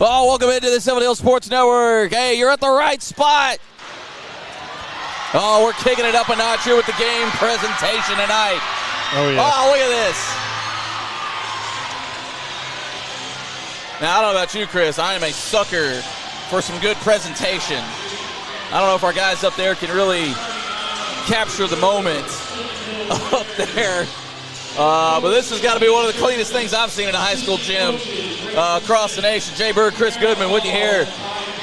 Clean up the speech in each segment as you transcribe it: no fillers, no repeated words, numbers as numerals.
Oh, welcome into the Sylvan Sports Network. Hey, you're at the right spot. Oh, we're kicking it up a notch here with the game presentation tonight. Oh, yeah. Oh, look at this. Now, I don't know about you, Chris. I am a sucker for some good presentation. I don't know if our guys up there can really capture the moment up there. But this has got to be one of the cleanest things I've seen in a high school gym across the nation. Jay Bird, Chris Goodman with you here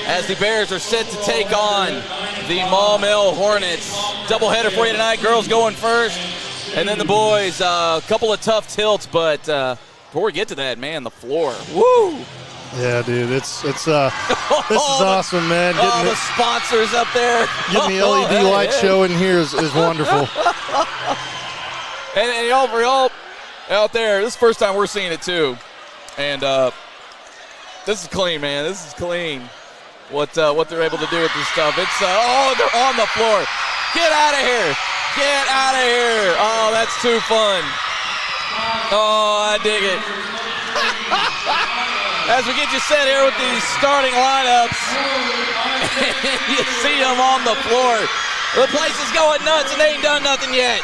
as the Bears are set to take on the Maumelle Hornets. Doubleheader for you tonight. Girls going first, and then the boys. A couple of tough tilts, but before we get to that, man, the floor. Woo! Yeah, dude, this is awesome, man. Getting the sponsors up there. Getting the LED light show in here is wonderful. And y'all, for y'all out there, this is the first time we're seeing it too. And this is clean, man. This is clean. What they're able to do with this stuff. It's they're on the floor. Get out of here. Get out of here. Oh, that's too fun. Oh, I dig it. As we get you set here with these starting lineups, you see them on the floor. The place is going nuts, and they ain't done nothing yet.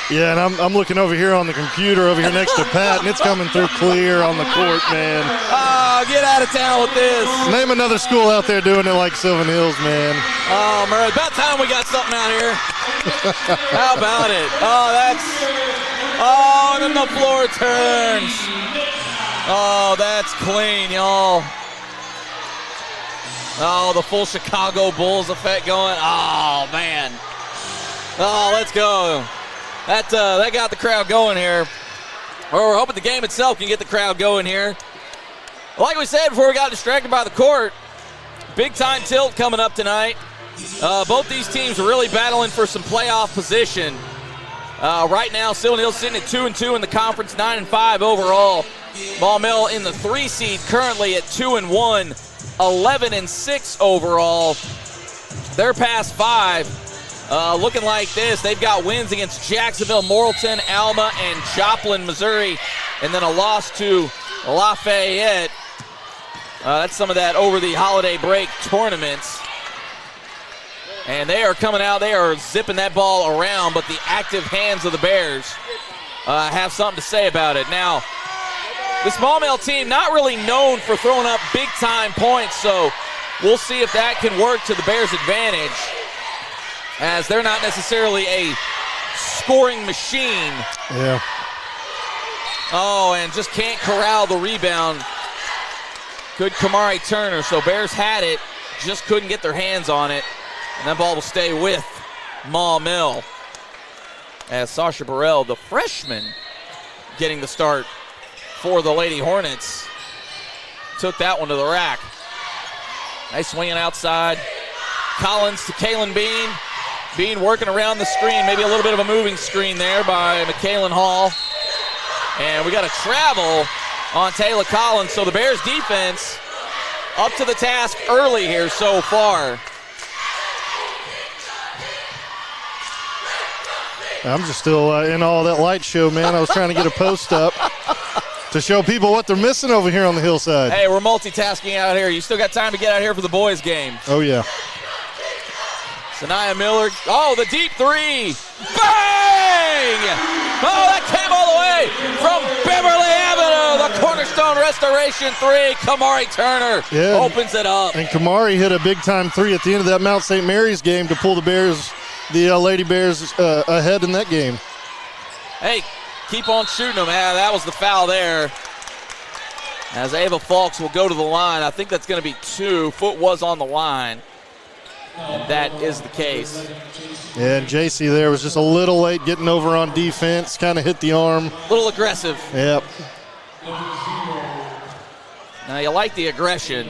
Yeah, and I'm looking over here on the computer over here next to Pat, and it's coming through clear on the court, man. Oh, get out of town with this. Name another school out there doing it like Sylvan Hills, man. Oh, Murray, about time we got something out here. How about it? And then the floor turns. Oh, that's clean, y'all. Oh, the full Chicago Bulls effect going. Oh, man. Oh, let's go. That got the crowd going here. Or we're hoping the game itself can get the crowd going here. Like we said before we got distracted by the court, big-time tilt coming up tonight. Both these teams are really battling for some playoff position. Right now, Sylvan Hills sitting at 2-2 in the conference, 9-5 overall. Maumelle in the 3 seed currently at 2-1, 11-6 overall. They're past 5. Looking like this, they've got wins against Jacksonville, Morrilton, Alma, and Joplin, Missouri, and then a loss to Lafayette. That's some of that over the holiday break tournaments. And they are coming out, they are zipping that ball around, but the active hands of the Bears have something to say about it. Now, this Maumelle team not really known for throwing up big-time points, so we'll see if that can work to the Bears' advantage, as they're not necessarily a scoring machine. Yeah. Oh, and just can't corral the rebound. Good Kamari Turner. So Bears had it, just couldn't get their hands on it. And that ball will stay with Maumelle, as Sasha Burrell, the freshman, getting the start for the Lady Hornets, took that one to the rack. Nice swinging outside. Collins to Kaylin Bean. Bean working around the screen, maybe a little bit of a moving screen there by McKaylin Hall. And we got a travel on Taylor Collins, so the Bears defense up to the task early here so far. I'm just still in all that light show, man. I was trying to get a post up to show people what they're missing over here on the hillside. Hey, we're multitasking out here. You still got time to get out here for the boys' game. Oh, yeah. Sanaya Miller. Oh, the deep three. Bang! Oh, that came all the way from Beverly Avenue. The Cornerstone Restoration three. Kamari Turner opens it up. And Kamari hit a big-time three at the end of that Mount St. Mary's game to pull the Bears, the Lady Bears, ahead in that game. Hey, keep on shooting them. That was the foul there. As Ava Falks will go to the line. I think that's going to be 2. Foot was on the line. And that is the case. Yeah, and JC there was just a little late getting over on defense, kind of hit the arm. A little aggressive. Yep. Now, you like the aggression.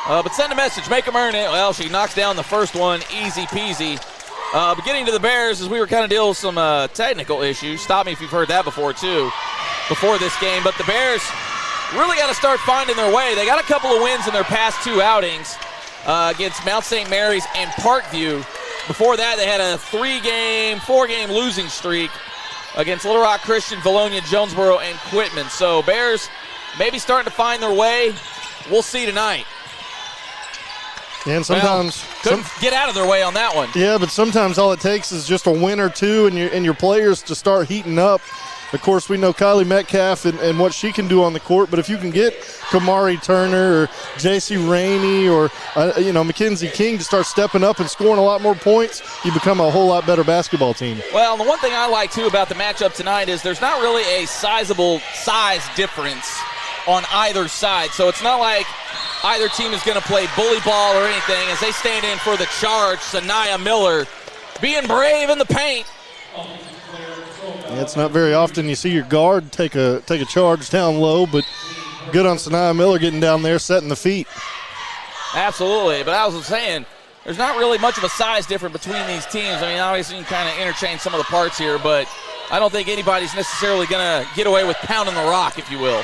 But send a message, make them earn it. Well, she knocks down the first one, easy peasy. But getting to the Bears, as we were kind of dealing with some technical issues. Stop me if you've heard that before, too, before this game. But the Bears really got to start finding their way. They got a couple of wins in their past 2 outings. Against Mount St. Mary's and Parkview. Before that, they had a 4-game losing streak against Little Rock Christian, Valonia, Jonesboro, and Quitman. So Bears maybe starting to find their way. We'll see tonight. And sometimes couldn't get out of their way on that one. Yeah, but sometimes all it takes is just a win or two and your players to start heating up. Of course, we know Kylie Metcalf and what she can do on the court, but if you can get Kamari Turner or J.C. Rainey or, Mackenzie King to start stepping up and scoring a lot more points, you become a whole lot better basketball team. Well, the one thing I like, too, about the matchup tonight is there's not really a sizable size difference on either side. So it's not like either team is going to play bully ball or anything as they stand in for the charge. Sanaya Miller being brave in the paint. Yeah, it's not very often you see your guard take a charge down low, but good on Sanaya Miller getting down there, setting the feet. Absolutely, but I was saying, there's not really much of a size difference between these teams. I mean, obviously you can kind of interchange some of the parts here, but I don't think anybody's necessarily going to get away with pounding the rock, if you will.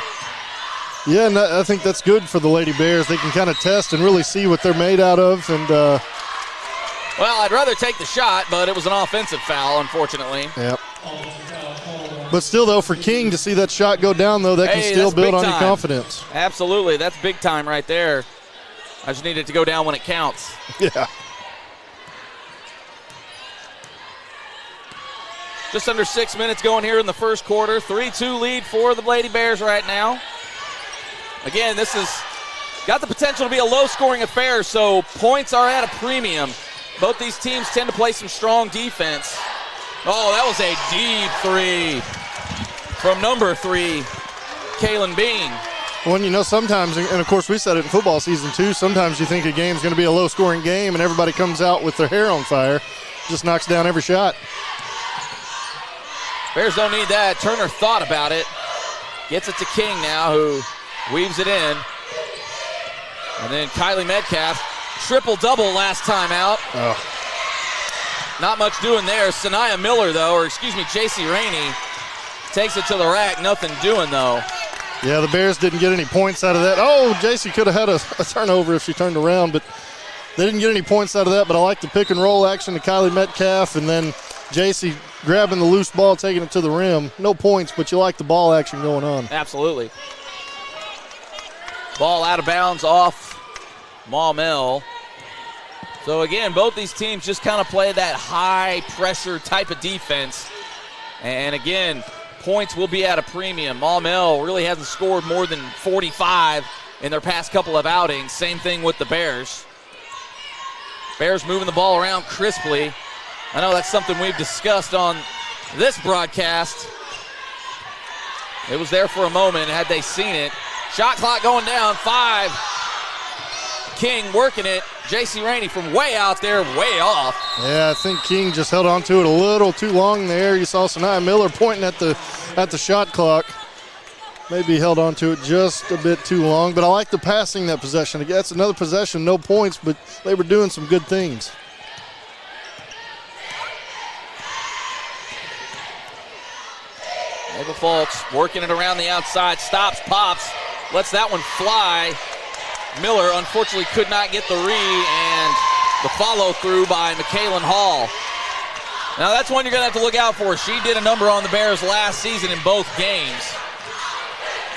Yeah, and I think that's good for the Lady Bears. They can kind of test and really see what they're made out of. And well, I'd rather take the shot, but it was an offensive foul, unfortunately. Yep. But still, though, for King to see that shot go down, though, that can still build on your confidence. Absolutely. That's big time right there. I just need it to go down when it counts. Yeah. Just under 6 minutes going here in the first quarter. 3-2 lead for the Lady Bears right now. Again, this has got the potential to be a low-scoring affair, so points are at a premium. Both these teams tend to play some strong defense. Oh, that was a deep three from number 3, Kaylin Bean. Well, sometimes, and of course we said it in football season too, sometimes you think a game's going to be a low-scoring game and everybody comes out with their hair on fire, just knocks down every shot. Bears don't need that. Turner thought about it. Gets it to King now, who weaves it in. And then Kylie Metcalf, triple-double last time out. Oh. Not much doing there. Sanaya Miller, though, J.C. Rainey takes it to the rack. Nothing doing, though. Yeah, the Bears didn't get any points out of that. Oh, J.C. could have had a turnover if she turned around, but they didn't get any points out of that. But I like the pick-and-roll action to Kylie Metcalf, and then J.C. grabbing the loose ball, taking it to the rim. No points, but you like the ball action going on. Absolutely. Ball out of bounds off Maumelle. So, again, both these teams just kind of play that high-pressure type of defense. And, again, points will be at a premium. Maumelle really hasn't scored more than 45 in their past couple of outings. Same thing with the Bears. Bears moving the ball around crisply. I know that's something we've discussed on this broadcast. It was there for a moment had they seen it. Shot clock going down, 5. King working it. J.C. Rainey from way out there, way off. Yeah, I think King just held on to it a little too long there. You saw Sanaya Miller pointing at the shot clock. Maybe held on to it just a bit too long, but I like the passing that possession. Again, that's another possession, no points, but they were doing some good things. Ava Fultz working it around the outside, stops, pops, lets that one fly. Miller unfortunately could not get the read, and the follow-through by McKaylin Hall. Now that's one you're going to have to look out for. She did a number on the Bears last season in both games.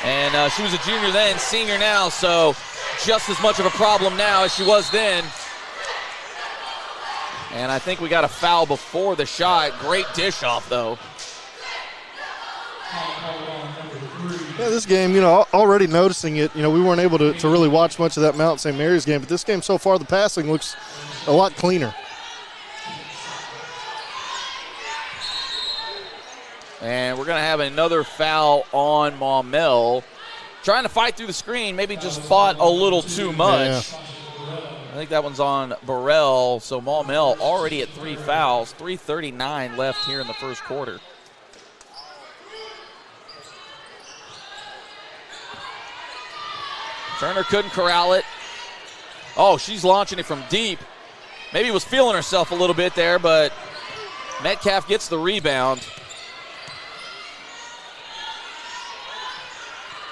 And she was a junior then, senior now, so just as much of a problem now as she was then. And I think we got a foul before the shot. Great dish off, though. Yeah, this game, already noticing it, we weren't able to really watch much of that Mount St. Mary's game, but this game so far, the passing looks a lot cleaner. And we're going to have another foul on Maumelle. Trying to fight through the screen, maybe just fought a little too much. Yeah. I think that one's on Burrell, so Maumelle already at 3 fouls, 3:39 left here in the first quarter. Turner couldn't corral it. Oh, she's launching it from deep. Maybe was feeling herself a little bit there, but Metcalf gets the rebound.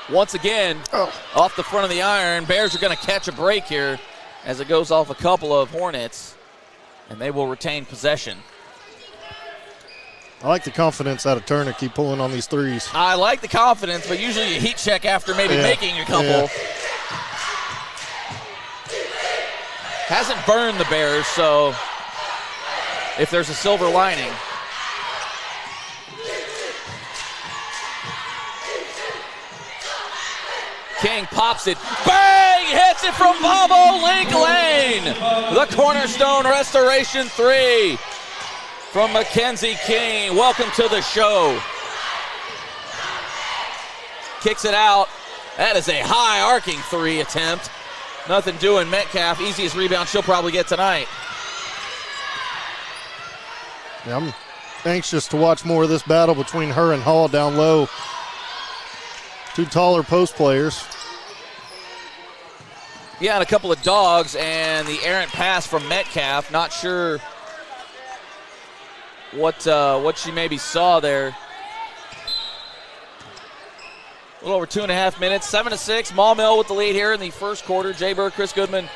Once again, off the front of the iron, Bears are going to catch a break here as it goes off a couple of Hornets, and they will retain possession. I like the confidence out of Turner, keep pulling on these threes. I like the confidence, but usually you heat check after maybe making a couple. Yeah. Hasn't burned the Bears, so if there's a silver lining. King pops it. Bang! Hits it from Bobo Link Lane. The Cornerstone Restoration 3 from Mackenzie King. Welcome to the show. Kicks it out. That is a high arcing 3 attempt. Nothing doing Metcalf. Easiest rebound she'll probably get tonight. Yeah, I'm anxious to watch more of this battle between her and Hall down low. Two taller post players. Yeah, and a couple of dogs, and the errant pass from Metcalf. Not sure what she maybe saw there. A little over 2.5 minutes, 7-6. Maumelle with the lead here in the first quarter. Jay Burke, Chris Goodman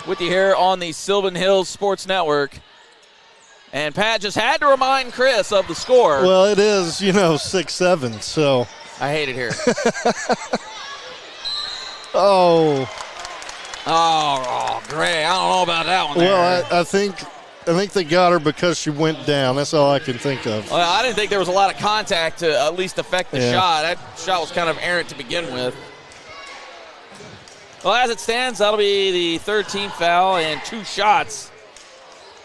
with you here on the Sylvan Hills Sports Network. And Pat just had to remind Chris of the score. Well, it is, 6-7, so. I hate it here. Oh, Gray. I don't know about that one there. well, I think they got her because she went down. That's all I can think of. Well, I didn't think there was a lot of contact to at least affect the Yeah. shot. That shot was kind of errant to begin with. Well, as it stands, that'll be the third team foul and 2 shots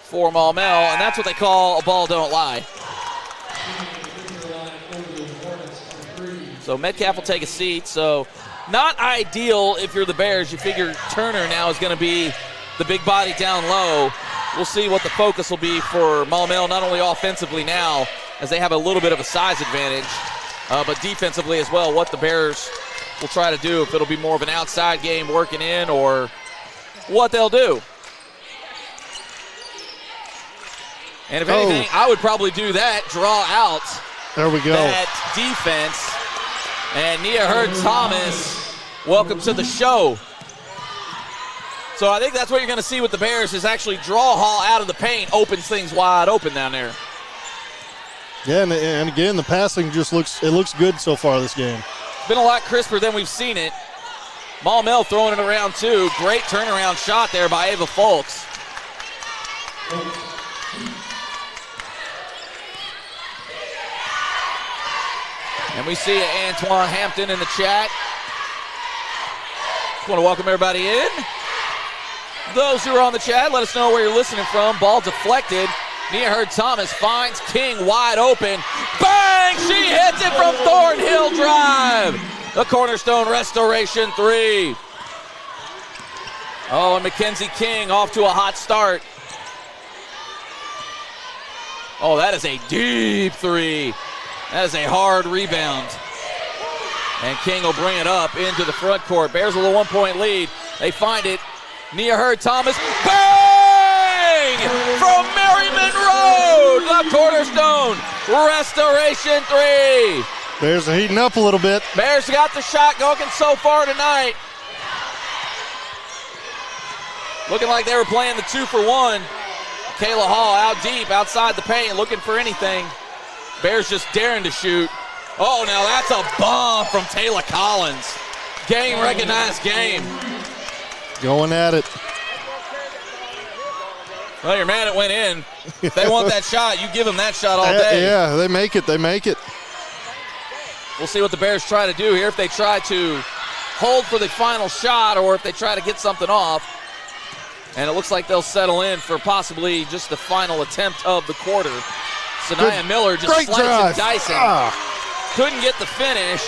for Maumelle, and that's what they call a ball don't lie. So Metcalf will take a seat. So not ideal if you're the Bears. You figure Turner now is going to be the big body down low. We'll see what the focus will be for Maumelle, not only offensively now, as they have a little bit of a size advantage, but defensively as well, what the Bears will try to do, if it'll be more of an outside game working in or what they'll do. And if anything, I would probably do that, draw out There we go. that defense. And Nia Hurd-Thomas, welcome to the show. So I think that's what you're going to see with the Bears is actually draw Hall out of the paint, opens things wide open down there. Yeah, and again, the passing just looks good so far this game. It's been a lot crisper than we've seen it. Maumelle throwing it around too. Great turnaround shot there by Ava Folks. And we see Antoine Hampton in the chat. Just want to welcome everybody in. Those who are on the chat, let us know where you're listening from. Ball deflected. Nia Hurd-Thomas finds King wide open. Bang! She hits it from Thornhill Drive. The Cornerstone Restoration 3. Oh, and Mackenzie King off to a hot start. Oh, that is a deep 3. That is a hard rebound. And King will bring it up into the front court. Bears with a 1-point lead. They find it. Nia Hurd-Thomas. Bang! From Merriman Road. The Cornerstone Restoration 3. Bears are heating up a little bit. Bears got the shot going so far tonight. Looking like they were playing the 2-for-1. Kayla Hall out deep, outside the paint, looking for anything. Bears just daring to shoot. Oh, now that's a bomb from Taylor Collins. Game recognized game. Going at it. Well, you're mad it went in. If they want that shot, you give them that shot all day. Yeah, they make it. They make it. We'll see what the Bears try to do here. If they try to hold for the final shot or if they try to get something off. And it looks like they'll settle in for possibly just the final attempt of the quarter. Sanaya Miller just slicing and dicing. Couldn't get the finish.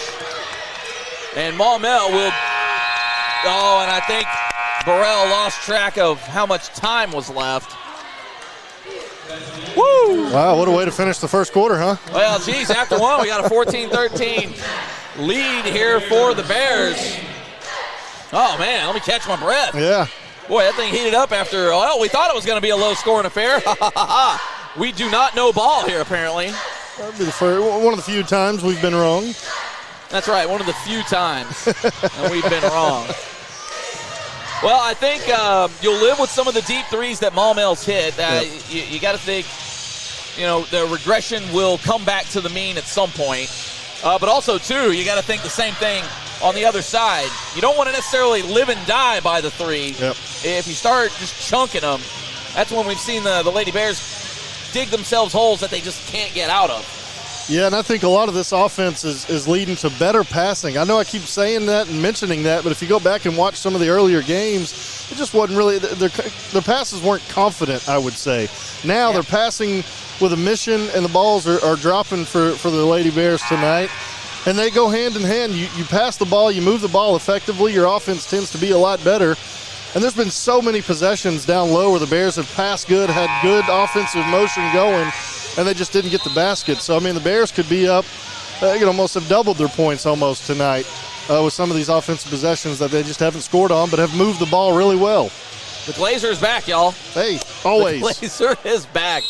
And Maumelle will. Oh, and I think Burrell lost track of how much time was left. Woo! Wow, what a way to finish the first quarter, huh? Well, geez, after one, we got a 14-13 lead here for the Bears. Oh, man, let me catch my breath. Yeah. Boy, that thing heated up after, well, we thought it was going to be a low-scoring affair. We do not know ball here, apparently. That'd be the first, one of the few times we've been wrong. That's right, one of the few times that we've been wrong. Well, I think you'll live with some of the deep threes that Maumelle's hit. You got to think the regression will come back to the mean at some point. But also, too, you got to think the same thing on the other side. You don't want to necessarily live and die by the three. Yep. If you start just chunking them, that's when we've seen the Lady Bears dig themselves holes that they just can't get out of. Yeah, and I think a lot of this offense is leading to better passing. I know I keep saying that and mentioning that, but if you go back and watch some of the earlier games, it just wasn't really – their passes weren't confident, I would say. Now they're passing with a mission, and the balls are dropping for the Lady Bears tonight. And they go hand in hand. You pass the ball, you move the ball effectively, your offense tends to be a lot better. And there's been so many possessions down low where the Bears have passed good, had good offensive motion going, and they just didn't get the basket. So, I mean, the Bears could be up. They could almost have doubled their points almost tonight with some of these offensive possessions that they just haven't scored on but have moved the ball really well. The Glazer is back, y'all. Hey, always. The Glazer is back.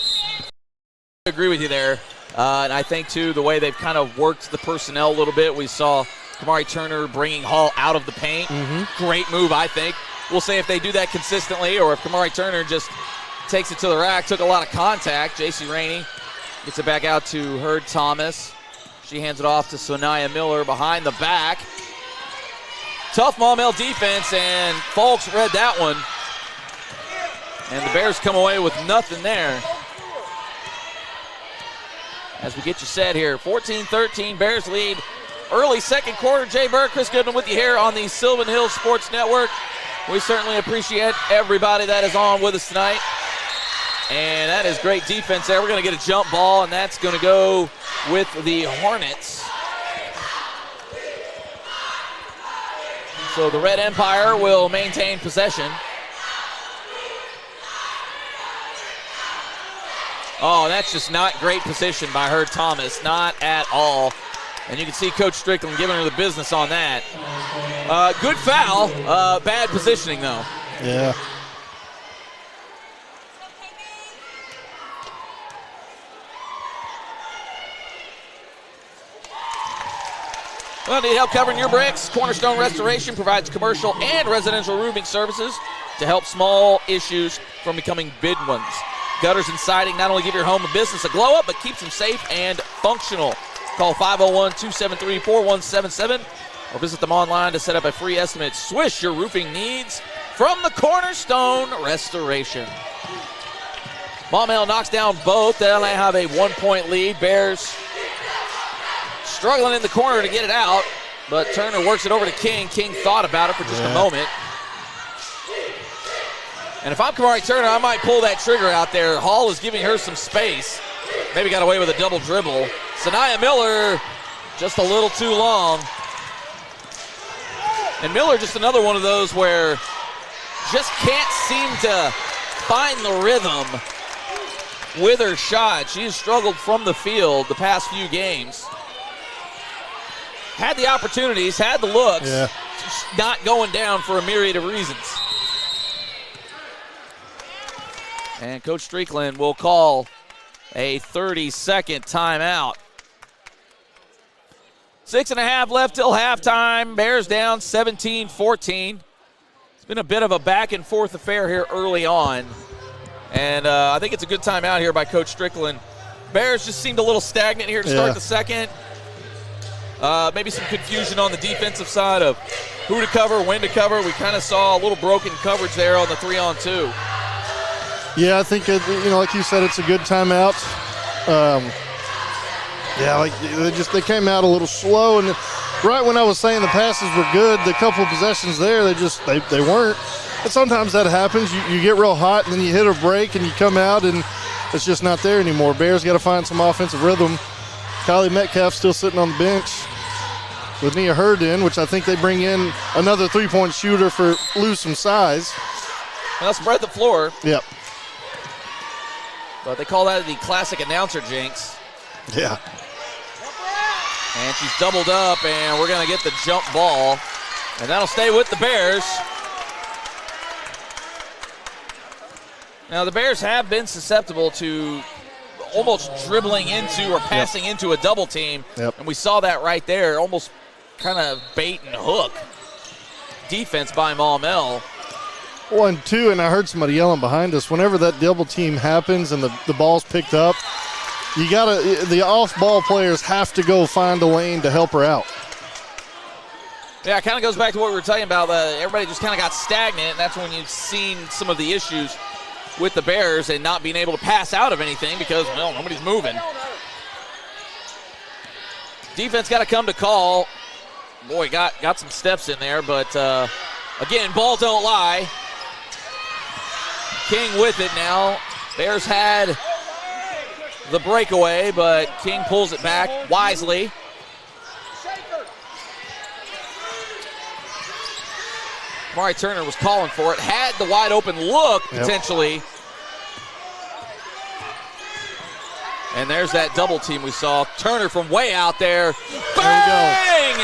I agree with you there. And I think, too, the way they've kind of worked the personnel a little bit. We saw Kamari Turner bringing Hall out of the paint. Mm-hmm. Great move, I think. We'll say if they do that consistently or if Kamari Turner just takes it to the rack, took a lot of contact. J.C. Rainey gets it back out to Hurd Thomas. She hands it off to Sonia Miller behind the back. Tough Maumelle defense, and Folks read that one. And the Bears come away with nothing there. As we get you set here, 14-13, Bears lead. Early second quarter, Jay Burke, Chris Goodman with you here on the Sylvan Hills Sports Network. We certainly appreciate everybody that is on with us tonight. And that is great defense there. We're going to get a jump ball, and that's going to go with the Hornets. So the Red Empire will maintain possession. Oh, that's just not great position by Hurd Thomas. Not at all. And you can see Coach Strickland giving her the business on that. Good foul. Bad positioning, though. Yeah. Well, need help covering your bricks? Cornerstone Restoration provides commercial and residential roofing services to help small issues from becoming big ones. Gutters and siding not only give your home and business a glow up, but keeps them safe and functional. Call 501-273-4177 or visit them online to set up a free estimate. Swish your roofing needs from the Cornerstone Restoration. Maumelle knocks down both. They only have a 1-point lead. Bears struggling in the corner to get it out, but Turner works it over to King. King thought about it for just a moment. And if I'm Kamari Turner, I might pull that trigger out there. Hall is giving her some space. Maybe got away with a double dribble. Sonia Miller just a little too long. And Miller just another one of those where just can't seem to find the rhythm with her shot. She has struggled from the field the past few games. Had the opportunities, had the looks, just not going down for a myriad of reasons. And Coach Strickland will call a 30-second timeout. 6.5 left till halftime. Bears down 17-14. It's been a bit of a back-and-forth affair here early on. And I think it's a good timeout here by Coach Strickland. Bears just seemed a little stagnant here to start the second. Maybe some confusion on the defensive side of who to cover, when to cover. We kind of saw a little broken coverage there on the 3-on-2. Yeah, I think, like you said, it's a good timeout. They came out a little slow, and right when I was saying the passes were good, the couple possessions there, they weren't. But sometimes that happens. You get real hot, and then you hit a break, and you come out, and it's just not there anymore. Bears got to find some offensive rhythm. Kylie Metcalf still sitting on the bench with Nia Hurd in, which I think they bring in another three-point shooter for lose some size. Well, spread the floor. Yep. But they call that the classic announcer jinx. Yeah. And she's doubled up, and we're going to get the jump ball. And that'll stay with the Bears. Now, the Bears have been susceptible to almost dribbling into or passing into a double team. Yep. And we saw that right there, almost kind of bait and hook defense by Maumelle. 1-2, and I heard somebody yelling behind us. Whenever that double team happens and the ball's picked up, the off-ball players have to go find a lane to help her out. Yeah, it kind of goes back to what we were talking about. Everybody just kind of got stagnant, and that's when you've seen some of the issues with the Bears and not being able to pass out of anything because, well, nobody's moving. Defense got to come to call. Boy, got some steps in there, but again, ball don't lie. King with it now. Bears had the breakaway, but King pulls it back wisely. Kamari Turner was calling for it, had the wide open look potentially. Yep. And there's that double team we saw. Turner from way out there. Bang!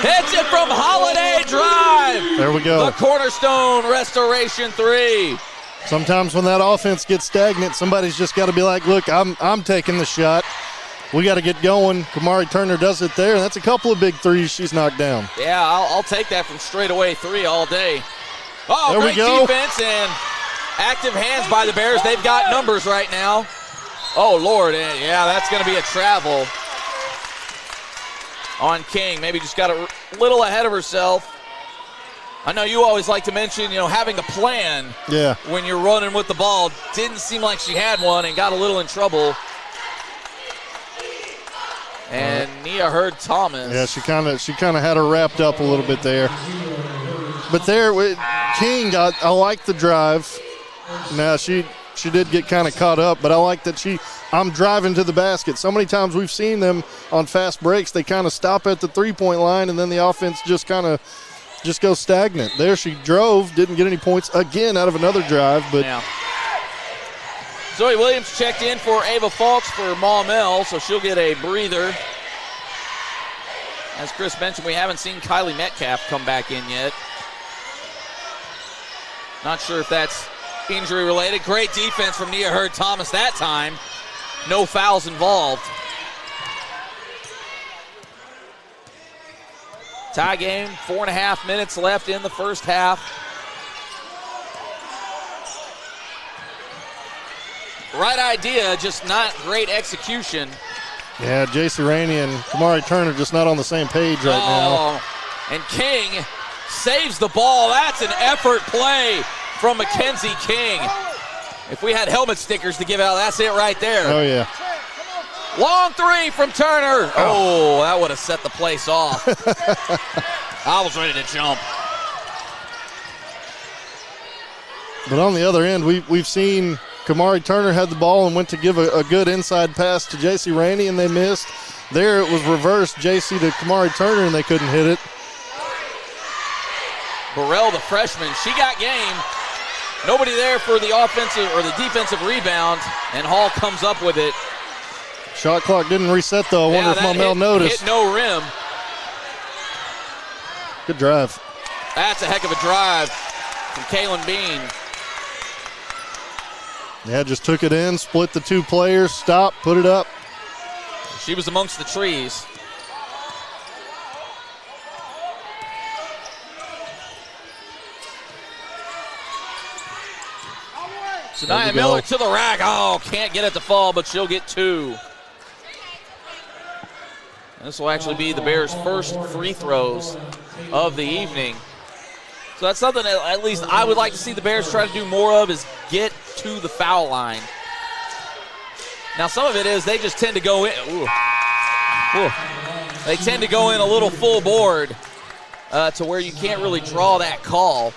Hits it from Holiday Drive. There we go. The Cornerstone Restoration 3. Sometimes when that offense gets stagnant, somebody's just got to be like, look, I'm taking the shot. We got to get going. Kamari Turner does it there. That's a couple of big threes she's knocked down. Yeah, I'll take that from straightaway three all day. Oh, there great we go. Defense and active hands by the Bears. They've got numbers right now. Oh, Lord, yeah, that's going to be a travel on King. Maybe just got a little ahead of herself. I know you always like to mention, having a plan when you're running with the ball. Didn't seem like she had one and got a little in trouble. And Nia Hurd-Thomas. Yeah, she kind of had her wrapped up a little bit there. But there, King I like the drive. Now she did get kind of caught up, but I like that I'm driving to the basket. So many times we've seen them on fast breaks, they kind of stop at the three-point line, and then the offense just goes stagnant. There she drove, didn't get any points again out of another drive, but. Yeah. Zoe Williams checked in for Ava Falks for Maumelle, so she'll get a breather. As Chris mentioned, we haven't seen Kylie Metcalf come back in yet. Not sure if that's injury related. Great defense from Nia Hurd-Thomas that time. No fouls involved. Tie game, 4.5 minutes left in the first half. Right idea, just not great execution. Yeah, J.C. Rainey and Kamari Turner just not on the same page right now. And King saves the ball. That's an effort play from Mackenzie King. If we had helmet stickers to give out, that's it right there. Oh, yeah. Long three from Turner. Oh, that would have set the place off. I was ready to jump. But on the other end, we've seen Kamari Turner had the ball and went to give a good inside pass to J.C. Rainey, and they missed. There it was reversed, J.C. to Kamari Turner, and they couldn't hit it. Burrell, the freshman, she got game. Nobody there for the offensive or the defensive rebound, and Hall comes up with it. Shot clock didn't reset, though. I wonder if Maumelle noticed. Hit no rim. Good drive. That's a heck of a drive from Kaylin Bean. Yeah, just took it in, split the two players, stopped, put it up. She was amongst the trees. Sanaya Miller to the rack. Oh, can't get it to fall, but she'll get two. This will actually be the Bears' first free throws of the evening. So that's something that at least I would like to see the Bears try to do more of, is get to the foul line. Now some of it is they just tend to go in. They tend to go in a little full board to where you can't really draw that call.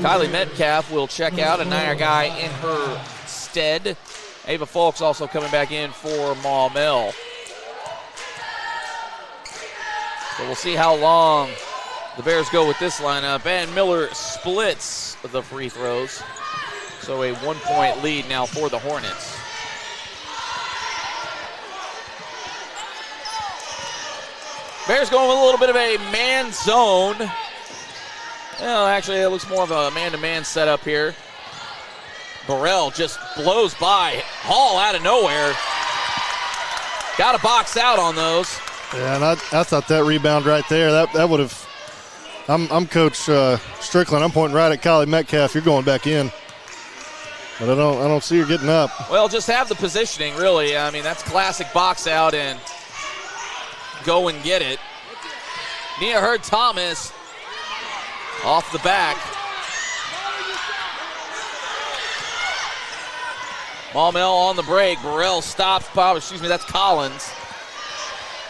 Kylie Metcalf will check out, another guy in her stead. Ava Falks also coming back in for Maumelle. So we'll see how long the Bears go with this lineup. And Miller splits the free throws. So a 1-point lead now for the Hornets. Bears going with a little bit of a man zone. Well, actually, it looks more of a man-to-man setup here. Burrell just blows by. Hall out of nowhere. Got to box out on those. Yeah, and I thought that rebound right there, that would have. I'm Coach Strickland. I'm pointing right at Kylie Metcalf. You're going back in. But I don't see her getting up. Well, just have the positioning, really. I mean, that's classic box out and go and get it. Nia Hurd-Thomas off the back. Maumelle on the break. Burrell stops. That's Collins.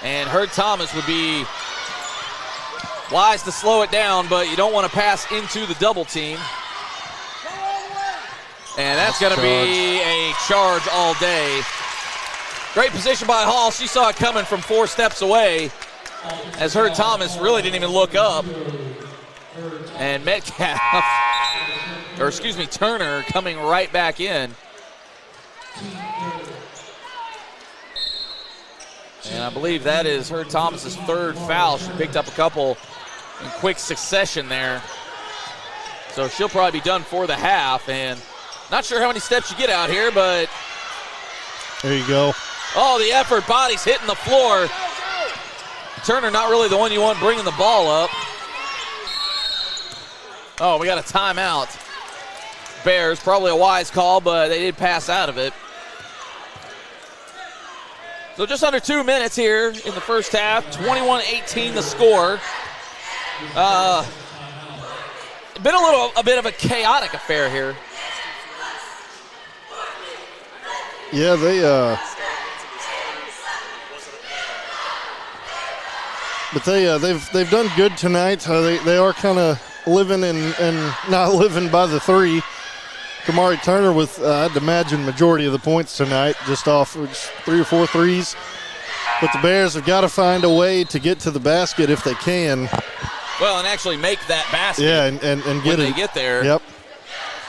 And Hurd-Thomas would be wise to slow it down, but you don't want to pass into the double team. And that's going to be a charge all day. Great position by Hall. She saw it coming from 4 steps away as Hurd-Thomas really didn't even look up. And Turner coming right back in. And I believe that is Hurd-Thomas's 3rd foul. She picked up a couple in quick succession there. So she'll probably be done for the half. And not sure how many steps you get out here, but there you go. Oh, the effort. Body's hitting the floor. Turner not really the one you want bringing the ball up. Oh, we got a timeout. Bears, probably a wise call, but they did pass out of it. So just under 2 minutes here in the first half. 21-18 the score. Been a bit of a chaotic affair here. Yeah, they've done good tonight. They are kind of living and not living by the 3. Kamari Turner with, I'd imagine, majority of the points tonight, just off 3 or 4 threes. But the Bears have got to find a way to get to the basket if they can. Well, and actually make that basket. Yeah, and get when they get there. Yep.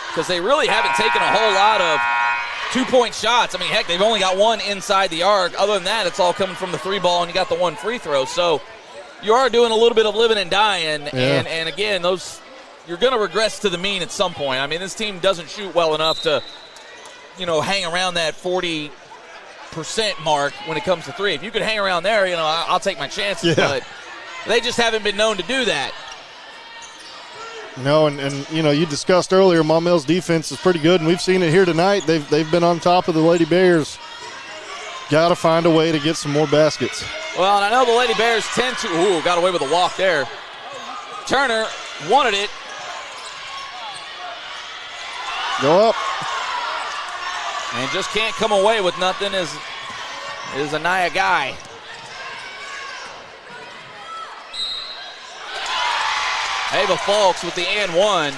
Because they really haven't taken a whole lot of 2-point shots. I mean, heck, they've only got 1 inside the arc. Other than that, it's all coming from the 3 ball, and you got the 1 free throw. So you are doing a little bit of living and dying. Yeah. And again, you're going to regress to the mean at some point. I mean, this team doesn't shoot well enough to, hang around that 40% mark when it comes to 3. If you could hang around there, I'll take my chances. Yeah. But they just haven't been known to do that. No, and you discussed earlier, Maumelle's defense is pretty good, and we've seen it here tonight. They've been on top of the Lady Bears. Got to find a way to get some more baskets. Well, and I know the Lady Bears tend to. Ooh, got away with a walk there. Turner wanted it. Go up. And just can't come away with nothing is Anaya Guy. Ava Falks with the and 1.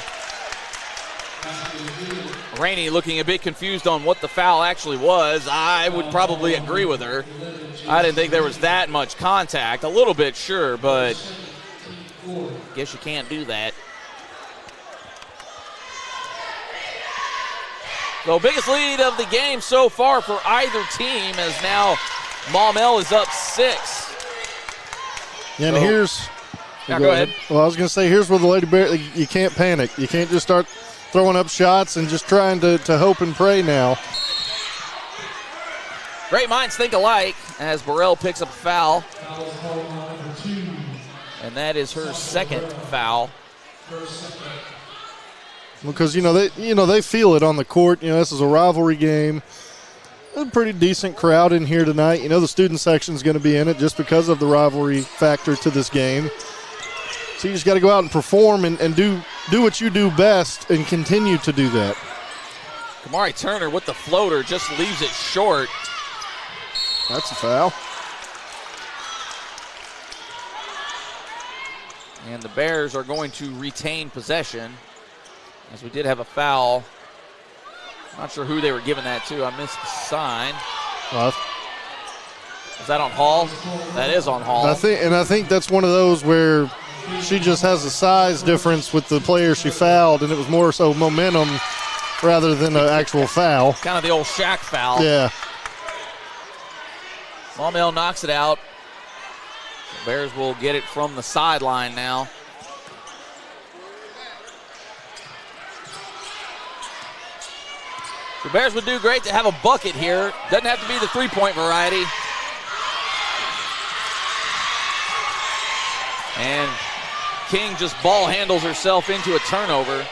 Rainey looking a bit confused on what the foul actually was. I would probably agree with her. I didn't think there was that much contact. A little bit, sure, but guess you can't do that. So biggest lead of the game so far for either team as now Maumelle is up 6. Yeah, and here's... Yeah, go ahead. Well, I was going to say, here's where the Lady Bears, you can't panic. You can't just start throwing up shots and just trying to hope and pray now. Great minds think alike as Burrell picks up a foul. And that is her 2nd foul. Because they feel it on the court. This is a rivalry game. A pretty decent crowd in here tonight. The student section is going to be in it just because of the rivalry factor to this game. So you just got to go out and perform and do what you do best and continue to do that. Kamari Turner with the floater just leaves it short. That's a foul. And the Bears are going to retain possession as we did have a foul. Not sure who they were giving that to. I missed the sign. Is that on Hall? That is on Hall. I think that's one of those where she just has a size difference with the player she fouled, and it was more so momentum rather than an actual foul. Kind of the old Shaq foul. Yeah. Maumelle knocks it out. The Bears will get it from the sideline now. The Bears would do great to have a bucket here. Doesn't have to be the 3-point variety. And King just ball handles herself into a turnover.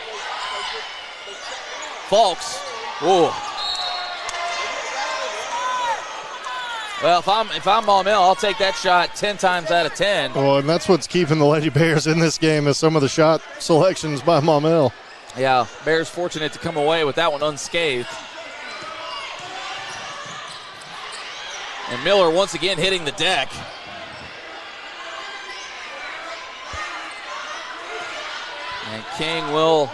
Falks Ooh. Well, if I'm Maumelle, I'll take that shot 10 times out of 10. Well, and that's what's keeping the Lady Bears in this game is some of the shot selections by Maumelle. Yeah, Bears fortunate to come away with that one unscathed. And Miller once again hitting the deck. And King will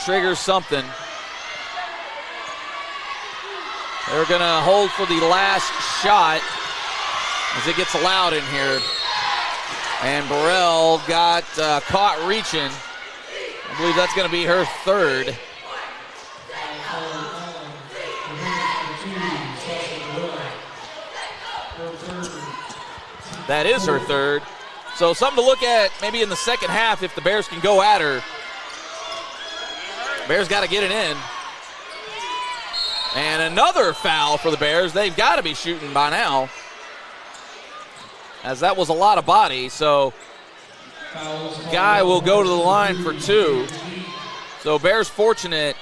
trigger something. They're going to hold for the last shot as it gets loud in here. And Burrell got caught reaching. I believe that's going to be her third. That is her third. So something to look at maybe in the second half if the Bears can go at her. Bears got to get it in. And another foul for the Bears. They've got to be shooting by now, as that was a lot of body. So Guy will go to the line for 2. So Bears fortunate.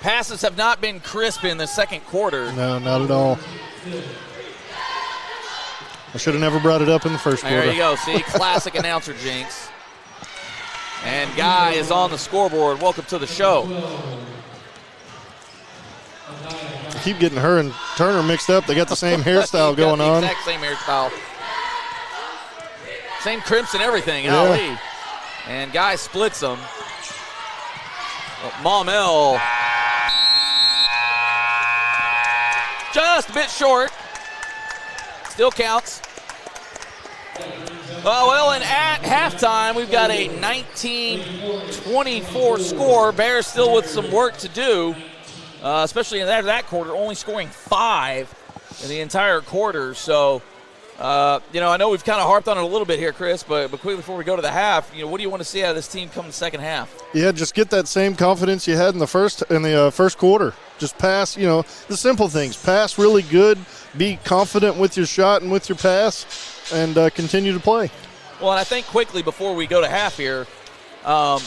Passes have not been crisp in the second quarter. No, not at all. I should have never brought it up in the first quarter. There you go. See, classic announcer jinx. And Guy is on the scoreboard. Welcome to the show. I keep getting her and Turner mixed up. They got the same hairstyle going on. Exact same hairstyle. Same crimson everything. Yeah. Ali. And Guy splits them. Maumelle just a bit short. Still counts. Well, and at halftime, we've got a 19-24 score. Bears still with some work to do, especially in that quarter, only scoring 5 in the entire quarter. So, I know we've kind of harped on it a little bit here, Chris, but quickly before we go to the half, what do you want to see out of this team come the second half? Yeah, just get that same confidence you had in the first quarter. Just pass, the simple things. Pass really good, be confident with your shot and with your pass, and continue to play. Well, and I think quickly before we go to half here, it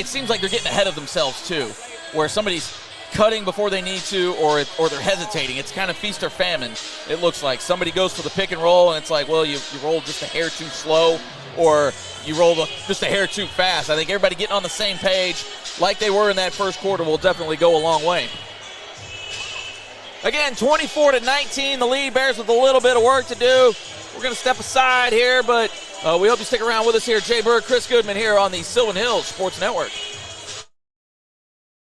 seems like they're getting ahead of themselves too, where somebody's cutting before they need to, or they're hesitating. It's kind of feast or famine, it looks like. Somebody goes for the pick and roll, and it's like, well, you rolled just a hair too slow, or you rolled just a hair too fast. I think everybody getting on the same page like they were in that first quarter will definitely go a long way. Again, 24-19, the lead. Bears with a little bit of work to do. We're going to step aside here, but we hope you stick around with us here. Jay Berg, Chris Goodman here on the Sylvan Hills Sports Network.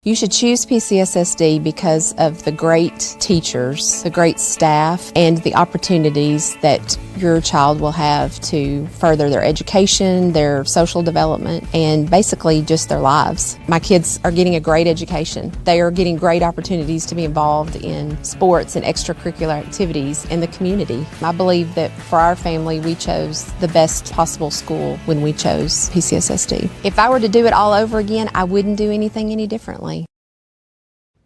You should choose PCSSD because of the great teachers, the great staff, and the opportunities that your child will have to further their education, their social development, and basically just their lives. My kids are getting a great education. They are getting great opportunities to be involved in sports and extracurricular activities in the community. I believe that for our family, we chose the best possible school when we chose PCSSD. If I were to do it all over again, I wouldn't do anything any differently.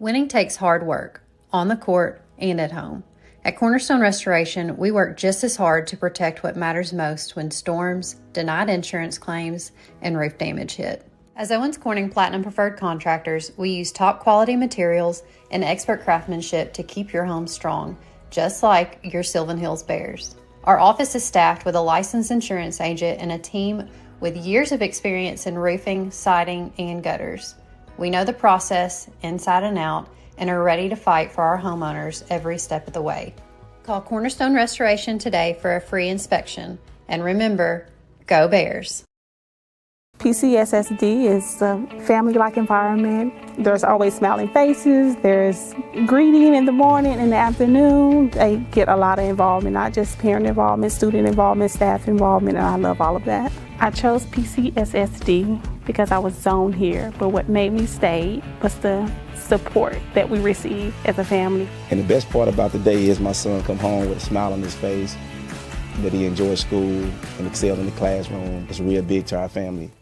Winning takes hard work, on the court and at home. At Cornerstone Restoration, we work just as hard to protect what matters most when storms, denied insurance claims, and roof damage hit. As Owens Corning Platinum Preferred Contractors, we use top quality materials and expert craftsmanship to keep your home strong, just like your Sylvan Hills Bears. Our office is staffed with a licensed insurance agent and a team with years of experience in roofing, siding, and gutters. We know the process inside and out and are ready to fight for our homeowners every step of the way. Call Cornerstone Restoration today for a free inspection. And remember, go Bears. PCSSD is a family-like environment. There's always smiling faces. There's greeting in the morning and the afternoon. They get a lot of involvement, not just parent involvement, student involvement, staff involvement, and I love all of that. I chose PCSSD because I was zoned here, but what made me stay was the support that we receive as a family. And the best part about the day is my son come home with a smile on his face, that he enjoys school and excelled in the classroom. It's real big to our family.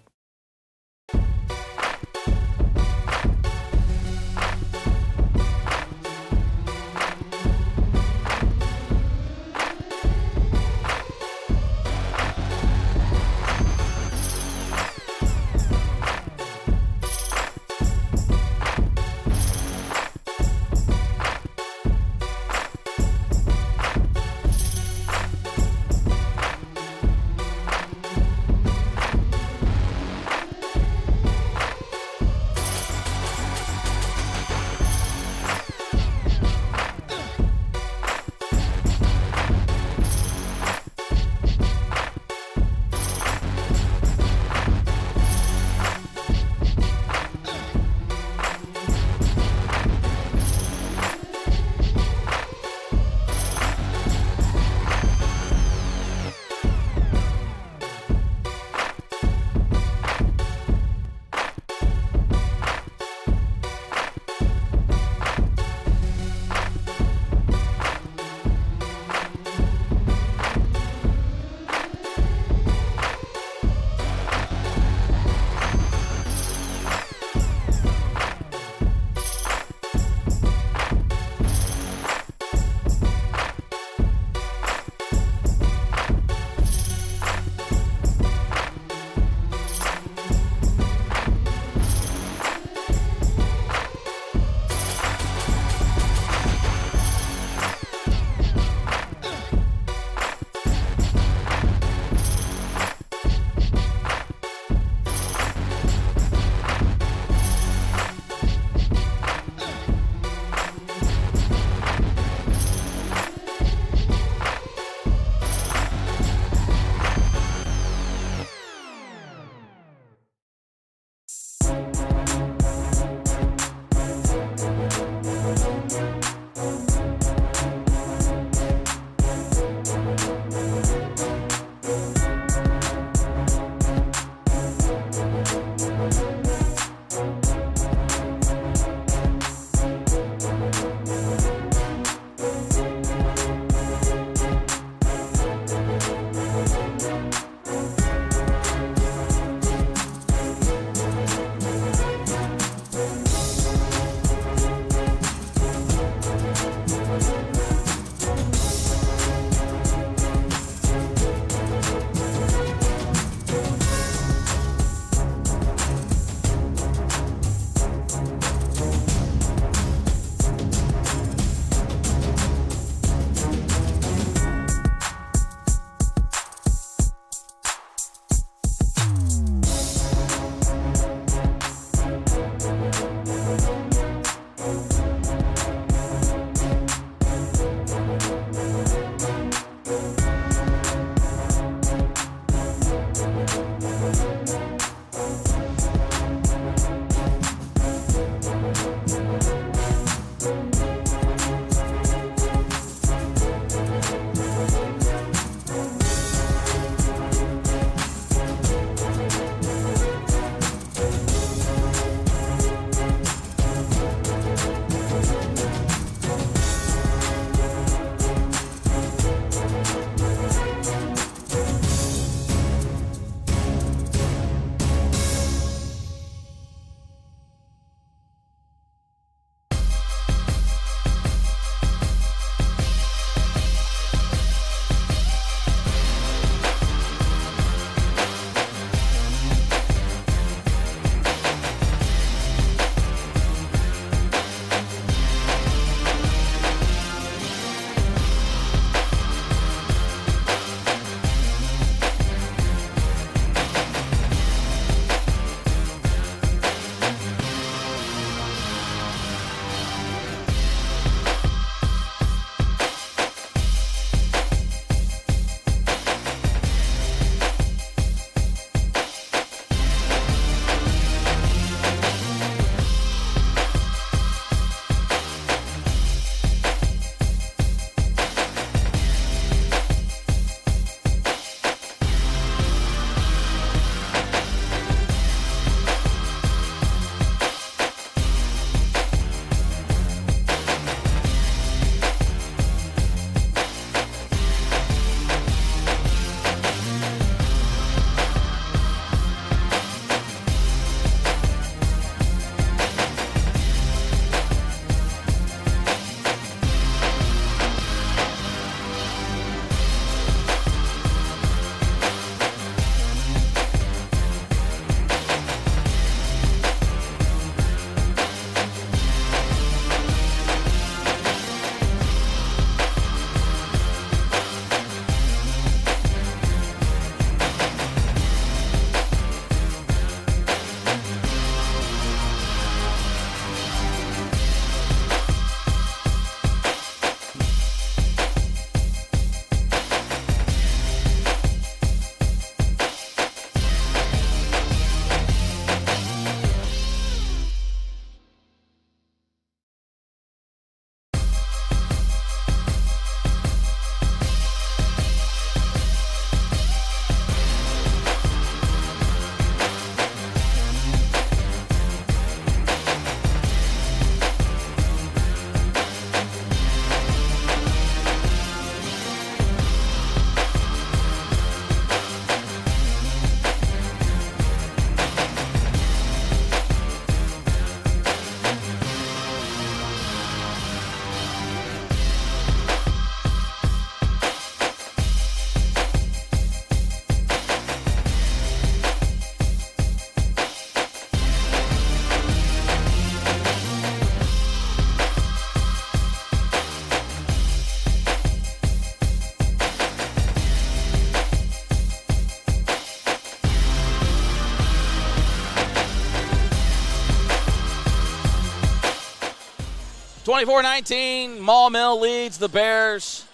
24-19, Maumelle leads the Bears.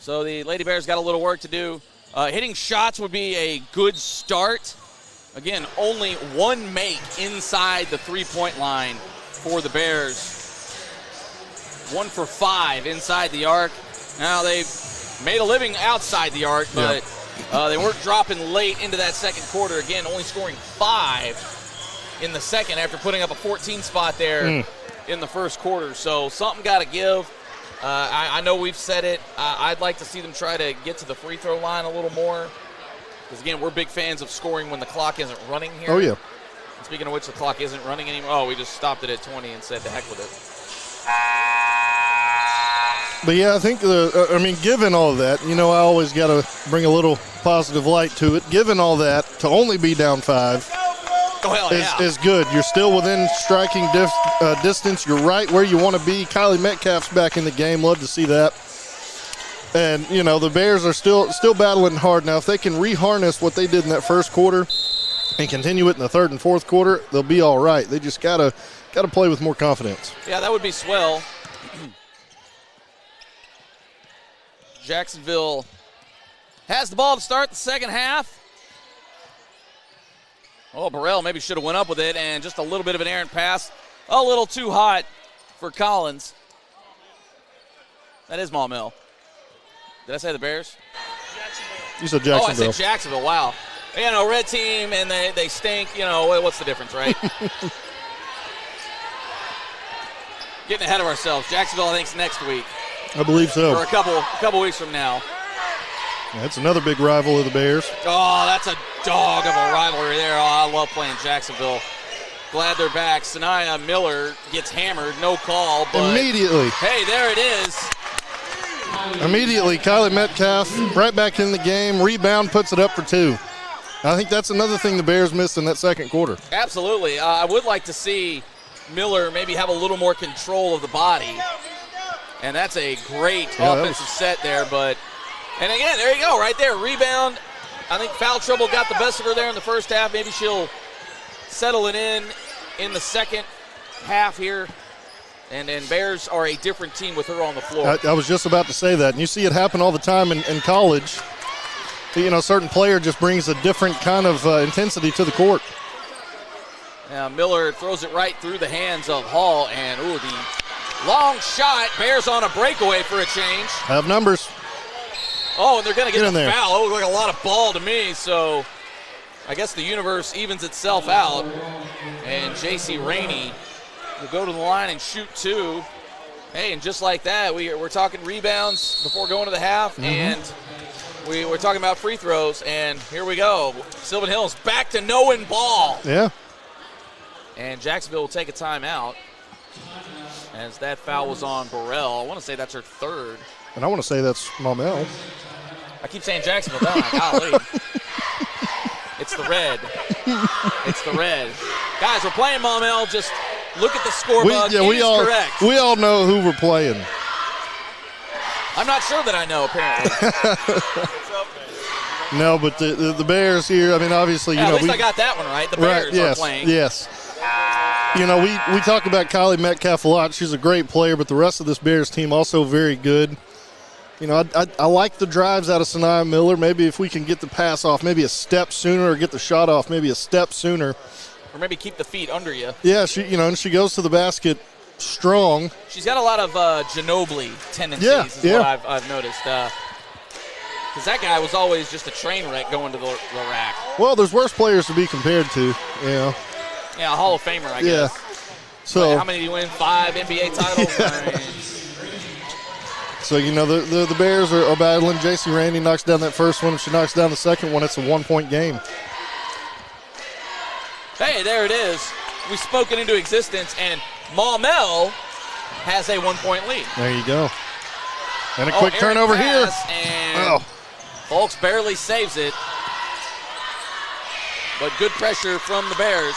So the Lady Bears got a little work to do. Hitting shots would be a good start. Again, only one make inside the three-point line for the Bears. 1 for 5 inside the arc. Now they've made a living outside the arc, but they weren't dropping late into that second quarter. Again, only scoring 5 in the second after putting up a 14 spot there in the first quarter. So something got to give. I know we've said it. I'd like to see them try to get to the free throw line a little more. Because, again, we're big fans of scoring when the clock isn't running here. Oh, yeah. And speaking of which, the clock isn't running anymore. Oh, we just stopped it at 20 and said to heck with it. But, yeah, I think, given all that, I always got to bring a little positive light to it. Given all that, to only be down 5 is good. You're still within striking distance. You're right where you want to be. Kylie Metcalf's back in the game. Love to see that. And, the Bears are still battling hard. Now, if they can reharness what they did in that first quarter and continue it in the third and fourth quarter, they'll be all right. They just gotta play with more confidence. Yeah, that would be swell. Jacksonville has the ball to start the second half. Oh, Burrell maybe should have went up with it, and just a little bit of an errant pass. A little too hot for Collins. That is Maumelle. Did I say the Bears? You said Jacksonville. Oh, I said Jacksonville. Wow. Red team, and they stink. What's the difference, right? Getting ahead of ourselves. Jacksonville, I think, is next week. I believe so. Or a couple weeks from now. That's another big rival of the Bears. Oh, that's a dog of a rivalry there. Oh, I love playing Jacksonville. Glad they're back. Sanaya Miller gets hammered. No call. But immediately. Hey, there it is. Immediately, Kylie Metcalf right back in the game. Rebound, puts it up for 2. I think that's another thing the Bears missed in that second quarter. Absolutely. I would like to see Miller maybe have a little more control of the body. And that's a great offensive set there. And again, there you go, right there. Rebound. I think foul trouble got the best of her there in the first half. Maybe she'll settle it in the second half here. And Bears are a different team with her on the floor. I was just about to say that. And you see it happen all the time in college. A certain player just brings a different kind of intensity to the court. Yeah, Miller throws it right through the hands of Hall. And, the long shot. Bears on a breakaway for a change. Have numbers. Oh, and they're going to get the foul. It looked like a lot of ball to me. So I guess the universe evens itself out. And J.C. Rainey will go to the line and shoot 2. Hey, and just like that, we're talking rebounds before going to the half, and we're talking about free throws, and here we go. Sylvan Hills back to knowing ball. Yeah. And Jacksonville will take a timeout as that foul was on Burrell. I want to say that's her 3rd. And I want to say that's Maumelle. I keep saying Jacksonville, don't I? Golly. It's the red. It's the red. Guys, we're playing Maumelle. Just look at the scoreboard. Correct. We all know who we're playing. I'm not sure that I know, apparently. No, but the Bears here, obviously, at least I got that one right. The Bears are playing. Yes. We talk about Kylie Metcalf a lot. She's a great player, but the rest of this Bears team also very good. I like the drives out of Sanaya Miller. Maybe if we can get the pass off maybe a step sooner or get the shot off maybe a step sooner. Or maybe keep the feet under you. Yeah, and she goes to the basket strong. She's got a lot of Ginobili tendencies what I've noticed. Because that guy was always just a train wreck going to the rack. Well, there's worse players to be compared to, Yeah, a Hall of Famer, I guess. So how many do you win? 5 NBA titles? So, the Bears are battling. J.C. Rainey knocks down that first one. If she knocks down the second one, it's a 1-point game. Hey, there it is. We spoke it into existence, and Maumelle has a 1-point lead. There you go. And a quick turnover here. And Folks barely saves it. But good pressure from the Bears.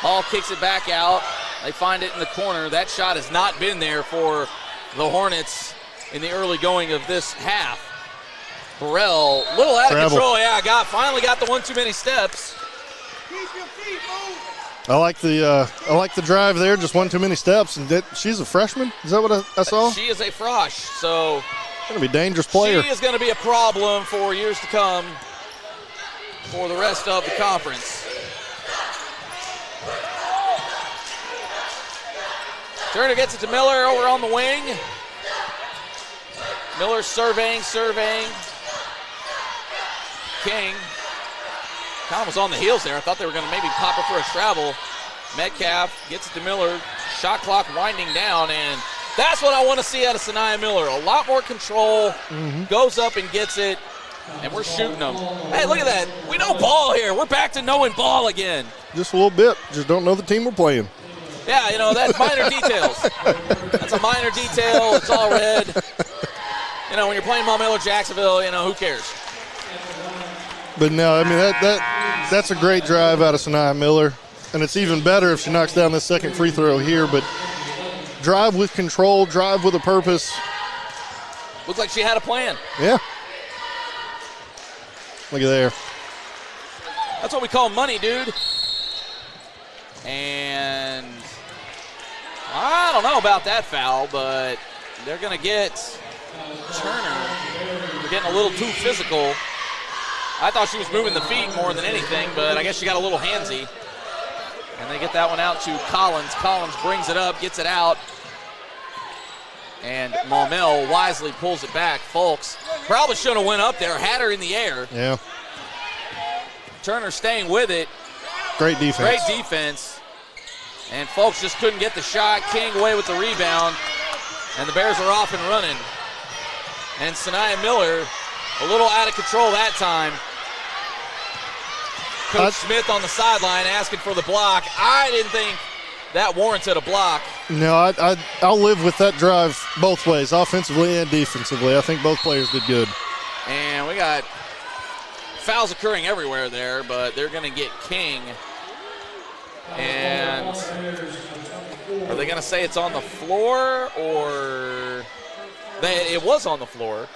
Hall kicks it back out. They find it in the corner. That shot has not been there for the Hornets in the early going of this half. Burrell, little out of control. Yeah, finally got the one too many steps. Keep your feet moving. I like the drive there. Just one too many steps, and she's a freshman. Is that what I saw? She is a frosh, so going to be a dangerous player. She is going to be a problem for years to come for the rest of the conference. Turner gets it to Miller over on the wing. Miller surveying. King kind of was on the heels there. I thought they were going to maybe pop her for a travel. Metcalf gets it to Miller. Shot clock winding down, and that's what I want to see out of Sanaya Miller. A lot more control. Goes up and gets it, and we're shooting them. Hey, look at that. We know ball here. We're back to knowing ball again. Just a little bit. Just don't know the team we're playing. Yeah, that's minor details. That's a minor detail. It's all red. When you're playing Maumelle or Jacksonville, who cares? But no, I mean, that's a great drive out of Sanaya Miller. And it's even better if she knocks down this second free throw here. But drive with control, drive with a purpose. Looked like she had a plan. Yeah. Look at there. That's what we call money, dude. And I don't know about that foul, but they're going to get Turner. They're getting a little too physical. I thought she was moving the feet more than anything, but I guess she got a little handsy. And they get that one out to Collins. Collins brings it up, gets it out. And Maumelle wisely pulls it back. Folks probably should have went up there, had her in the air. Yeah. Turner staying with it. Great defense. Great defense. And Folks just couldn't get the shot. King away with the rebound. And the Bears are off and running. And Sanaya Miller a little out of control that time. Coach Smith on the sideline asking for the block. I didn't think that warranted a block. No, I'll live with that drive both ways, offensively and defensively. I think both players did good. And we got fouls occurring everywhere there, but they're going to get King. And are they going to say it's on the floor, or it was on the floor?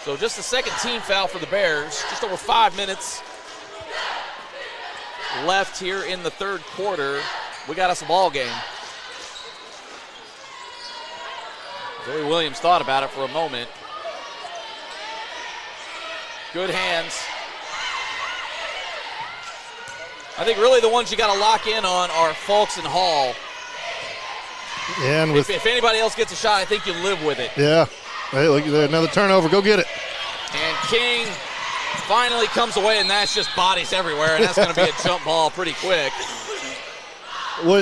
So just the second team foul for the Bears. Just over 5 minutes left here in the third quarter. We got us a ball game. Zoe Williams thought about it for a moment. Good hands. I think really the ones you got to lock in on are Fulks and Hall. Yeah, and if anybody else gets a shot, I think you live with it. Yeah. Hey, look at that. Another turnover. Go get it. And King finally comes away, and that's just bodies everywhere, and that's going to be a jump ball pretty quick.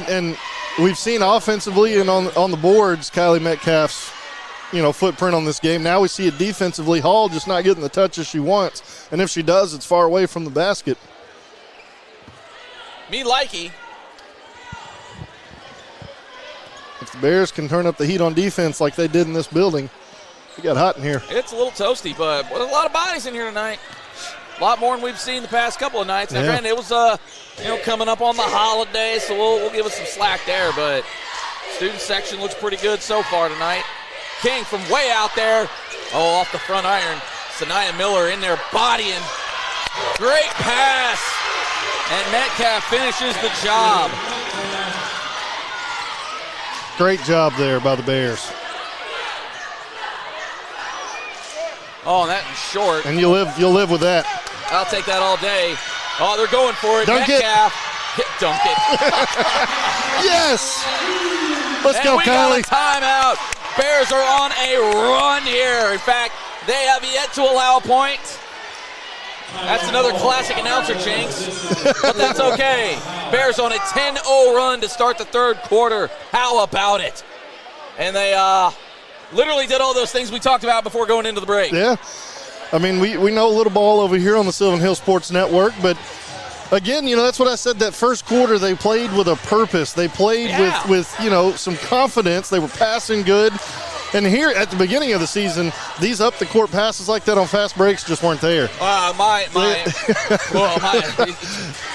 And we've seen offensively and on the boards Kylie Metcalf's footprint on this game. Now we see it defensively. Hall just not getting the touches she wants, and if she does, it's far away from the basket. Me likey. If the Bears can turn up the heat on defense like they did in this building, it got hot in here. It's a little toasty, but there's a lot of bodies in here tonight. A lot more than we've seen the past couple of nights. Now, granted, it was coming up on the holiday, so we'll give us some slack there. But student section looks pretty good so far tonight. King from way out there. Oh, off the front iron. Sanaya Miller in there bodying. Great pass. And Metcalf finishes the job. Great job there by the Bears. Oh, and that is short. And you'll live with that. I'll take that all day. Oh, they're going for it. Dunk Metcalf. Dunk it. Yes. Let's go, Kylie. Got a timeout. Bears are on a run here. In fact, they have yet to allow a point. That's another classic announcer jinx, but that's okay. Bears on a 10-0 run to start the third quarter. How about it? And they literally did all those things we talked about before going into the break. Yeah. I mean, we know a little ball over here on the Sylvan Hill Sports Network, but again, that's what I said. That first quarter, they played with a purpose. They played with some confidence. They were passing good. And here at the beginning of the season, these up the court passes like that on fast breaks just weren't there.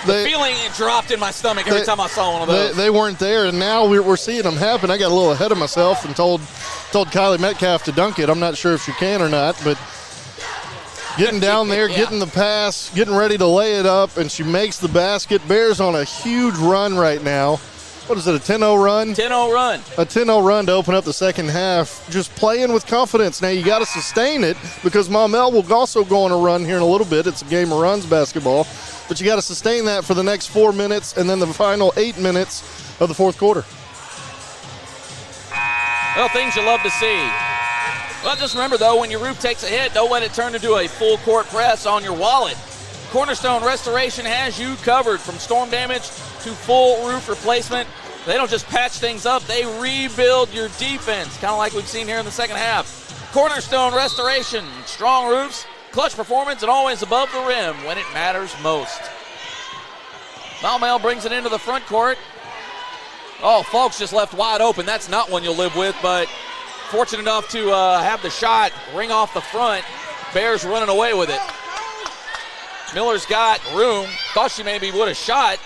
The feeling dropped in my stomach every time I saw one of those. They weren't there, and now we're seeing them happen. I got a little ahead of myself and told Kylie Metcalf to dunk it. I'm not sure if she can or not, but getting down there, getting the pass, getting ready to lay it up, and she makes the basket. Bears on a huge run right now. What is it, a 10-0 run? 10-0 run. A 10-0 run to open up the second half. Just playing with confidence. Now you got to sustain it because Maumelle will also go on a run here in a little bit. It's a game of runs basketball. But you got to sustain that for the next 4 minutes and then the final 8 minutes of the fourth quarter. Well, things you love to see. Well, just remember, though, when your roof takes a hit, don't let it turn into a full court press on your wallet. Cornerstone Restoration has you covered from storm damage to full roof replacement. They don't just patch things up, they rebuild your defense, kind of like we've seen here in the second half. Cornerstone Restoration, strong roofs, clutch performance, and always above the rim when it matters most. Maumelle brings it into the front court. Oh, Folks just left wide open. That's not one you'll live with, but fortunate enough to have the shot ring off the front. Bears running away with it. Miller's got room. Thought she maybe would have shot.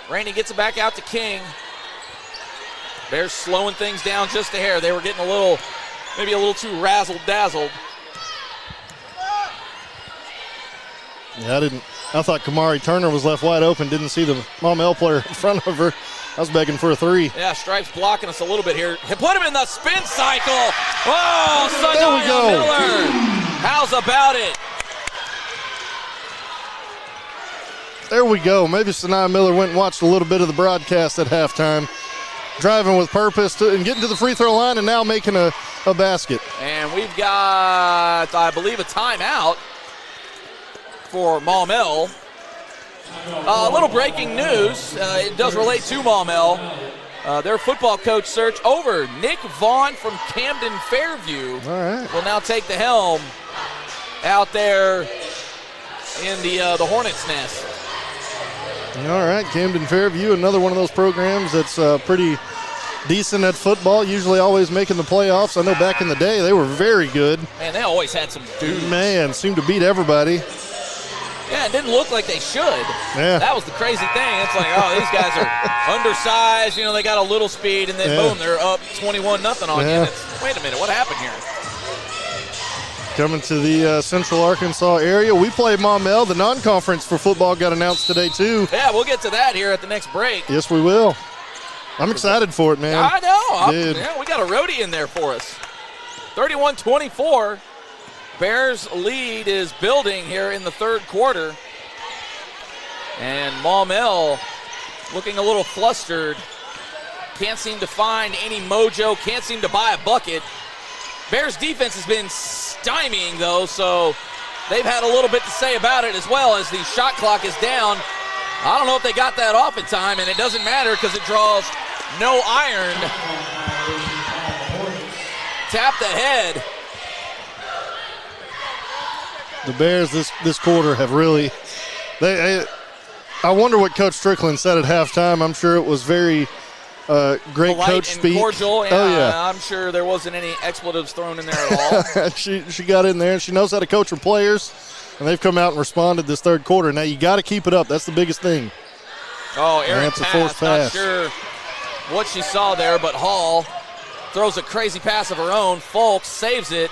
Rainey gets it back out to King. Bears slowing things down just a hair. They were getting maybe a little too razzle-dazzled. Yeah, I thought Kamari Turner was left wide open. Didn't see the Maumelle player in front of her. I was begging for a three. Yeah, Stripes blocking us a little bit here. Put him in the spin cycle. Oh, there we go. Miller. How's about it? There we go. Maybe Sanaya Miller went and watched a little bit of the broadcast at halftime. Driving with purpose and getting to the free throw line and now making a basket. And we've got, I believe, a timeout for Maumelle. A little breaking news. It does relate to Maumelle. Their football coach search over. Nick Vaughn from Camden Fairview will now take the helm out there in the Hornets' nest. All right, Camden Fairview, another one of those programs that's pretty decent at football, usually always making the playoffs. I know back in the day they were very good. Man, they always had some dudes. Man, seemed to beat everybody. Yeah, it didn't look like they should. Yeah. That was the crazy thing. It's like, oh, these guys are undersized. You know, they got a little speed, and then boom, they're up 21-0 on you. Wait a minute, what happened here? Coming to the Central Arkansas area. We play Maumelle. The non-conference for football got announced today, too. Yeah, we'll get to that here at the next break. Yes, we will. I'm excited for it, man. I know. Dude. Yeah, we got a roadie in there for us. 31-24. Bears lead is building here in the third quarter. And Maumelle looking a little flustered. Can't seem to find any mojo. Can't seem to buy a bucket. Bears defense has been stymieing, though, so they've had a little bit to say about it as well as the shot clock is down. I don't know if they got that off in time, and it doesn't matter because it draws no iron. Tapped ahead. The Bears this quarter have really I wonder what Coach Strickland said at halftime. I'm sure it was very great polite coach and speak. Cordial. Oh, yeah. I'm sure there wasn't any expletives thrown in there at all. she got in there, and she knows how to coach her players, and they've come out and responded this third quarter. Now you got to keep it up. That's the biggest thing. Oh, Aaron that's a forced pass. Not sure what she saw there, but Hall throws a crazy pass of her own. Folks saves it.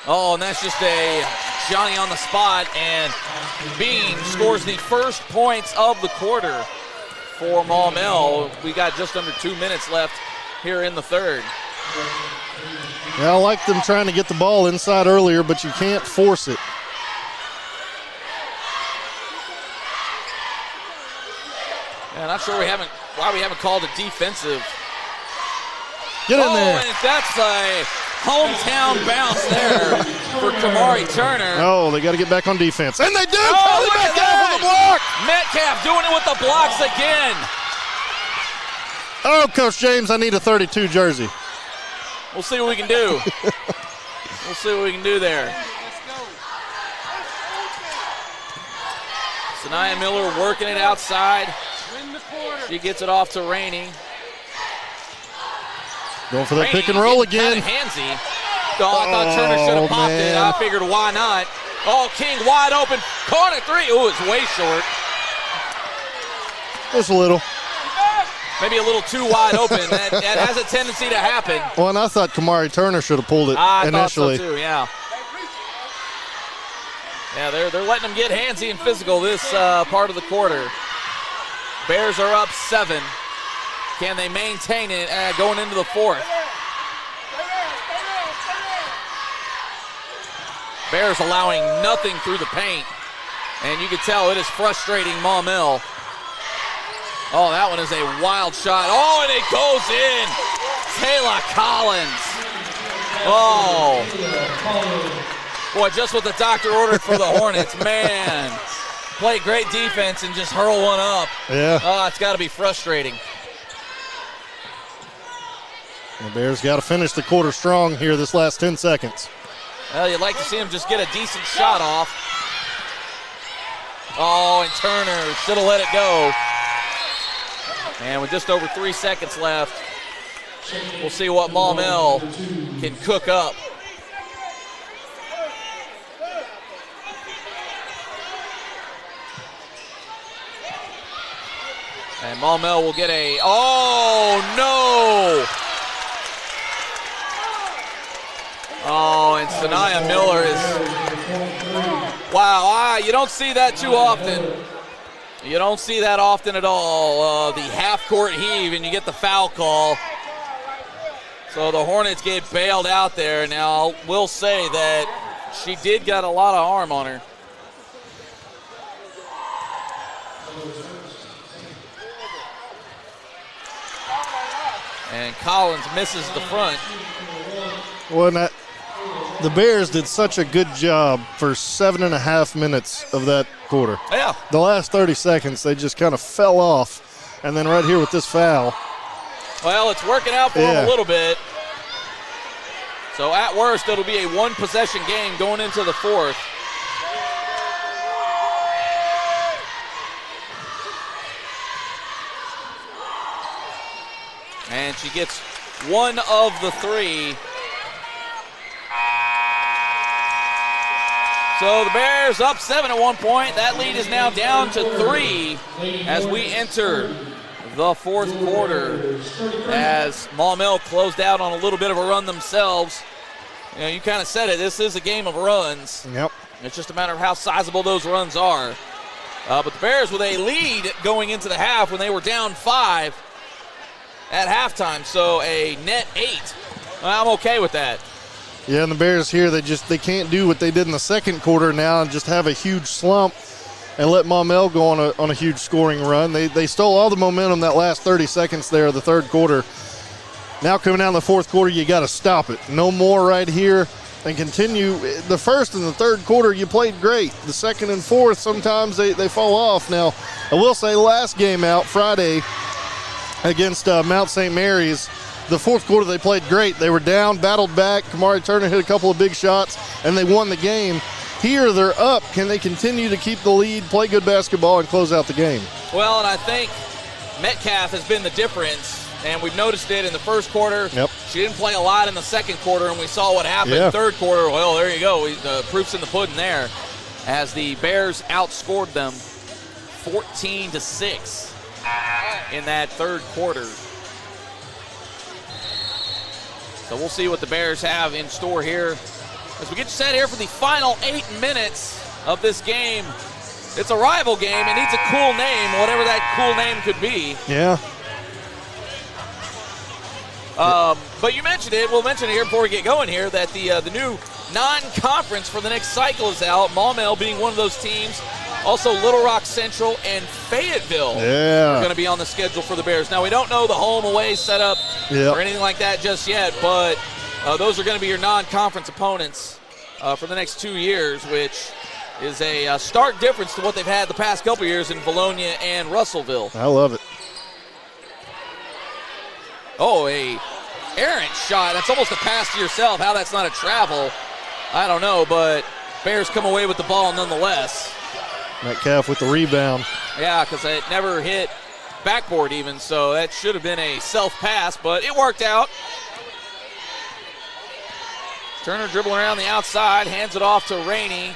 Oh, and that's just a Johnny on the spot, and Bean scores the first points of the quarter for Maumelle. We got just under 2 minutes left here in the third. Yeah, I like them trying to get the ball inside earlier, but you can't force it. Yeah, not sure why we haven't called a defensive. Get in there. And that's a hometown bounce there for Kamari Turner. Oh, they got to get back on defense. And they do! Oh, look at Metcalf with the block! Metcalf doing it with the blocks again. Oh, Coach James, I need a 32 jersey. We'll see what we can do. We'll see what we can do there. Sanaya Miller working it outside. She gets it off to Rainey. Going for that pick and roll again. Handsy. Oh, I thought Turner should have popped it. I figured why not. Oh, King wide open. Corner three. Oh, it's way short. Just a little. Maybe a little too wide open. That has a tendency to happen. Well, and I thought Kamari Turner should have pulled it I initially. thought so too, yeah. Yeah, they're letting them get handsy and physical this part of the quarter. Bears are up 7. Can they maintain it going into the fourth? Bears allowing nothing through the paint. And you can tell it is frustrating Maumelle. Oh, that one is a wild shot. Oh, and it goes in. Taylor Collins. Oh. Boy, just what the doctor ordered for the Hornets. Man. Play great defense and just hurl one up. Yeah. Oh, it's got to be frustrating. The Bears got to finish the quarter strong here this last 10 seconds. Well, you'd like to see him just get a decent shot off. Oh, and Turner should have let it go. And with just over 3 seconds left, we'll see what Maumelle can cook up. And Maumelle will get a, oh no! Oh, and Sanaya Miller is, wow, you don't see that too often. You don't see that often at all. The half-court heave, and you get the foul call. So the Hornets get bailed out there. Now, we'll say that she did got a lot of arm on her. And Collins misses the front. Well, the Bears did such a good job for 7.5 minutes of that quarter. Yeah. The last 30 seconds, they just kind of fell off. And then right here with this foul. Well, it's working out for them a little bit. So at worst, it'll be a one-possession game going into the fourth. And she gets one of the 3. So the Bears up 7 at one point. That lead is now down to 3 as we enter the fourth quarter. As Maumelle closed out on a little bit of a run themselves. You know, you kind of said it. This is a game of runs. Yep. It's just a matter of how sizable those runs are. But the Bears with a lead going into the half when they were down 5 at halftime. So a net 8. I'm okay with that. Yeah, and the Bears here, they can't do what they did in the second quarter now and just have a huge slump and let Maumelle go on a huge scoring run. They stole all the momentum that last 30 seconds there of the third quarter. Now coming down the fourth quarter, you got to stop it. No more right here and continue. The first and the third quarter, you played great. The second and fourth, sometimes they fall off. Now, I will say last game out, Friday, against Mount St. Mary's, the fourth quarter they played great. They were down, battled back. Kamari Turner hit a couple of big shots, and they won the game. Here they're up. Can they continue to keep the lead, play good basketball, and close out the game? Well, and I think Metcalf has been the difference, and we've noticed it in the first quarter. Yep. She didn't play a lot in the second quarter, and we saw what happened in the third quarter. Well, there you go. The proof's in the pudding there as the Bears outscored them 14-6 in that third quarter. So we'll see what the Bears have in store here as we get set here for the final 8 minutes of this game. It's a rival game. It needs a cool name, whatever that cool name could be. Yeah. But you mentioned it. We'll mention it here before we get going here that the new non-conference for the next cycle is out. Maumelle being one of those teams. Also, Little Rock Central and Fayetteville are going to be on the schedule for the Bears. Now, we don't know the home-away setup or anything like that just yet, but those are going to be your non-conference opponents for the next 2 years, which is a stark difference to what they've had the past couple years in Bologna and Russellville. I love it. Oh, a errant shot. That's almost a pass to yourself. How that's not a travel, I don't know, but Bears come away with the ball nonetheless. Metcalf with the rebound. Yeah, because it never hit backboard even, so that should have been a self-pass, but it worked out. Turner dribbling around the outside, hands it off to Rainey.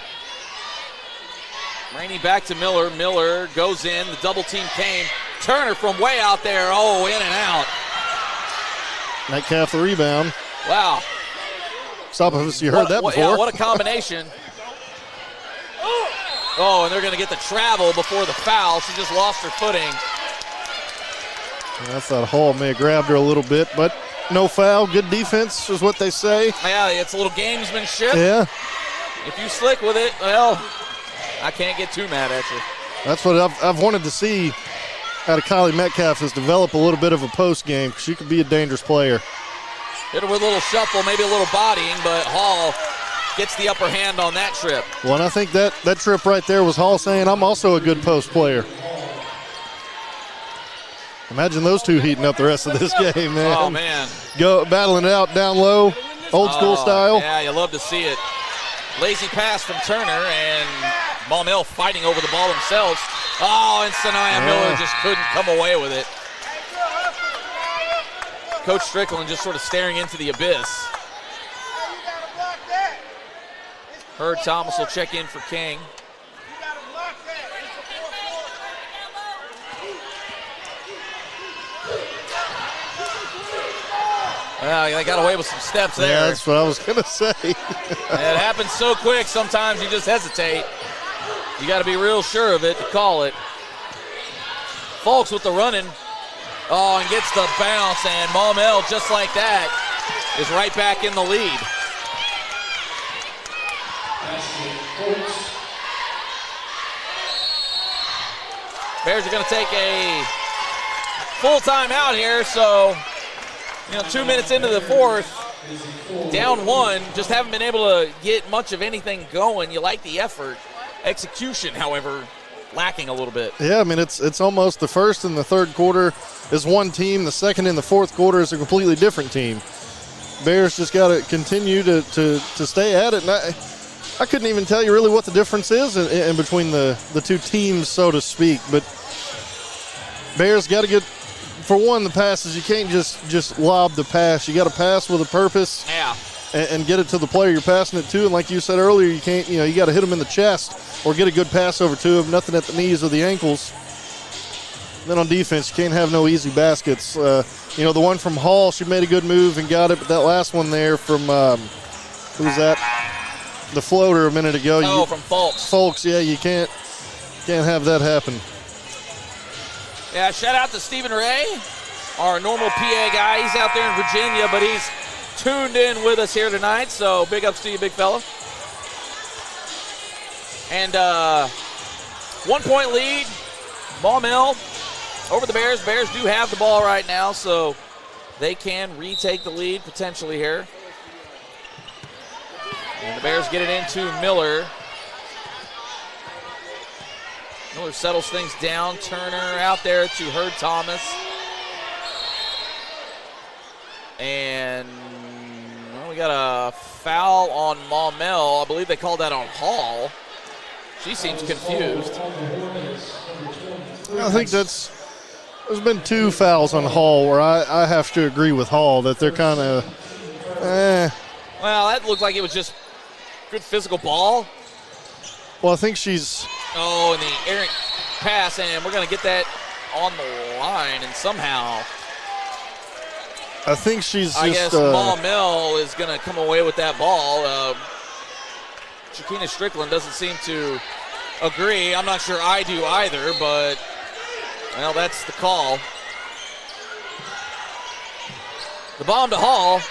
Rainey back to Miller. Miller goes in. The double team came. Turner from way out there. Oh, in and out. Metcalf the rebound. Wow. Stop us, you heard that before. Yeah, what a combination. Oh, and they're going to get the travel before the foul. She just lost her footing. I thought Hall may have grabbed her a little bit, but no foul. Good defense is what they say. Yeah, it's a little gamesmanship. Yeah. If you slick with it, well, I can't get too mad at you. That's what I've wanted to see out of Kylie Metcalf, is develop a little bit of a post game. She could be a dangerous player. Hit her with a little shuffle, maybe a little bodying, but Hall gets the upper hand on that trip. Well, and I think that trip right there was Hall saying, I'm also a good post player. Imagine those two heating up the rest of this game, man. Oh, man. Go battling it out down low, old school style. Yeah, you love to see it. Lazy pass from Turner, and Maumelle fighting over the ball themselves. Oh, and Sanaya Miller just couldn't come away with it. Coach Strickland just sort of staring into the abyss. Herb Thomas will check in for King. Well, they got away with some steps there. Yeah, that's what I was going to say. It happens so quick, sometimes you just hesitate. You got to be real sure of it to call it. Folks with the running. Oh, and gets the bounce, and Maumelle, just like that, is right back in the lead. Bears are going to take a full timeout here, so 2 minutes into the fourth, down one, just haven't been able to get much of anything going. You like the effort. Execution, however, lacking a little bit. Yeah, I mean, it's almost the first and the third quarter is one team. The second and the fourth quarter is a completely different team. Bears just got to continue to stay at it. And I couldn't even tell you really what the difference is in between the two teams, so to speak. But Bears got to get, for one, the passes. You can't just lob the pass. You got to pass with a purpose. Yeah. And get it to the player you're passing it to. And like you said earlier, you can't, you got to hit them in the chest or get a good pass over to them. Nothing at the knees or the ankles. Then on defense, you can't have no easy baskets. The one from Hall, she made a good move and got it. But that last one there from, who was that? The floater a minute ago. From Folks. Folks, yeah, you can't have that happen. Yeah, shout out to Stephen Ray, our normal PA guy. He's out there in Virginia, but he's tuned in with us here tonight, so big ups to you, big fella. And 1 point lead, Maumelle over the Bears. Bears do have the ball right now, so they can retake the lead potentially here. And the Bears get it into Miller. Miller settles things down. Turner out there to Herb Thomas. And we got a foul on Maumelle. I believe they called that on Hall. She seems confused. I think there's been 2 fouls on Hall where I have to agree with Hall that they're kind of, Well, that looked like it was just good physical ball. Well, I think she's... Oh, and the errant pass, and we're going to get that on the line, and somehow... I think she's I guess Maumelle is going to come away with that ball. Shakina Strickland doesn't seem to agree. I'm not sure I do either, but, well, that's the call. The bomb to Hall.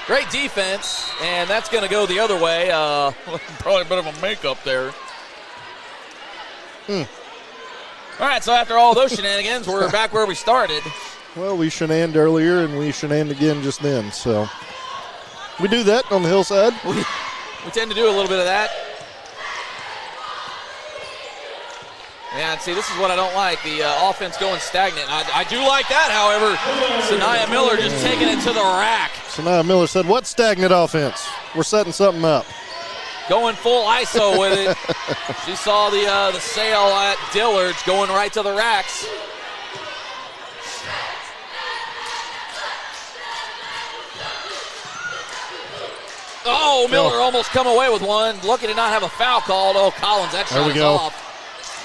Great defense, and that's going to go the other way. Probably a bit of a makeup there. All right, so after all those shenanigans, we're back where we started. Well, we shenaned earlier, and we shenaned again just then, so we do that on the hillside. We tend to do a little bit of that. Yeah, and see, this is what I don't like, the offense going stagnant. I do like that, however. Sanaya Miller just taking it to the rack. Sanaya Miller said, what stagnant offense? We're setting something up. Going full ISO with it. She saw the sail at Dillard's going right to the racks. Oh, Miller almost come away with one. Lucky to not have a foul called. Oh, Collins, that shot is off.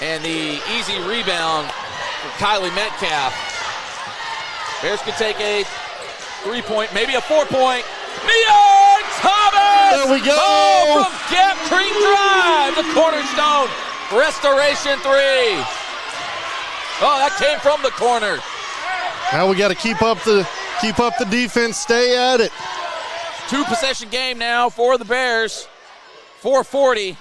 And the easy rebound for Kylie Metcalf. Bears could take a 3-point, maybe a 4-point. Mia Thomas! There we go. Oh, from Gap Creek Drive, the Cornerstone Restoration three. Oh, that came from the corner. Now we got to keep up the defense, stay at it. 2-possession game now for the Bears. 4:40.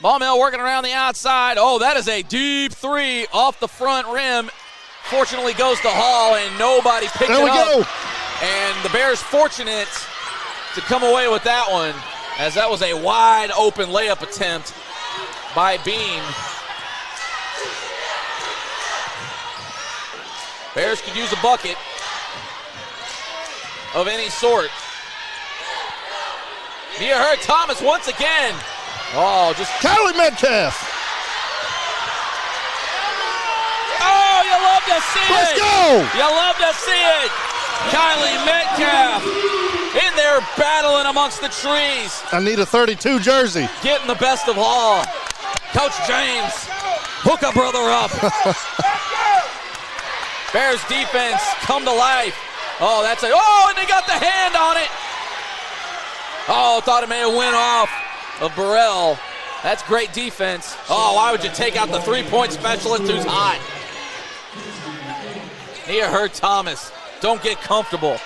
Maumelle working around the outside. Oh, that is a deep three off the front rim. Fortunately goes to Hall, and nobody picked it up. There we go. And the Bears fortunate to come away with that one, as that was a wide open layup attempt by Bean. Bears could use a bucket of any sort. Mia Hurd Thomas once again. Oh, just Kylie Metcalf. Oh, you love to see Let's it. go. You love to see it. Kylie Metcalf in there battling amongst the trees. I need a 32 jersey. Getting the best of Hall. Coach James, hook a brother up. Bears defense come to life. Oh, that's a, oh, and they got the hand on it. Oh, thought it may have went off of Burrell. That's great defense. Oh, why would you take out the three-point specialist who's hot? Nia Hurd Thomas, don't get comfortable.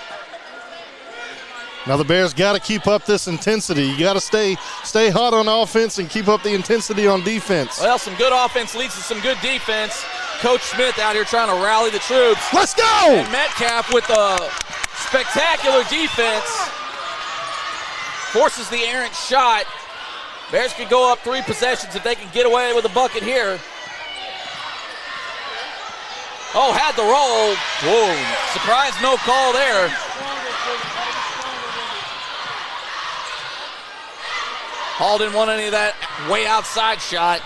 Now the Bears got to keep up this intensity. You got to stay hot on offense and keep up the intensity on defense. Well, some good offense leads to some good defense. Coach Smith out here trying to rally the troops. Let's go! And Metcalf with a spectacular defense. Forces the errant shot. Bears could go up 3 possessions if they can get away with a bucket here. Oh, had the roll. Whoa, surprise no call there. Hall didn't want any of that way outside shot.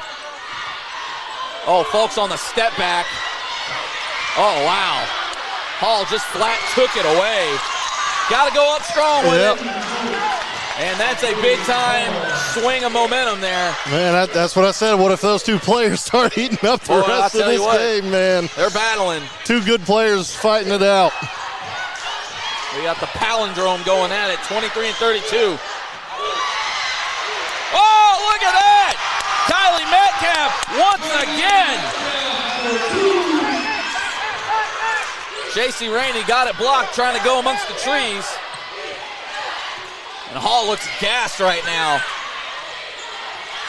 Oh, folks on the step back. Oh, wow. Hall just flat took it away. Got to go up strong with it. And that's a big-time swing of momentum there. Man, that's what I said. What if those two players start heating up the rest of this game, man? They're battling. Two good players fighting it out. We got the palindrome going at it, 23 and 32. Oh, look at that! Kylie Metcalf once again. J.C. Rainey got it blocked, trying to go amongst the trees. And Hall looks gassed right now.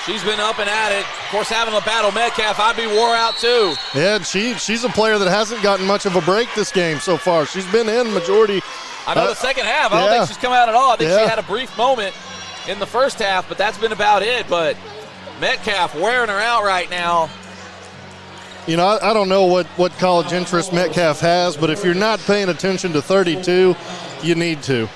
She's been up and at it. Of course, having a battle Metcalf, I'd be wore out too. Yeah, she's a player that hasn't gotten much of a break this game so far. She's been in majority. I know the second half. I don't think she's come out at all. I think she had a brief moment in the first half, but that's been about it. But Metcalf wearing her out right now. You know, I don't know what college interest Metcalf has, but if you're not paying attention to 32, you need to.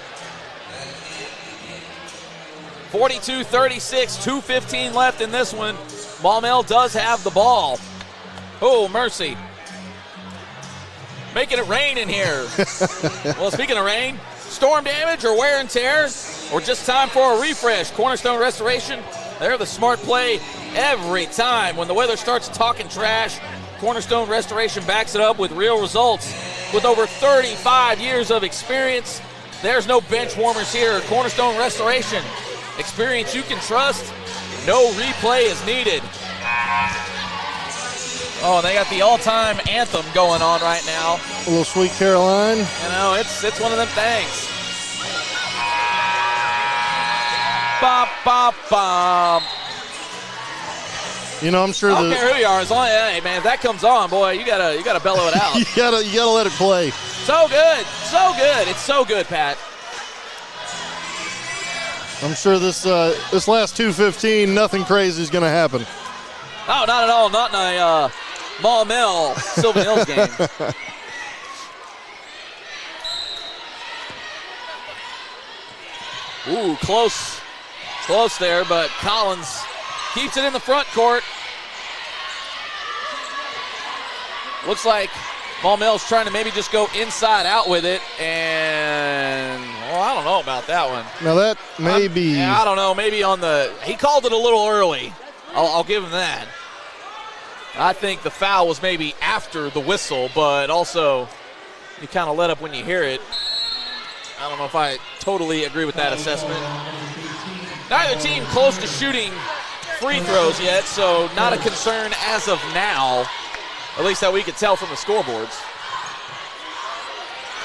42-36, 2:15 left in this one. Maumelle does have the ball. Oh, mercy. Making it rain in here. Well, speaking of rain, storm damage or wear and tear, or just time for a refresh. Cornerstone Restoration, they're the smart play every time. When the weather starts talking trash, Cornerstone Restoration backs it up with real results. With over 35 years of experience, there's no bench warmers here. Cornerstone Restoration, experience you can trust. No replay is needed. Oh, they got the all-time anthem going on right now. A little Sweet Caroline. You know, it's one of them things. Bop, bop, bop. You know, I'm sure. I don't care who you are, as long as, hey man, if that comes on, boy, you gotta bellow it out. you gotta let it play. So good, so good. It's so good, Pat. I'm sure this last 2:15, nothing crazy is gonna happen. Oh, not at all. Not in a Maumelle Sylvan Hills game. Ooh, close there, but Collins keeps it in the front court. Looks like Maumelle's trying to maybe just go inside out with it, and well, I don't know about that one. Now that may be. Yeah, I don't know. Maybe on the. He called it a little early. I'll give him that. I think the foul was maybe after the whistle, but also you kind of let up when you hear it. I don't know if I totally agree with that assessment. Neither team close to shooting free throws yet, so not a concern as of now, at least that we could tell from the scoreboards.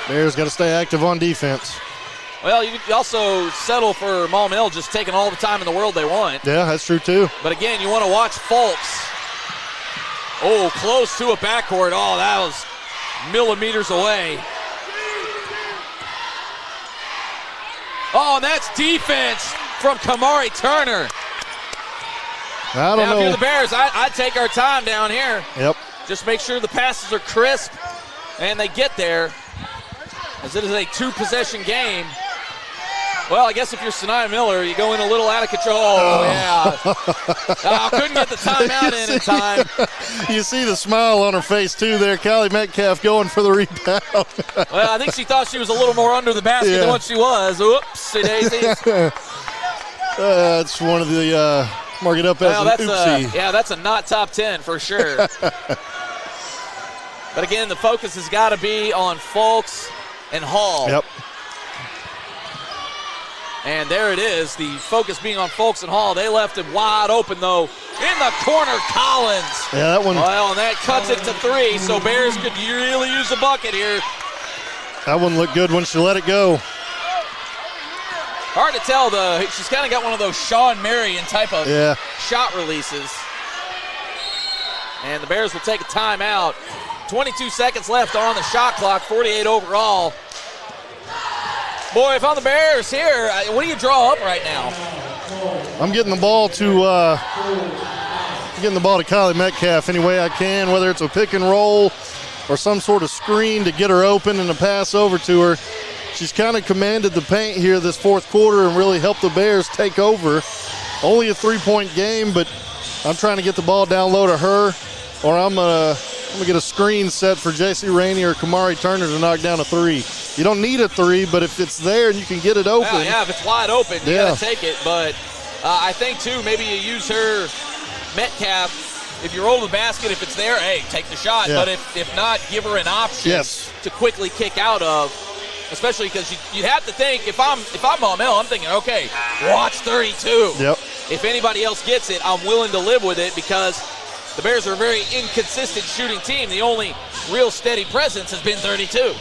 Bears got to stay active on defense. Well, you also settle for Maumelle just taking all the time in the world they want. Yeah, that's true too. But again, you want to watch Fulks. Oh, close to a backcourt. Oh, that was millimeters away. Oh, and that's defense from Kamari Turner. I don't know. If you're the Bears, I'd take our time down here. Yep. Just make sure the passes are crisp and they get there, as it is a two-possession game. Well, I guess if you're Sinai Miller, you go in a little out of control. Oh, yeah. Couldn't get the timeout in time. You see the smile on her face, too, there. Kylie Metcalf going for the rebound. Well, I think she thought she was a little more under the basket than what she was. Oopsie daisies. That's one of the mark it up as an oopsie. That's a not top 10 for sure. But again, the focus has got to be on Fulks and Hall. Yep. And there it is, the focus being on Fulks and Hall. They left it wide open, though. In the corner, Collins. Yeah, that one. Well, and that cuts it to 3, so Bears could really use a bucket here. That one looked good when she let it go. Hard to tell, though. She's kind of got one of those Sean Marion type of shot releases. And the Bears will take a timeout. 22 seconds left on the shot clock, 48 overall. Boy, if I'm the Bears here, what do you draw up right now? I'm getting the ball to Kylie Metcalf any way I can, whether it's a pick and roll or some sort of screen to get her open and a pass over to her. She's kind of commanded the paint here this fourth quarter and really helped the Bears take over. Only a 3-point game, but I'm trying to get the ball down low to her, or I'm gonna get a screen set for J.C. Rainey or Kamari Turner to knock down a 3. You don't need a 3, but if it's there and you can get it open. Well, if it's wide open, you got to take it. But I think, too, maybe you use her Metcalf. If you roll the basket, if it's there, hey, take the shot. Yeah. But if not, give her an option to quickly kick out of, especially because you have to think, if I'm Maumelle, I'm thinking, okay, watch 32. Yep. If anybody else gets it, I'm willing to live with it because the Bears are a very inconsistent shooting team. The only real steady presence has been 32.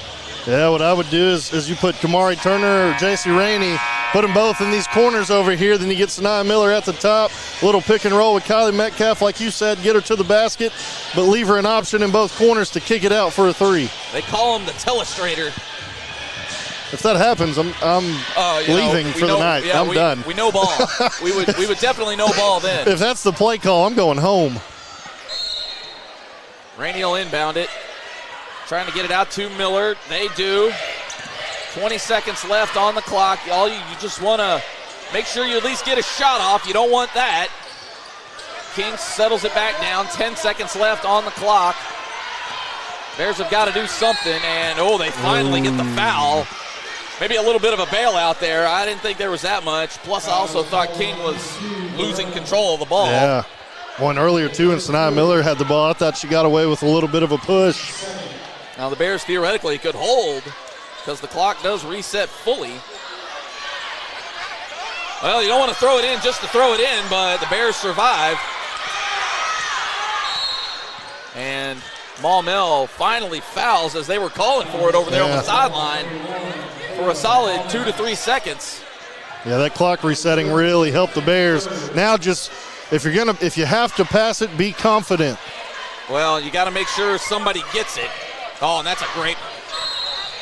Yeah, what I would do is you put Kamari Turner or J.C. Rainey, put them both in these corners over here, then you get Sinai Miller at the top, little pick and roll with Kylie Metcalf, like you said, get her to the basket, but leave her an option in both corners to kick it out for a 3. They call him the telestrator. If that happens, I'm leaving for the night. Yeah, I'm done. We know ball. we would definitely know ball then. If that's the play call, I'm going home. Rainey will inbound it. Trying to get it out to Miller. They do. 20 seconds left on the clock. You just want to make sure you at least get a shot off. You don't want that. King settles it back down. 10 seconds left on the clock. Bears have got to do something, and they finally get the foul. Maybe a little bit of a bailout there. I didn't think there was that much. Plus, I also thought King was losing control of the ball. Yeah. One earlier, too, and Sinai Miller had the ball. I thought she got away with a little bit of a push. Now, the Bears theoretically could hold because the clock does reset fully. Well, you don't want to throw it in just to throw it in, but the Bears survive. And Maumelle finally fouls as they were calling for it over there on the sideline for a solid 2 to 3 seconds. Yeah, that clock resetting really helped the Bears. Now just if you have to pass it, be confident. Well, you got to make sure somebody gets it. Oh, and that's a great.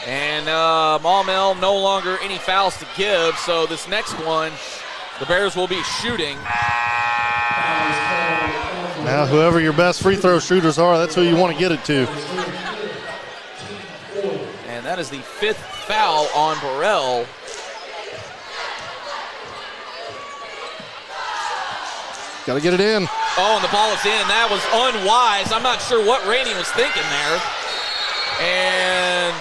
And Maumelle no longer any fouls to give, so this next one, the Bears will be shooting. Now, whoever your best free throw shooters are, that's who you want to get it to. And that is the 5th foul on Burrell. Got to get it in. Oh, and the ball is in. That was unwise. I'm not sure what Rainey was thinking there. And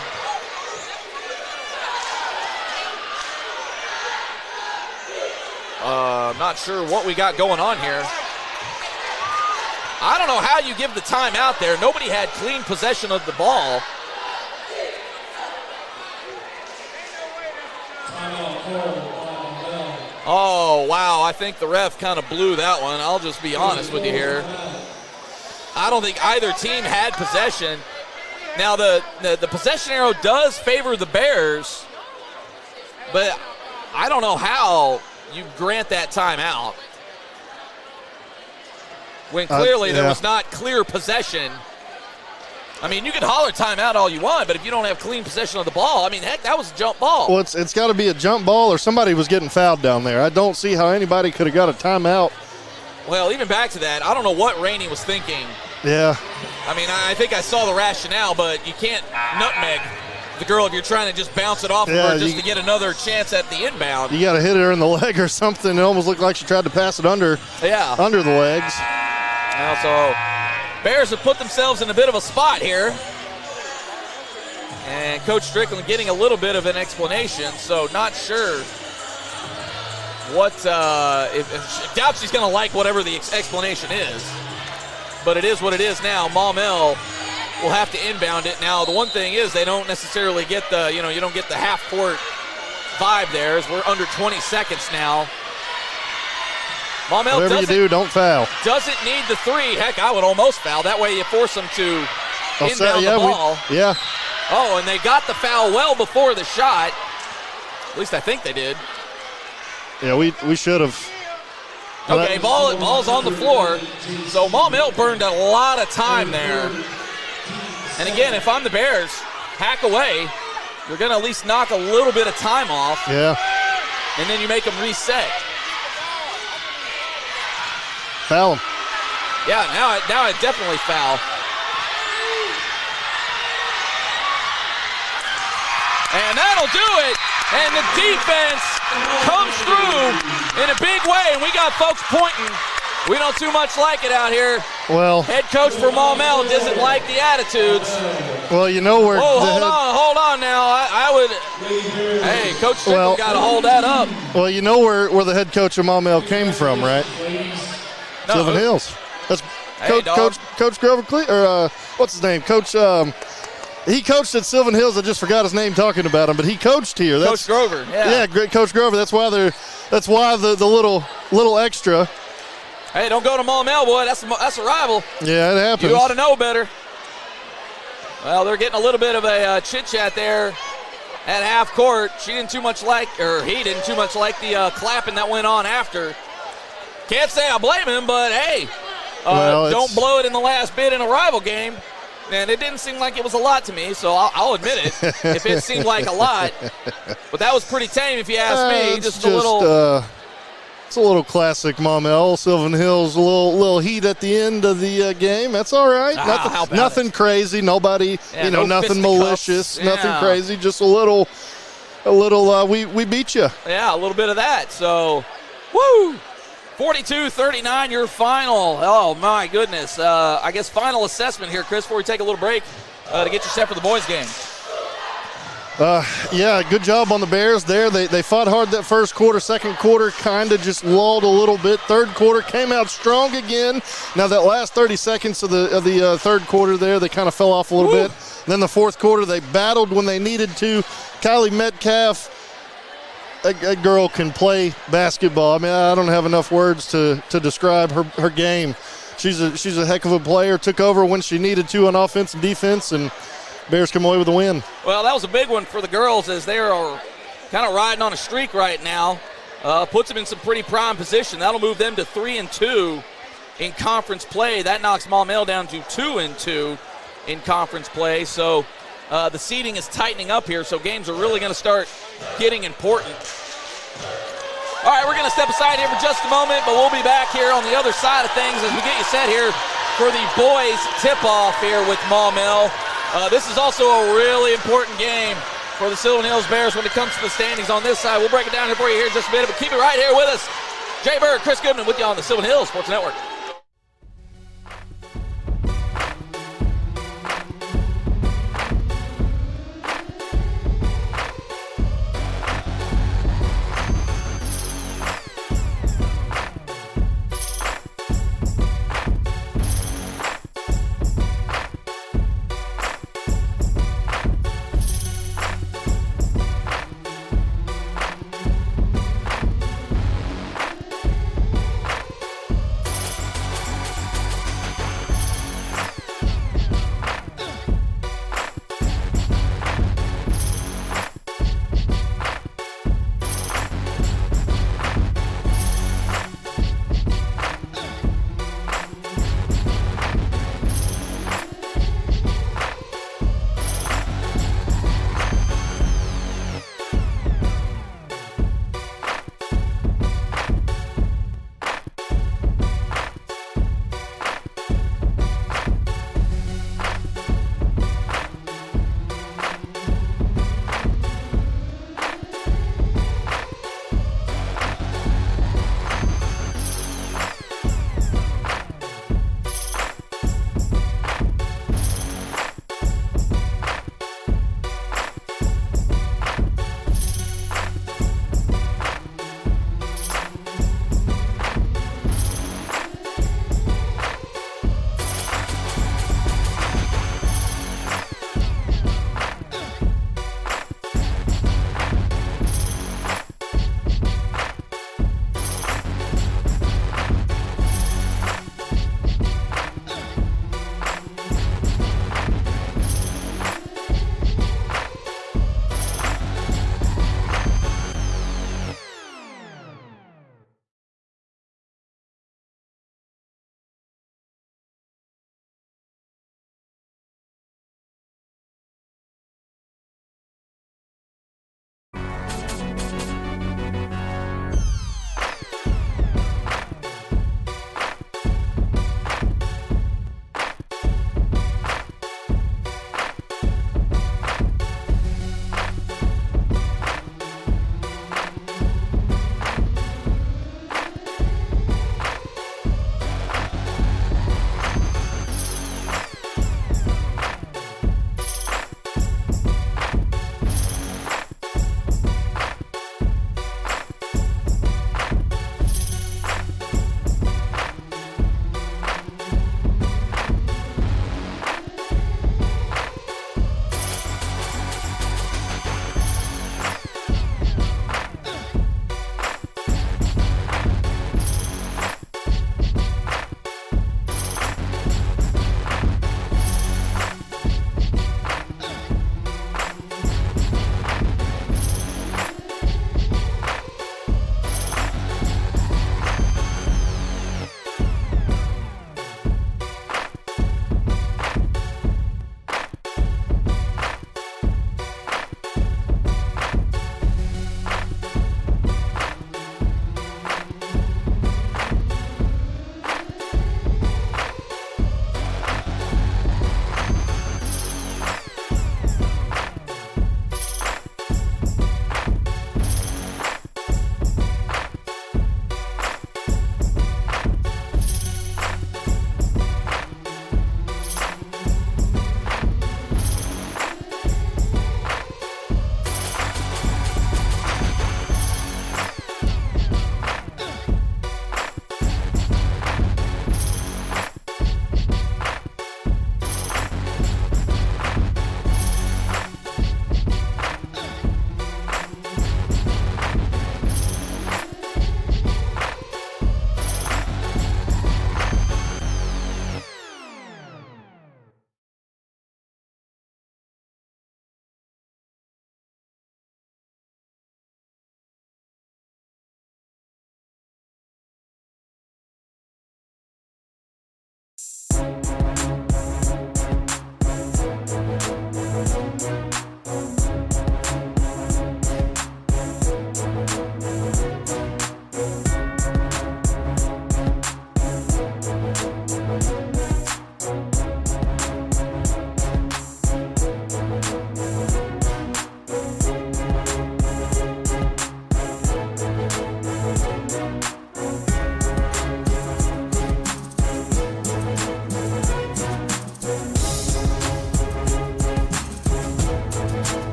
I'm not sure what we got going on here. I don't know how you give the timeout there. Nobody had clean possession of the ball. Oh, wow. I think the ref kind of blew that one. I'll just be honest with you here. I don't think either team had possession. Now, the possession arrow does favor the Bears, but I don't know how you grant that timeout when clearly there was not clear possession. I mean, you can holler timeout all you want, but if you don't have clean possession of the ball, I mean, heck, that was a jump ball. Well, it's got to be a jump ball or somebody was getting fouled down there. I don't see how anybody could have got a timeout. Well, even back to that, I don't know what Rainey was thinking. Yeah. I mean, I think I saw the rationale, but you can't nutmeg the girl if you're trying to just bounce it off of her just to get another chance at the inbound. You got to hit her in the leg or something. It almost looked like she tried to pass it under the legs. Well, so Bears have put themselves in a bit of a spot here. And Coach Strickland getting a little bit of an explanation, so not sure what if doubt she's going to like whatever the explanation is. But it is what it is now. Maumelle will have to inbound it. Now, the one thing is they don't necessarily get the, you don't get the half-court vibe there as we're under 20 seconds now. Maumelle whatever you do, don't foul. Doesn't need the three. Heck, I would almost foul. That way you force them to inbound the ball. Oh, and they got the foul well before the shot. At least I think they did. Yeah, we should have. Okay, ball's on the floor. So Maumelle burned a lot of time there. And again, if I'm the Bears, hack away. You're going to at least knock a little bit of time off. Yeah. And then you make them reset. Foul him. Yeah, now I definitely foul. And that'll do it. And the defense comes through in a big way. And we got folks pointing. We don't too much like it out here. Well, head coach for Maumelle doesn't like the attitudes. Well, you know where. Oh, hold on now. I would. Hey, Coach Strickland got to hold that up. Well, you know where the head coach of Maumelle came from, right? No. Sylvan Hills. That's Coach Grover what's his name? Coach. He coached at Sylvan Hills. I just forgot his name talking about him, but he coached here. Coach Grover. Yeah, great Coach Grover. That's why the little extra. Hey, don't go to Maumelle, boy. That's a rival. Yeah, it happens. You ought to know better. Well, they're getting a little bit of a chit-chat there at half court. He didn't too much like the clapping that went on after. Can't say I blame him, but hey, don't blow it in the last bit in a rival game. And it didn't seem like it was a lot to me, so I'll admit it. If it seemed like a lot, but that was pretty tame if you ask me. Just a little. It's a little classic Maumelle. Sylvan Hills, a little heat at the end of the game. That's all right. Nothing crazy. Nobody, nothing malicious. Nothing crazy. Just a little. We beat you. Yeah, a little bit of that. So, woo. 42-39, your final. Oh, my goodness. I guess final assessment here, Chris, before we take a little break to get you set for the boys' game. Good job on the Bears there. They fought hard that first quarter. Second quarter kind of just lulled a little bit. Third quarter came out strong again. Now that last 30 seconds of the third quarter there, they kind of fell off a little bit. Then the fourth quarter, they battled when they needed to. Kylie Metcalf, a girl can play basketball. I mean, I don't have enough words to describe her game. She's a heck of a player. Took over when she needed to on offense and defense, and Bears come away with a win. Well, that was a big one for the girls as they are kind of riding on a streak right now. Puts them in some pretty prime position. That'll move them to 3-2 in conference play. That knocks Maumelle down to 2-2 in conference play. So the seeding is tightening up here, so games are really going to start getting important. All right, we're going to step aside here for just a moment, but we'll be back here on the other side of things as we get you set here for the boys tip-off here with Maumelle. This is also a really important game for the Sylvan Hills Bears when it comes to the standings on this side. We'll break it down here for you here in just a minute, but keep it right here with us. Jay Bird, Chris Goodman with you on the Sylvan Hills Sports Network.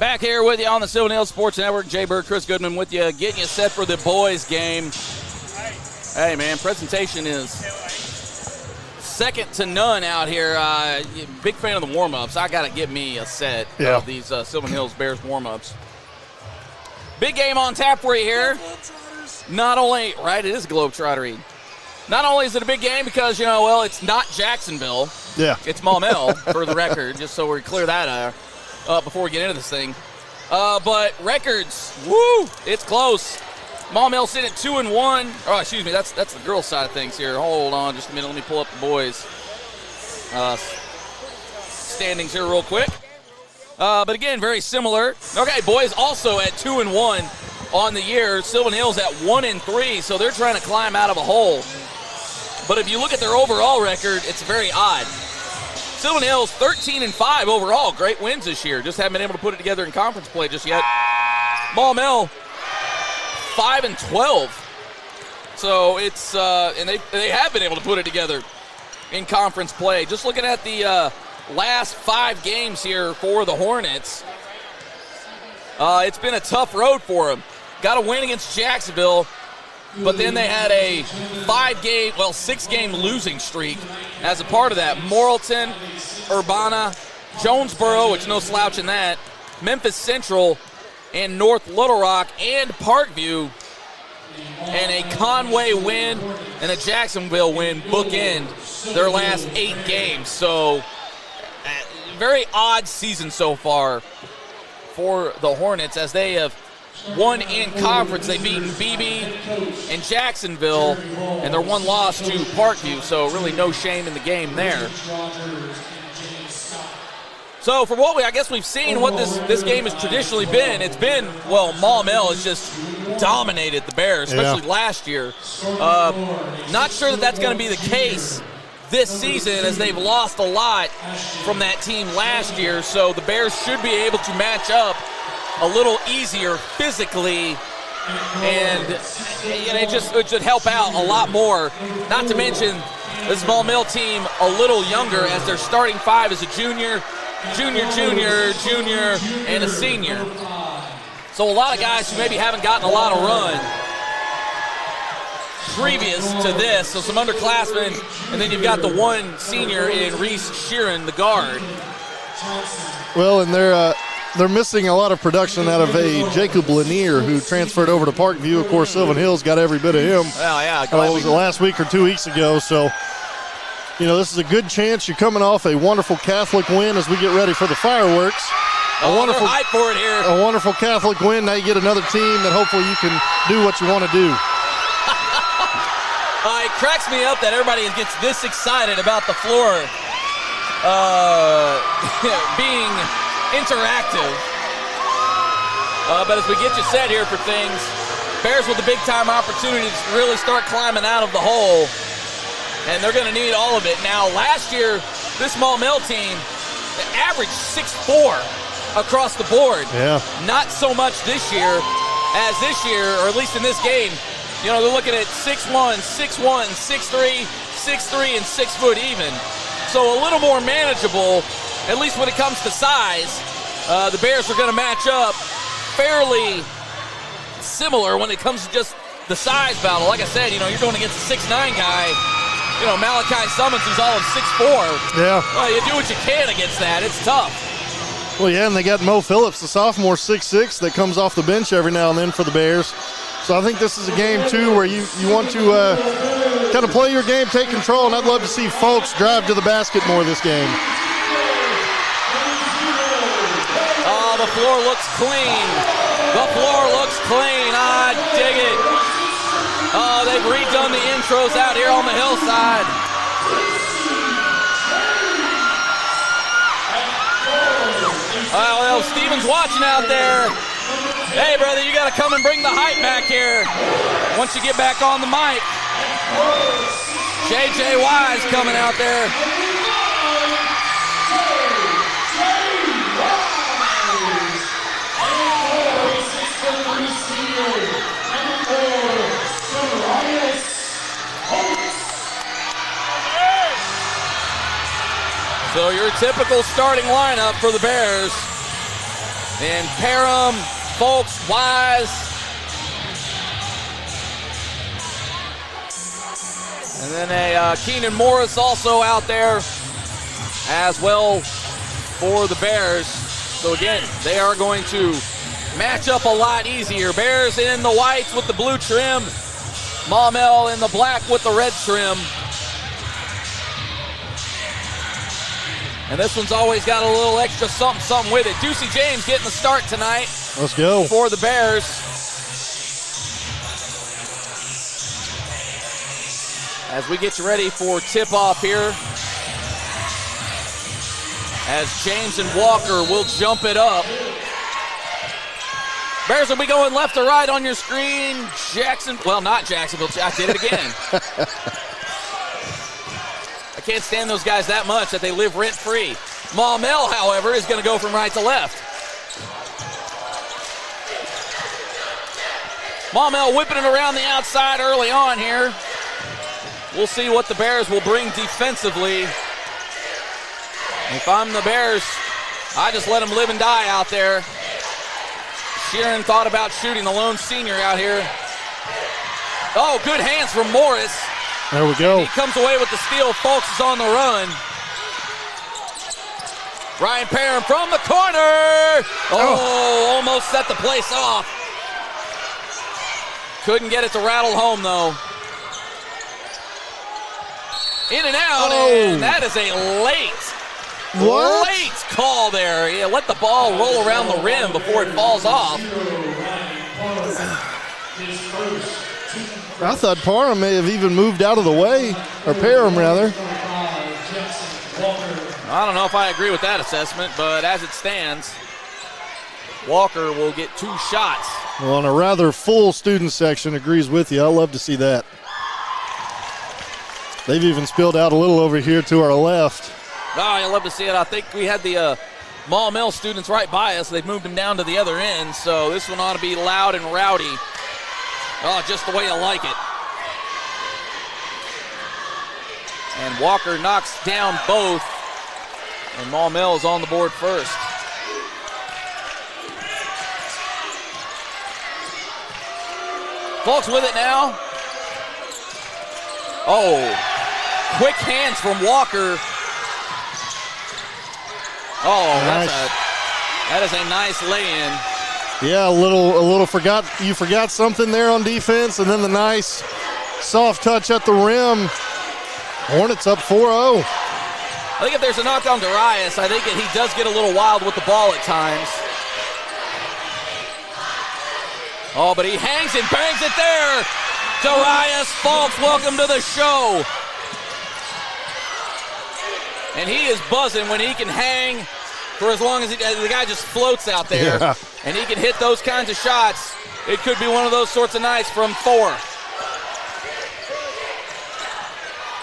Back here with you on the Sylvan Hills Sports Network. Jay Bird, Chris Goodman with you, getting you set for the boys' game. Hey, man, presentation is second to none out here. Big fan of the warm-ups. I got to get me a set of these Sylvan Hills Bears warm-ups. Big game on tap for you here. Not only, right, it is a Globetrotter. Not only is it a big game because, it's not Jacksonville. Yeah. It's Maumelle, for the record, just so we clear that up before we get into this thing. But records, woo, it's close. Maumelle sitting at 2-1. Oh, excuse me, that's the girls' side of things here. Hold on just a minute. Let me pull up the boys' standings here real quick. But again, very similar. Okay, boys also at 2-1 on the year. Sylvan Hills at 1-3, so they're trying to climb out of a hole. But if you look at their overall record, it's very odd. Sylvan Hills 13-5 overall. Great wins this year. Just haven't been able to put it together in conference play just yet. Maumelle 5-12. So it's and they have been able to put it together in conference play. Just looking at the last 5 games here for the Hornets, it's been a tough road for them. Got a win against Jacksonville, but then they had a 6-game losing streak as a part of that. Morrilton, Urbana, Jonesboro, which no slouch in that, Memphis Central, and North Little Rock, and Parkview, and a Conway win and a Jacksonville win bookend their last 8 games. So, very odd season so far for the Hornets as they have won in conference. They've beaten BB and Jacksonville, and their one loss to Parkview, so really no shame in the game there. So for what we've seen what this game has traditionally been, it's been, Maumelle has just dominated the Bears, especially last year. Not sure that that's going to be the case this season as they've lost a lot from that team last year, so the Bears should be able to match up a little easier physically, and it should help out a lot more. Not to mention this Maumelle team a little younger as their starting 5 is a junior, and a senior. So a lot of guys who maybe haven't gotten a lot of run previous to this, so some underclassmen, and then you've got the one senior in Reese Sheeran, the guard. Well, and they're missing a lot of production out of a Jacob Lanier who transferred over to Parkview. Of course, Sylvan Hills got every bit of him. Oh, yeah. It was last week or 2 weeks ago, so this is a good chance. You're coming off a wonderful Catholic win as we get ready for the fireworks. They're hyped for it here. A wonderful Catholic win. Now you get another team that hopefully you can do what you want to do. It cracks me up that everybody gets this excited about the floor being interactive. But as we get you set here for things, Bears with a big-time opportunity to really start climbing out of the hole. And they're going to need all of it. Now, last year, this Maumelle team averaged 6'4" across the board. Yeah. Not so much this year as this year, or at least in this game. They're looking at 6'1", 6'1", 6'3", 6'3", and 6 foot even. So a little more manageable, at least when it comes to size. The Bears are going to match up fairly similar when it comes to just the size battle. Like I said, you're going against a 6'9" guy. Malachi Summons, who's all of 6'4". Yeah. Well, you do what you can against that. It's tough. Well, yeah, and they got Mo Phillips, the sophomore, 6'6", that comes off the bench every now and then for the Bears. So I think this is a game, too, where you want to kind of play your game, take control, and I'd love to see folks drive to the basket more this game. Oh, the floor looks clean. The floor looks clean. I dig it. Oh, they've redone the intros out here on the hillside. Well, Steven's watching out there. Hey, brother, you got to come and bring the hype back here once you get back on the mic. J.J. Wise coming out there. So your typical starting lineup for the Bears. And Parham, Folks, Wise. And then a Keenan Morris also out there as well for the Bears. So again, they are going to match up a lot easier. Bears in the whites with the blue trim. Maumelle in the black with the red trim. And this one's always got a little extra something with it. Juicy James getting the start tonight. Let's go. For the Bears. As we get you ready for tip-off here. As James and Walker will jump it up. Bears will be going left to right on your screen. Not Jacksonville. I did it again. I can't stand those guys that much that they live rent-free. Maumelle, however, is going to go from right to left. Maumelle whipping it around the outside early on here. We'll see what the Bears will bring defensively. If I'm the Bears, I just let them live and die out there. Sheeran thought about shooting the lone senior out here. Oh, good hands from Morris. There we go. He comes away with the steal. Folks is on the run. Ryan Parham from the corner. Oh, almost set the place off. Couldn't get it to rattle home, though. In and out, and that is a late call there. Yeah, let the ball roll around the rim before it falls off. I thought Parham may have even moved out of the way, or Parham rather. I don't know if I agree with that assessment, but as it stands, Walker will get 2 shots. Well, on a rather full student section, agrees with you. I love to see that. They've even spilled out a little over here to our left. Oh, I love to see it. I think we had the Maumelle students right by us. They've moved them down to the other end, so this one ought to be loud and rowdy. Oh, just the way you like it. And Walker knocks down both, and Maumelle is on the board first. Folks with it now. Oh, quick hands from Walker. Oh, nice. That is a nice lay-in. Yeah, a little forgot. You forgot something there on defense, and then the nice soft touch at the rim. Hornets up 4-0. I think if there's a knock on Darius, I think he does get a little wild with the ball at times. Oh, but he hangs and bangs it there. Darius Fultz, welcome to the show. And he is buzzing when he can hang for as long as the guy just floats out there. Yeah. And he can hit those kinds of shots. It could be one of those sorts of nights from 4.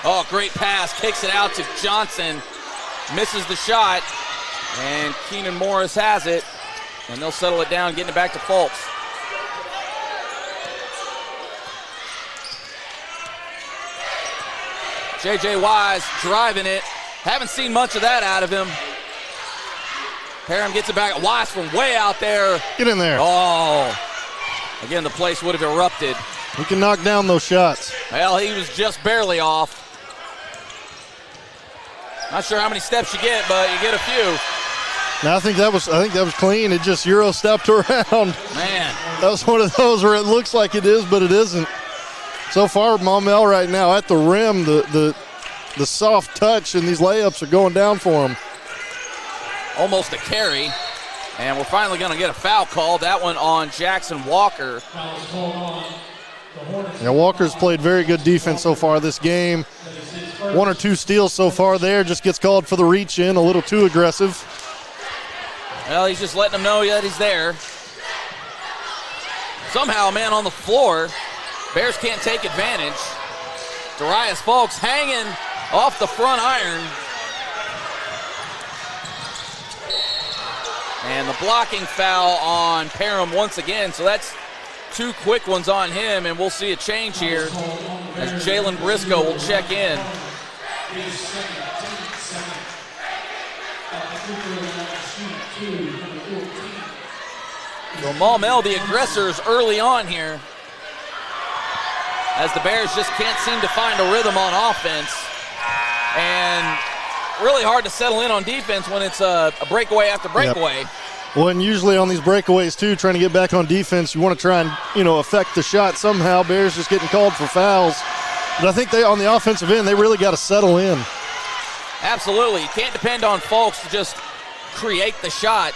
Oh, great pass. Kicks it out to Johnson. Misses the shot. And Keenan Morris has it. And they'll settle it down, getting it back to Fultz. J.J. Wise driving it. Haven't seen much of that out of him. Parham gets it back. Wise from way out there. Get in there. Oh. Again, the place would have erupted. He can knock down those shots. Well, he was just barely off. Not sure how many steps you get, but you get a few. Now, I think that was clean. It just Euro stepped around. Man. That was one of those where it looks like it is, but it isn't. So far, Maumelle right now at the rim, the soft touch and these layups are going down for him. Almost a carry. And we're finally going to get a foul called. That one on Jackson Walker. Yeah, Walker's played very good defense so far this game. 1 or 2 steals so far there. Just gets called for the reach in, a little too aggressive. Well, he's just letting them know that he's there. Somehow, a man on the floor. Bears can't take advantage. Darius Fultz hanging off the front iron. And the blocking foul on Parham once again. So that's 2 quick ones on him, and we'll see a change here as Jalen Briscoe will check in. So Maumelle, the aggressors early on here, as the Bears just can't seem to find a rhythm on offense. And really hard to settle in on defense when it's a breakaway after breakaway. Yep. Well, and usually on these breakaways, too, trying to get back on defense, you want to try and, affect the shot somehow. Bears just getting called for fouls. But I think on the offensive end, they really got to settle in. Absolutely. You can't depend on folks to just create the shot.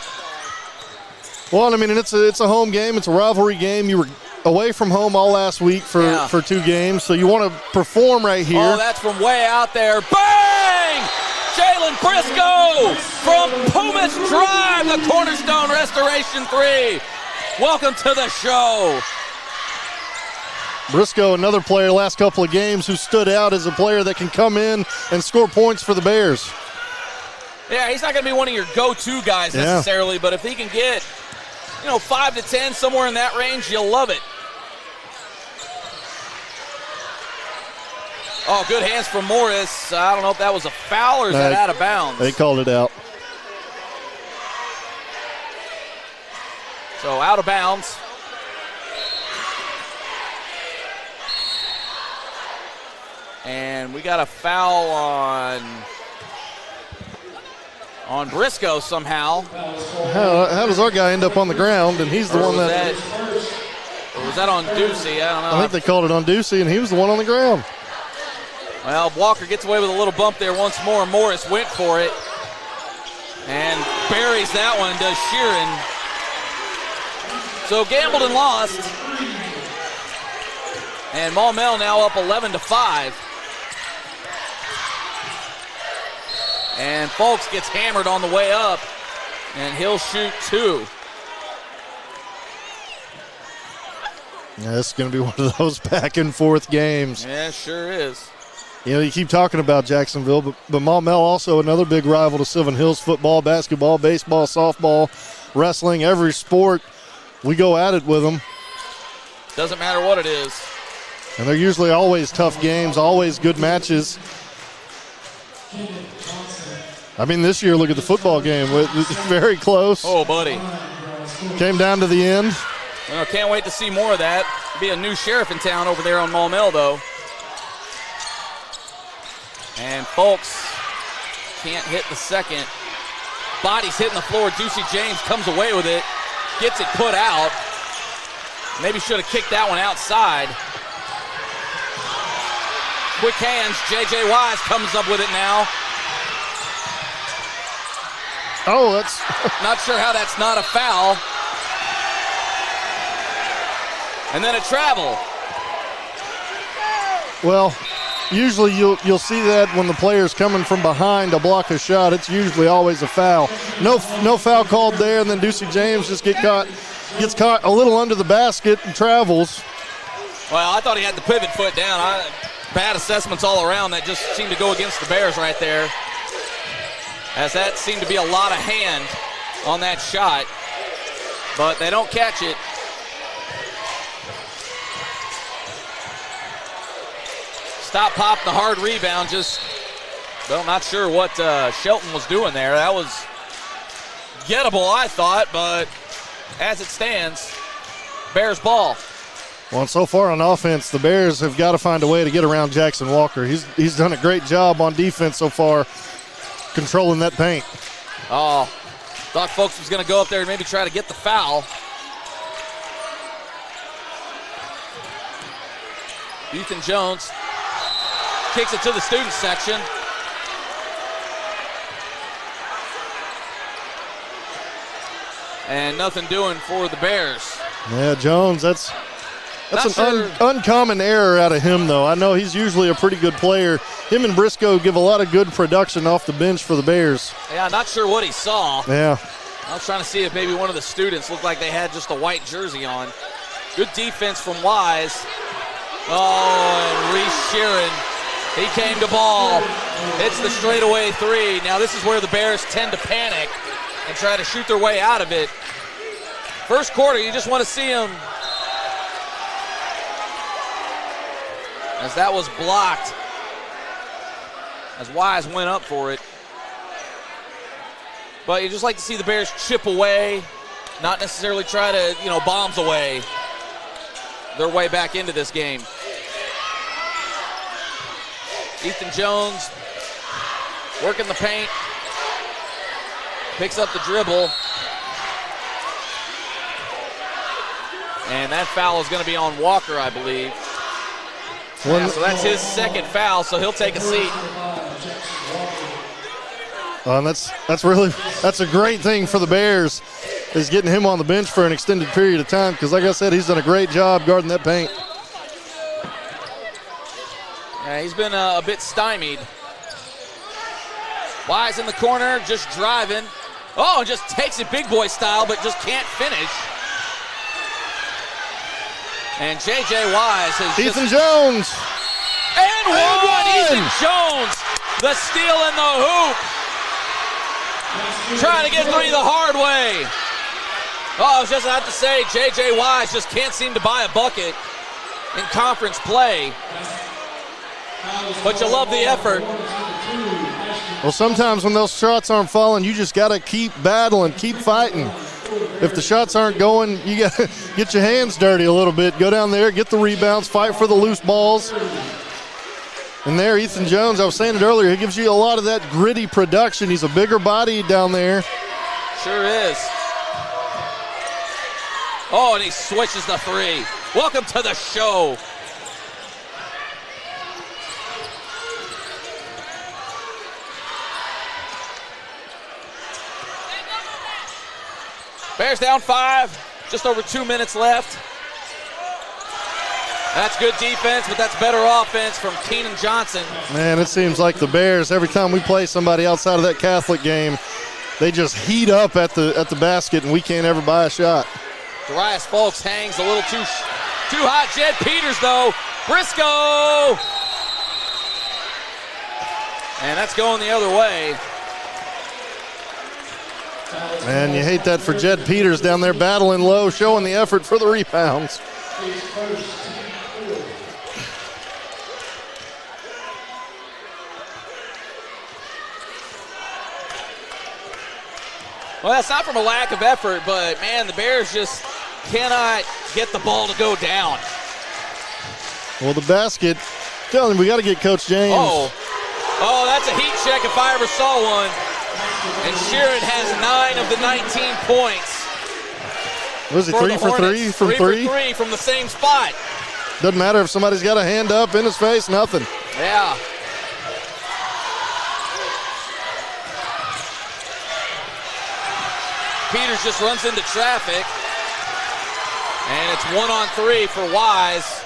Well, I mean, and it's a home game. It's a rivalry game. You were away from home all last week for 2 games, so you want to perform right here. Oh, that's from way out there. Bang! Jalen Briscoe from Pumas Drive, the Cornerstone Restoration 3. Welcome to the show. Briscoe, another player last couple of games who stood out as a player that can come in and score points for the Bears. Yeah, he's not going to be one of your go-to guys necessarily, but if he can get, 5 to 10, somewhere in that range, you'll love it. Oh, good hands from Morris. I don't know if that was a foul or is that out of bounds. They called it out. So out of bounds. And we got a foul on Briscoe somehow. How does our guy end up on the ground? And he's the one that. Or was that on Ducey? I don't know. I think they called it on Ducey, and he was the one on the ground. Well, Walker gets away with a little bump there once more. Morris went for it and buries that one, does Sheeran. So gambled and lost. And Maumelle now up 11-5. And Folks gets hammered on the way up, and he'll shoot 2. Yeah, this is going to be one of those back and forth games. Yeah, sure is. You keep talking about Jacksonville, but Maumelle also another big rival to Sylvan Hills. Football, basketball, baseball, softball, wrestling, every sport. We go at it with them. Doesn't matter what it is. And they're usually always tough games, always good matches. I mean, this year, look at the football game. Very close. Oh, buddy. Came down to the end. Well, can't wait to see more of that. Be a new sheriff in town over there on Maumelle, though. And Folks can't hit the second. Body's hitting the floor. Ducey James comes away with it. Gets it put out. Maybe should have kicked that one outside. Quick hands. J.J. Wise comes up with it now. Oh, that's... Not sure how that's not a foul. And then a travel. Well, usually you'll see that when the player's coming from behind to block a shot. It's usually always a foul. No foul called there, and then Ducey James just gets caught a little under the basket and travels. Well, I thought he had the pivot foot down. Bad assessments all around. That just seemed to go against the Bears right there, as that seemed to be a lot of hand on that shot. But they don't catch it. Stop, pop, the hard rebound. Not sure what Shelton was doing there. That was gettable, I thought, but as it stands, Bears ball. Well, and so far on offense, the Bears have got to find a way to get around Jackson Walker. He's done a great job on defense so far, controlling that paint. Oh, thought Folks was going to go up there and maybe try to get the foul. Ethan Jones kicks it to the student section. And nothing doing for the Bears. Yeah, Jones, that's an uncommon error out of him, though. I know he's usually a pretty good player. Him and Briscoe give a lot of good production off the bench for the Bears. Yeah, not sure what he saw. Yeah. I was trying to see if maybe one of the students looked like they had just a white jersey on. Good defense from Wise. Oh, and Reese Sheeran. He came to ball. Hits the straightaway 3. Now this is where the Bears tend to panic and try to shoot their way out of it. First quarter, you just want to see them. As that was blocked. As Wise went up for it. But you just like to see the Bears chip away not necessarily try to, bombs away their way back into this game. Ethan Jones working the paint, picks up the dribble, and that foul is going to be on Walker, I believe. Yeah, so that's his second foul, so he'll take a seat. And that's a great thing for the Bears, is getting him on the bench for an extended period of time, because like I said, he's done a great job guarding that paint. Yeah, he's been a bit stymied. Wise in the corner, just driving. Oh, just takes it big boy style, but just can't finish. And J.J. Wise has Ethan Jones. And one! Ethan Jones, the steal in the hoop. Trying to get three the hard way. Oh, I was just about to say, J.J. Wise just can't seem to buy a bucket in conference play. But you love the effort. Well, sometimes when those shots aren't falling, you just got to keep battling, keep fighting. If the shots aren't going, you got to get your hands dirty a little bit. Go down there, get the rebounds, fight for the loose balls. And there, Ethan Jones, I was saying it earlier, he gives you a lot of that gritty production. He's a bigger body down there. Sure is. Oh, and he switches the three. Welcome to the show. Bears down 5, just over 2 minutes left. That's good defense, but that's better offense from Keenan Johnson. Man, it seems like the Bears, every time we play somebody outside of that Catholic game, they just heat up at the basket, and we can't ever buy a shot. Darius Folks hangs a little too hot. Jed Peters, though. Briscoe! And that's going the other way. Man, you hate that for Jed Peters down there battling low, showing the effort for the rebounds. Well, that's not from a lack of effort, but, man, the Bears just cannot get the ball to go down. Well, the basket, telling him we got to get Coach James. Oh, that's a heat check if I ever saw one. And Sheeran has 9 of the 19 points. Was he 3 for 3 from 3? 3 for 3 from the same spot. Doesn't matter if somebody's got a hand up in his face, nothing. Yeah. Peters just runs into traffic. And it's 1-on-3 for Wise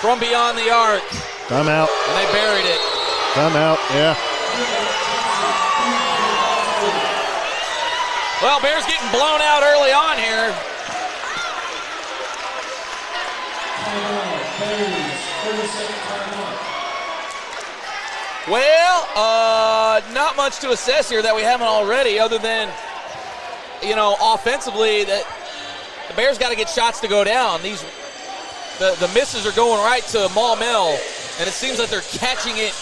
from beyond the arc. Timeout. And they buried it. Timeout, yeah. Well, Bears getting blown out early on here. Well, not much to assess here that we haven't already, other than, offensively, that the Bears got to get shots to go down. The misses are going right to Maumelle, and it seems like they're catching it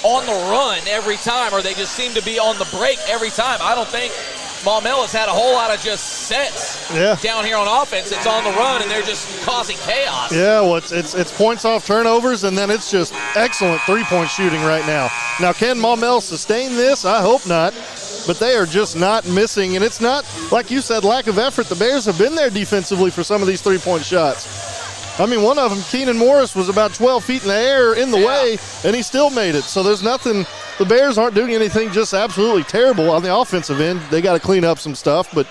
on the run every time, or they just seem to be on the break every time. I don't think Maumelle has had a whole lot of just sets down here on offense. It's on the run, and they're just causing chaos. Yeah, well, it's points off turnovers, and then it's just excellent three-point shooting right now. Now, can Maumelle sustain this? I hope not. But they are just not missing, and it's not, like you said, lack of effort. The Bears have been there defensively for some of these three-point shots. I mean, one of them, Keenan Morris, was about 12 feet in the air in the way, and he still made it. So there's nothing. The Bears aren't doing anything just absolutely terrible on the offensive end. They got to clean up some stuff, but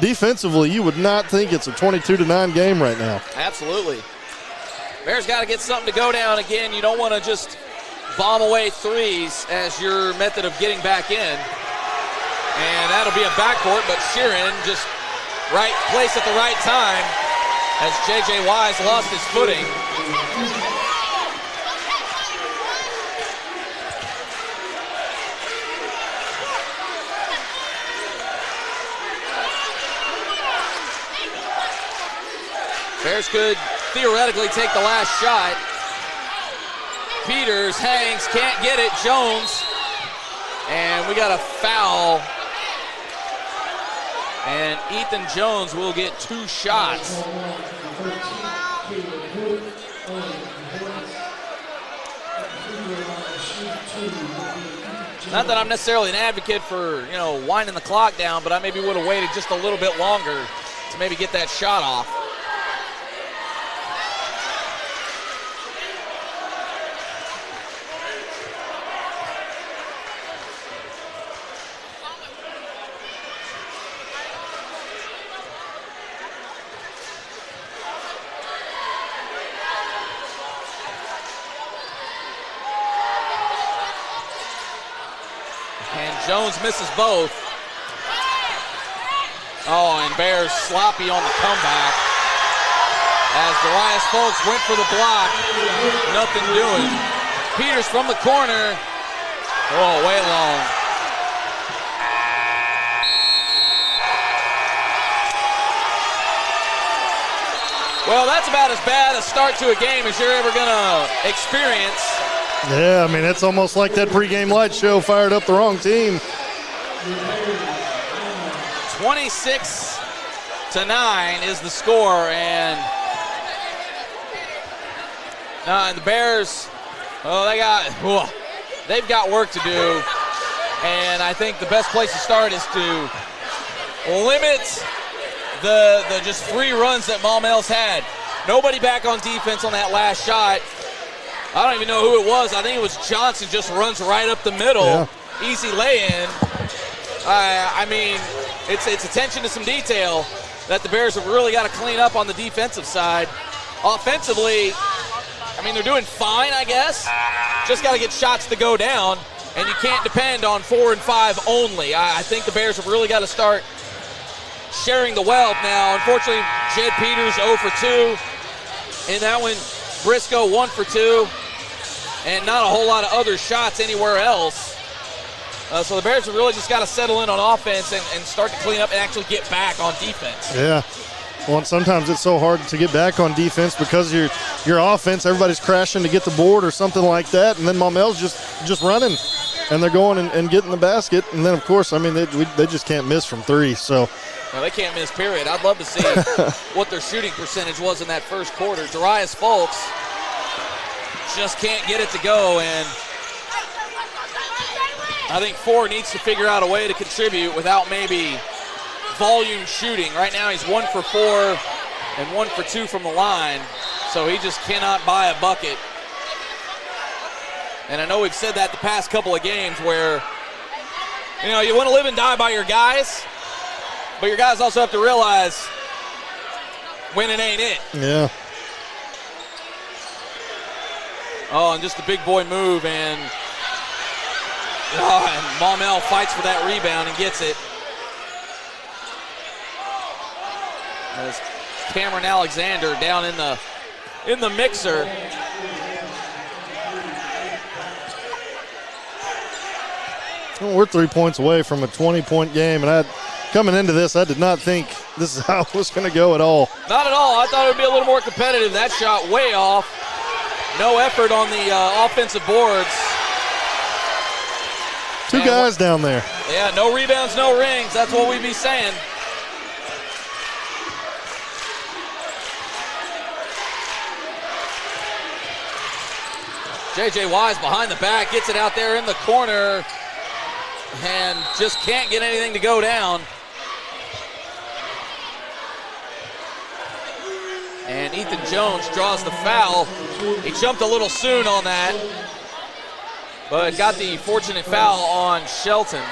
defensively, you would not think it's a 22-9 game right now. Absolutely. Bears got to get something to go down again. You don't want to just bomb away threes as your method of getting back in. And that'll be a backcourt, but Sheeran just right place at the right time as J.J. Wise lost his footing. Bears could theoretically take the last shot. Peters hangs, can't get it. Jones. And we got a foul And Ethan Jones will get 2 shots. Not that I'm necessarily an advocate for, winding the clock down, but I maybe would have waited just a little bit longer to maybe get that shot off. Jones misses both. Oh, and Bears sloppy on the comeback. As Darius Folks went for the block. Nothing doing. Peters from the corner. Oh, way long. Well, that's about as bad a start to a game as you're ever going to experience. Yeah, I mean, it's almost like that pregame light show fired up the wrong team. 26-9 is the score, and the Bears, they've got work to do, and I think the best place to start is to limit the just 3 runs that Maumelle's had. Nobody back on defense on that last shot. I don't even know who it was. I think it was Johnson, just runs right up the middle. Yeah. Easy lay-in. I mean, it's attention to some detail that the Bears have really got to clean up on the defensive side. Offensively, I mean, they're doing fine, I guess. Just got to get shots to go down, and you can't depend on 4 and 5 only. I think the Bears have really got to start sharing the wealth now. Unfortunately, Jed Peters 0 for 2. In that one, Briscoe 1 for 2. And not a whole lot of other shots anywhere else. So the Bears have really just got to settle in on offense and start to clean up and actually get back on defense. Yeah. Well, and sometimes it's so hard to get back on defense because your offense, everybody's crashing to get the board or something like that, and then Maumelle's just running, and they're going and getting the basket. And then, of course, I mean, they just can't miss from 3. So. No, they can't miss, period. I'd love to see what their shooting percentage was in that first quarter. Darius Folks just can't get it to go, and I think 4 needs to figure out a way to contribute without maybe volume shooting. Right now he's 1 for 4 and 1 for 2 from the line, so he just cannot buy a bucket. And I know we've said that the past couple of games where, you want to live and die by your guys, but your guys also have to realize winning ain't it. Yeah. Oh, and just a big boy move, and Maumelle fights for that rebound and gets it. As Cameron Alexander down in the mixer. Well, we're 3 points away from a 20-point game, and coming into this, I did not think this is how it was going to go at all. Not at all. I thought it would be a little more competitive. That shot way off. No effort on the offensive boards. 2 guys down there. Yeah, no rebounds, no rings. That's what we be saying. J.J. Wise behind the back, gets it out there in the corner, and just can't get anything to go down. And Ethan Jones draws the foul. He jumped a little soon on that, but got the fortunate foul on Shelton.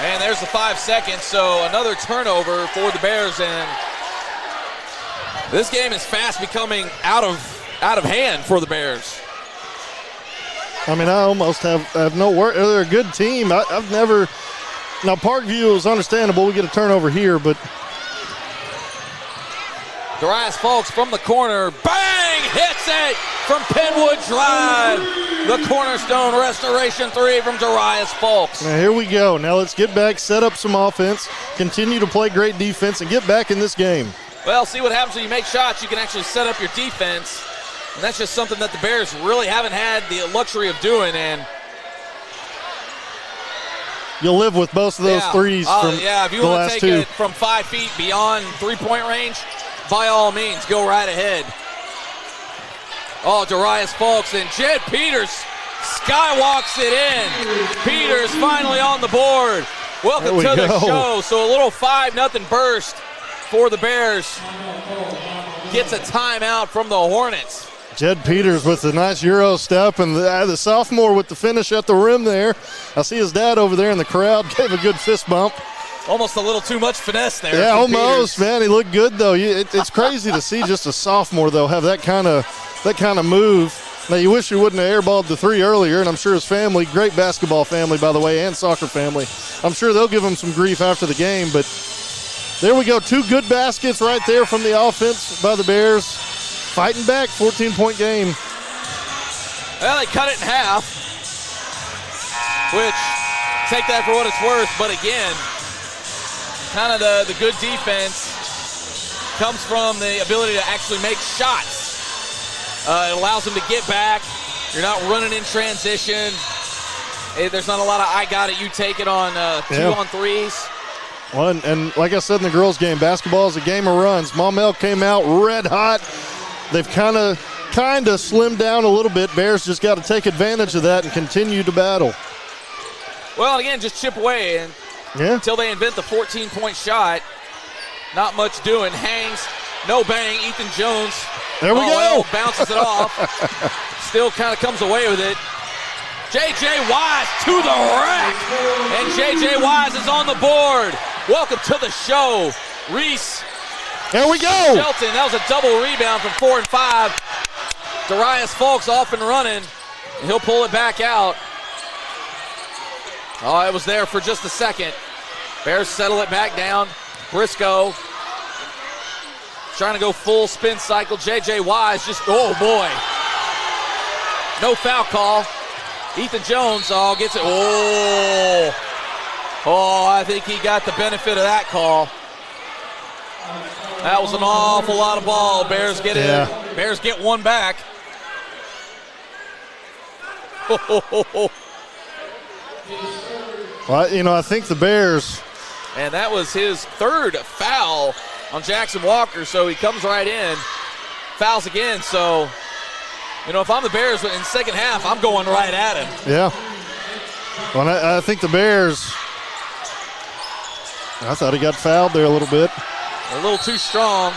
And there's the 5 seconds, so another turnover for the Bears, and this game is fast becoming out of hand for the Bears. I mean, I almost have no word. They're a good team. I've never – now, Parkview is understandable. We get a turnover here, but – Darius Folks from the corner. Bang! Hits it from Penwood Drive. The Cornerstone Restoration three from Darius Folks. Now here we go. Now let's get back, set up some offense, continue to play great defense, and get back in this game. Well, see what happens when you make shots. You can actually set up your defense, and that's just something that the Bears really haven't had the luxury of doing. And you'll live with most of those threes from if you the want last to two. take it from 5 feet beyond three-point range, by all means, go right ahead. Oh, Darius Folks and Jed Peters skywalks it in. Peters finally on the board. Welcome to the show. So a little 5-0 burst for the Bears. Gets a timeout from the Hornets. Jed Peters with a nice Euro step, and the sophomore with the finish at the rim there. I see his dad over there in the crowd. Gave a good fist bump. Almost a little too much finesse there. Yeah, almost, Peters. man. He looked good, though. It's crazy to see just a sophomore, though, have that kind of move. Now, you wish you wouldn't have airballed the three earlier, and I'm sure his family, great basketball family, by the way, and soccer family, I'm sure they'll give him some grief after the game. But there we go. 2 good baskets right there from the offense by the Bears. Fighting back, 14-point game. Well, they cut it in half, which, take that for what it's worth, but again, kind of the good defense comes from the ability to actually make shots. It allows them to get back. You're not running in transition. There's not a lot of I got it, you take it on 2-on-3s. Well, and like I said in the girls' game, basketball is a game of runs. Maumelle came out red hot. They've kind of slimmed down a little bit. Bears just got to take advantage of that and continue to battle. Well, again, just chip away and until they invent the 14-point shot. Not much doing. Hangs, no bang. Ethan Jones. There we go. Bounces it off. Still kind of comes away with it. J.J. Wise to the rack. And J.J. Wise is on the board. Welcome to the show, Reese. There we go. Shelton, that was a double rebound from 4 and 5. Darius Folks off and running. And he'll pull it back out. Oh, it was there for just a second. Bears settle it back down. Briscoe trying to go full spin cycle. J.J. Wise just, oh boy. No foul call. Ethan Jones gets it. Oh, I think he got the benefit of that call. That was an awful lot of ball. Bears get it. Bears get one back. Well, I think the Bears. And that was his third foul on Jackson Walker, so he comes right in, fouls again. So, if I'm the Bears in the second half, I'm going right at him. Yeah. Well, I think the Bears, I thought he got fouled there a little bit. A little too strong.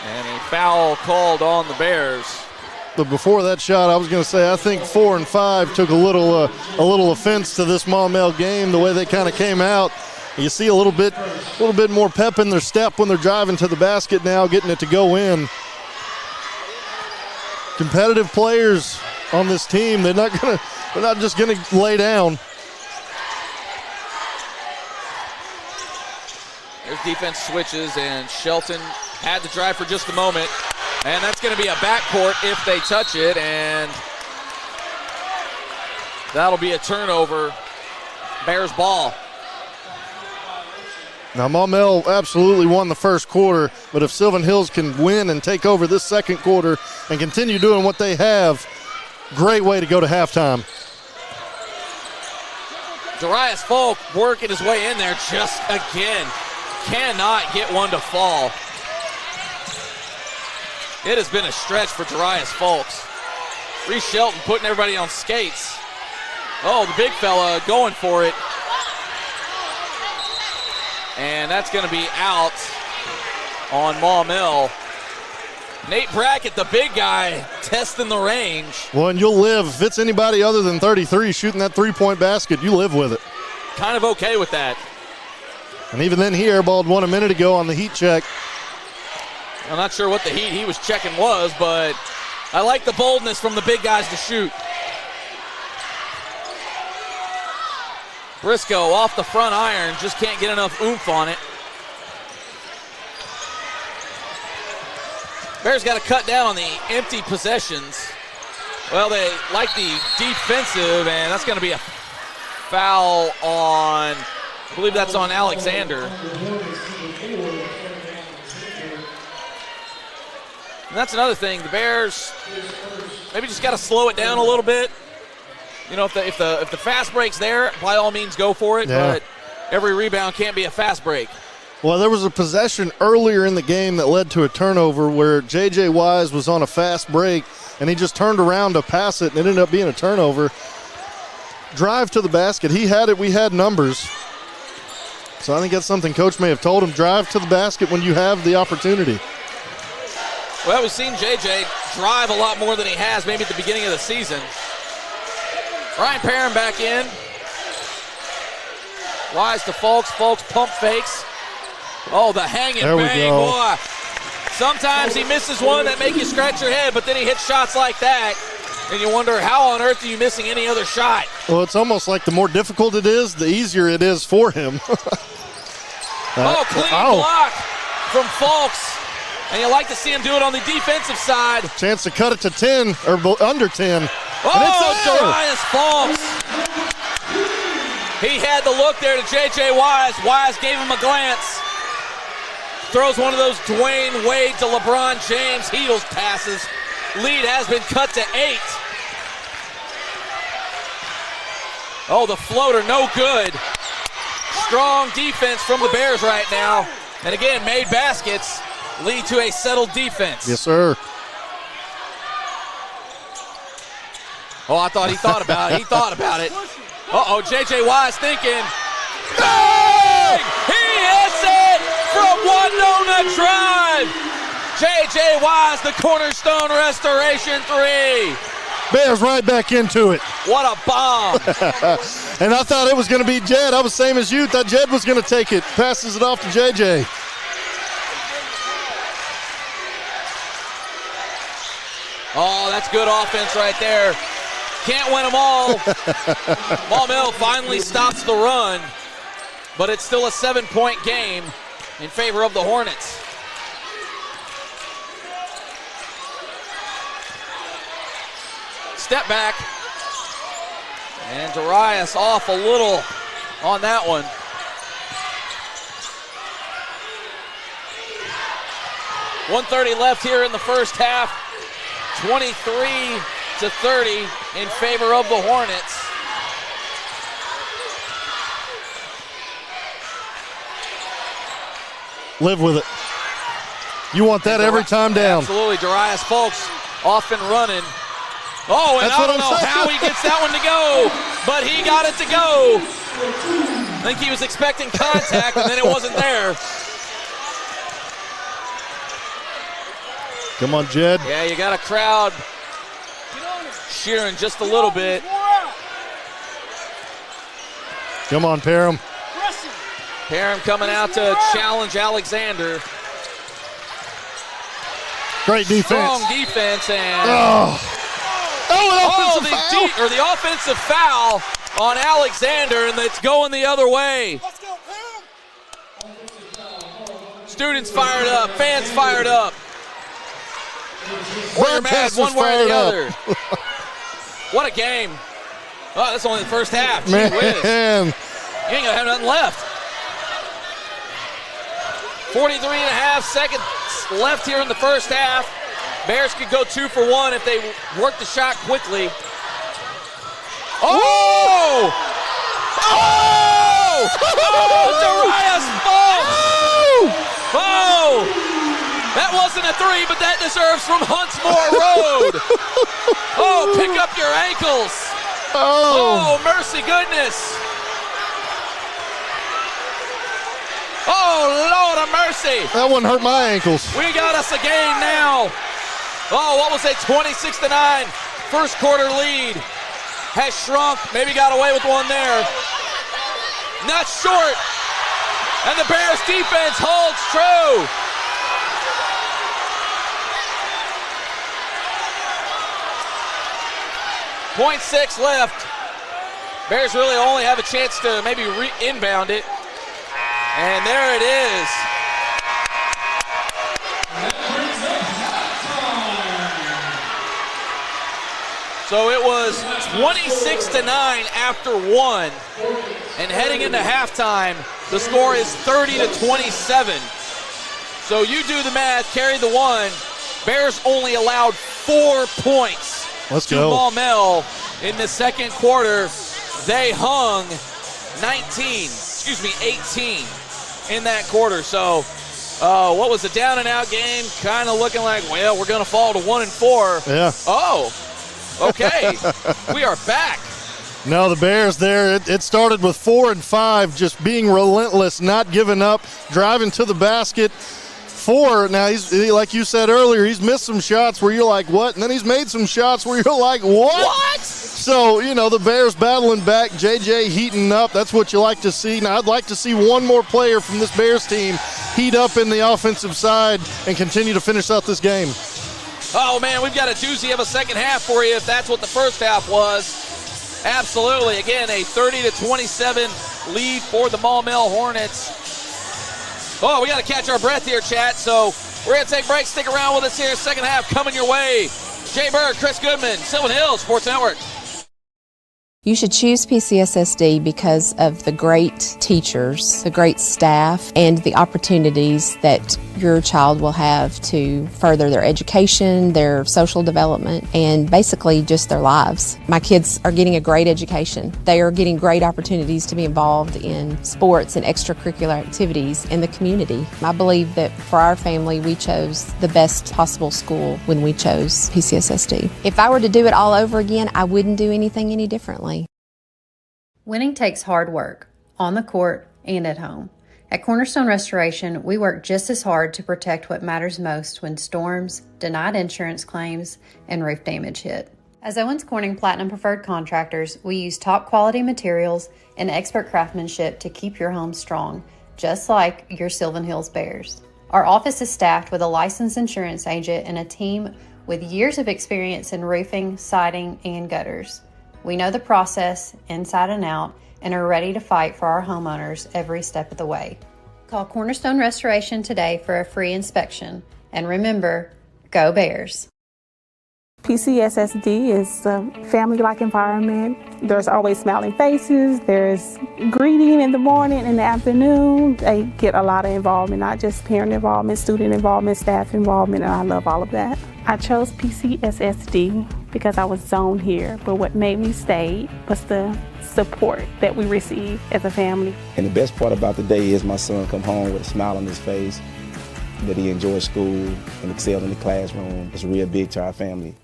And a foul called on the Bears. But before that shot, I was going to say I think 4 and 5 took a little offense to this Maumelle game, the way they kind of came out. You see a little bit more pep in their step when they're driving to the basket now, getting it to go in. Competitive players on this team. They're not just going to lay down. There's defense switches, and Shelton had to drive for just a moment. And that's going to be a backcourt if they touch it, and that'll be a turnover. Bears ball. Now, Maumelle absolutely won the first quarter, but if Sylvan Hills can win and take over this second quarter and continue doing what they have, great way to go to halftime. Darius Folk working his way in there just again. Cannot get one to fall. It has been a stretch for Darius Folks. Reese Shelton putting everybody on skates. Oh, the big fella going for it. And that's going to be out on Maumelle. Nate Brackett, the big guy, testing the range. Well, and you'll live. If it's anybody other than 33 shooting that three-point basket, you live with it. Kind of okay with that. And even then, he airballed one a minute ago on the heat check. I'm not sure what the heat he was checking was, but I like the boldness from the big guys to shoot. Briscoe off the front iron, just can't get enough oomph on it. Bears got to cut down on the empty possessions. Well, they like the defensive, and that's going to be a foul on, I believe that's on Alexander. And that's another thing. The Bears maybe just got to slow it down a little bit. You know, if the fast break's there, by all means go for it. Yeah. But every rebound can't be a fast break. Well, there was a possession earlier in the game that led to a turnover where J.J. Wise was on a fast break, and he just turned around to pass it, and it ended up being a turnover. Drive to the basket. He had it. We had numbers. So I think that's something Coach may have told him. Drive to the basket when you have the opportunity. Well, we've seen J.J. drive a lot more than he has maybe at the beginning of the season. Ryan Perrin back in. Wise to Fulks. Fulks pump fakes. Oh, the hang and bang, boy. Sometimes he misses one that make you scratch your head, but then he hits shots like that, and you wonder how on earth are you missing any other shot? Well, it's almost like the more difficult it is, the easier it is for him. Clean block from Fulks, and you like to see him do it on the defensive side. Chance to cut it to 10 or under 10. Oh, Darius Fulks. He had the look there to J.J. Wise. Wise gave him a glance. Throws one of those Dwayne Wade to LeBron James Heatles passes. Lead has been cut to 8. Oh, the floater, no good. Strong defense from the Bears right now. And again, made baskets lead to a settled defense. Yes, sir. Oh, I thought he thought about it. He thought about it. Uh-oh, J.J. Wise thinking. Bang! He hits it from one on the drive. J.J. Wise, the Cornerstone Restoration 3. Bears right back into it. What a bomb. And I thought it was going to be Jed. I was same as you. Thought Jed was going to take it. Passes it off to J.J. Oh, that's good offense right there. Can't win them all. Maumelle finally stops the run, but it's still a 7-point game in favor of the Hornets. Step back. And Darius off a little on that one. .130 left here in the first half. 23-30 in favor of the Hornets. Live with it. You want that every time down. Absolutely. Darius Fulks off and running. Oh, and I don't know how he gets that one to go, but he got it to go. I think he was expecting contact, and then it wasn't there. Come on, Jed. Yeah, you got a crowd cheering just a little bit. Come on, Perham. Perham coming out to challenge Alexander. Great defense. Strong defense, and the offensive foul on Alexander, and it's going the other way. Students fired up, fans fired up. We're mad one way or the other. What a game. Oh, that's only the first half. Gee whiz. You ain't going to have nothing left. 43.5 seconds left here in the first half. Bears could go 2 for 1 if they work the shot quickly. Oh! Oh! Oh! Darius Fulks! Oh! That wasn't a 3, but that deserves from Huntsmore Road. Oh, pick up your ankles. Oh, mercy goodness. Oh, Lord of mercy. That one hurt my ankles. We got us a game now. Oh, what was it, 26-9. First quarter lead has shrunk. Maybe got away with one there. Not short. And the Bears defense holds true. .6 left. Bears really only have a chance to maybe inbound it. And there it is. So it was 26-9 after one. And heading into halftime, the score is 30-27. So you do the math, carry the one. Bears only allowed 4 points to Maumelle in the second quarter. They hung 18 in that quarter. So what was a down and out game? Kind of looking like, well, we're going to fall to 1-4. Yeah. Oh, okay. We are back. No, the Bears there, it started with 4 and 5, just being relentless, not giving up, driving to the basket. 4, now he's like you said earlier, he's missed some shots where you're like, what? And then he's made some shots where you're like, what? So, the Bears battling back, JJ heating up. That's what you like to see. Now, I'd like to see one more player from this Bears team heat up in the offensive side and continue to finish out this game. Oh, man, we've got a doozy of a second half for you if that's what the first half was. Absolutely. Again, a 30-27 lead for the Maumelle Hornets. Oh, we got to catch our breath here, chat. So we're going to take a break. Stick around with us here. Second half coming your way. Jay Bird, Chris Goodman, Sylvan Hills Sports Network. You should choose PCSSD because of the great teachers, the great staff, and the opportunities that your child will have to further their education, their social development, and basically just their lives. My kids are getting a great education. They are getting great opportunities to be involved in sports and extracurricular activities in the community. I believe that for our family, we chose the best possible school when we chose PCSSD. If I were to do it all over again, I wouldn't do anything any differently. Winning takes hard work, on the court and at home. At Cornerstone Restoration, we work just as hard to protect what matters most when storms, denied insurance claims, and roof damage hit. As Owens Corning Platinum Preferred Contractors, we use top quality materials and expert craftsmanship to keep your home strong, just like your Sylvan Hills Bears. Our office is staffed with a licensed insurance agent and a team with years of experience in roofing, siding, and gutters. We know the process inside and out and are ready to fight for our homeowners every step of the way. Call Cornerstone Restoration today for a free inspection. And remember, go Bears. PCSSD is a family-like environment. There's always smiling faces. There's greeting in the morning and the afternoon. They get a lot of involvement, not just parent involvement, student involvement, staff involvement, and I love all of that. I chose PCSSD because I was zoned here, but what made me stay was the support that we receive as a family. And the best part about the day is my son come home with a smile on his face, that he enjoys school and excelled in the classroom. It's real big to our family.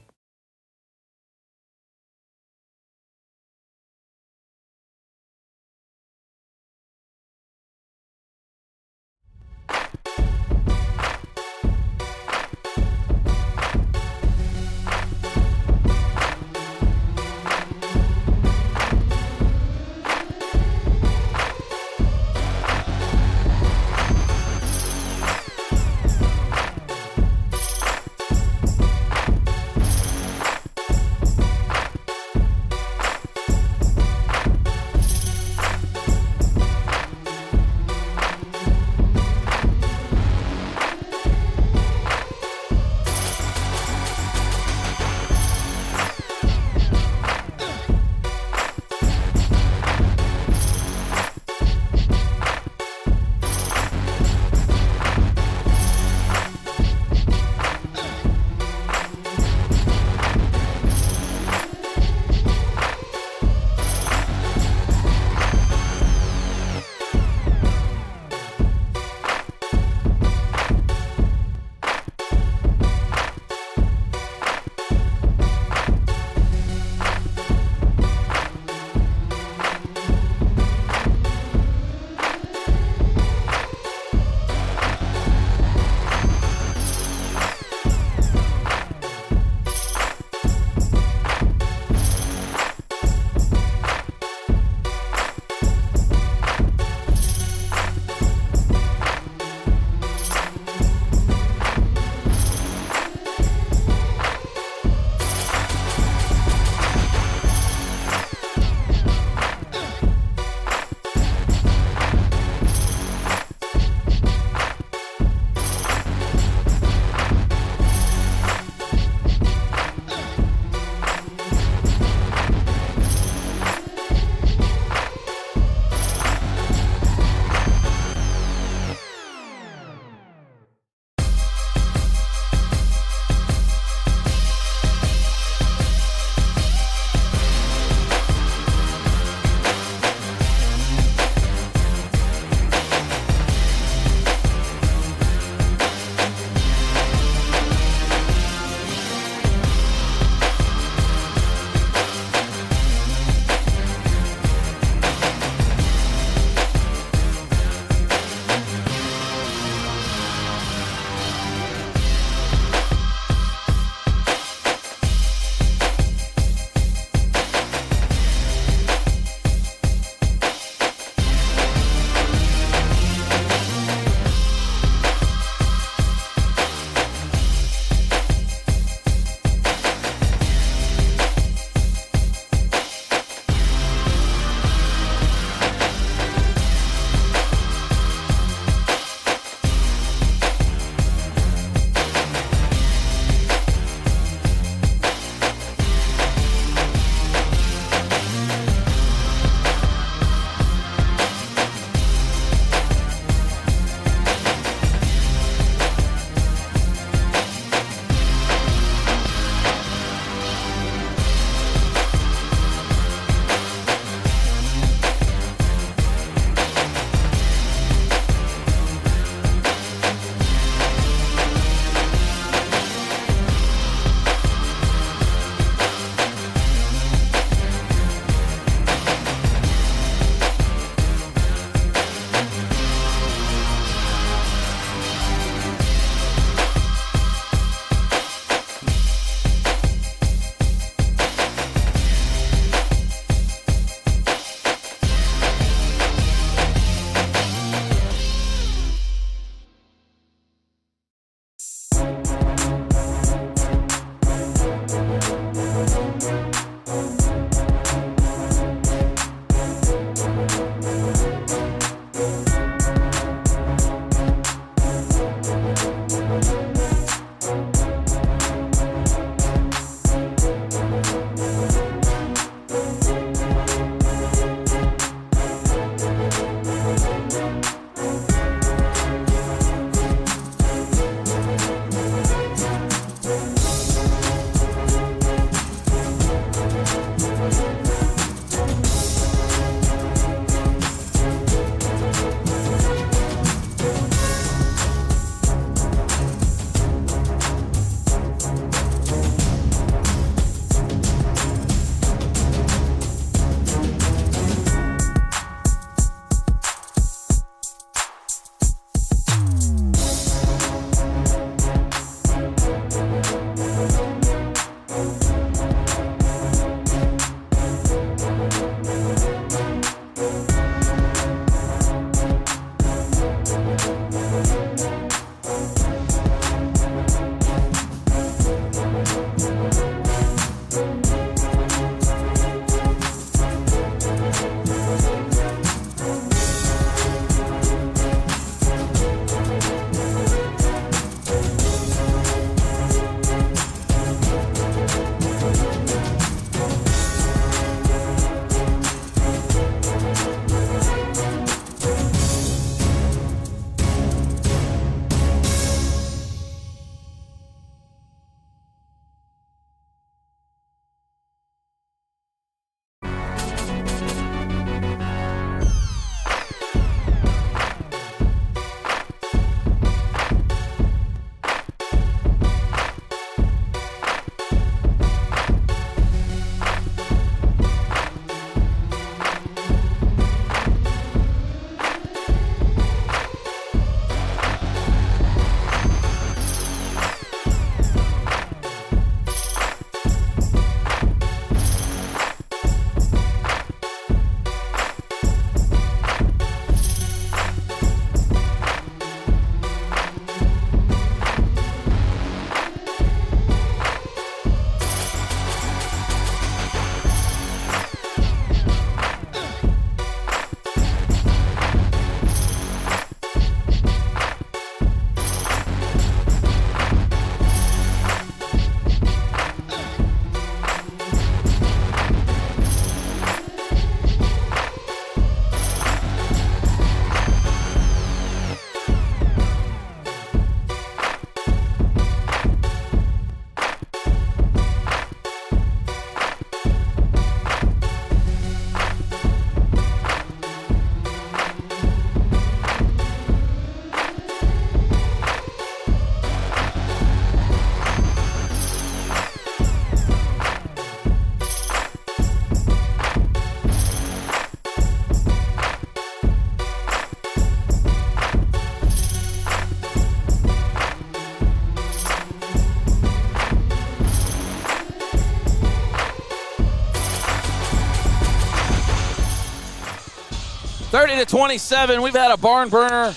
30-27. We've had a barn burner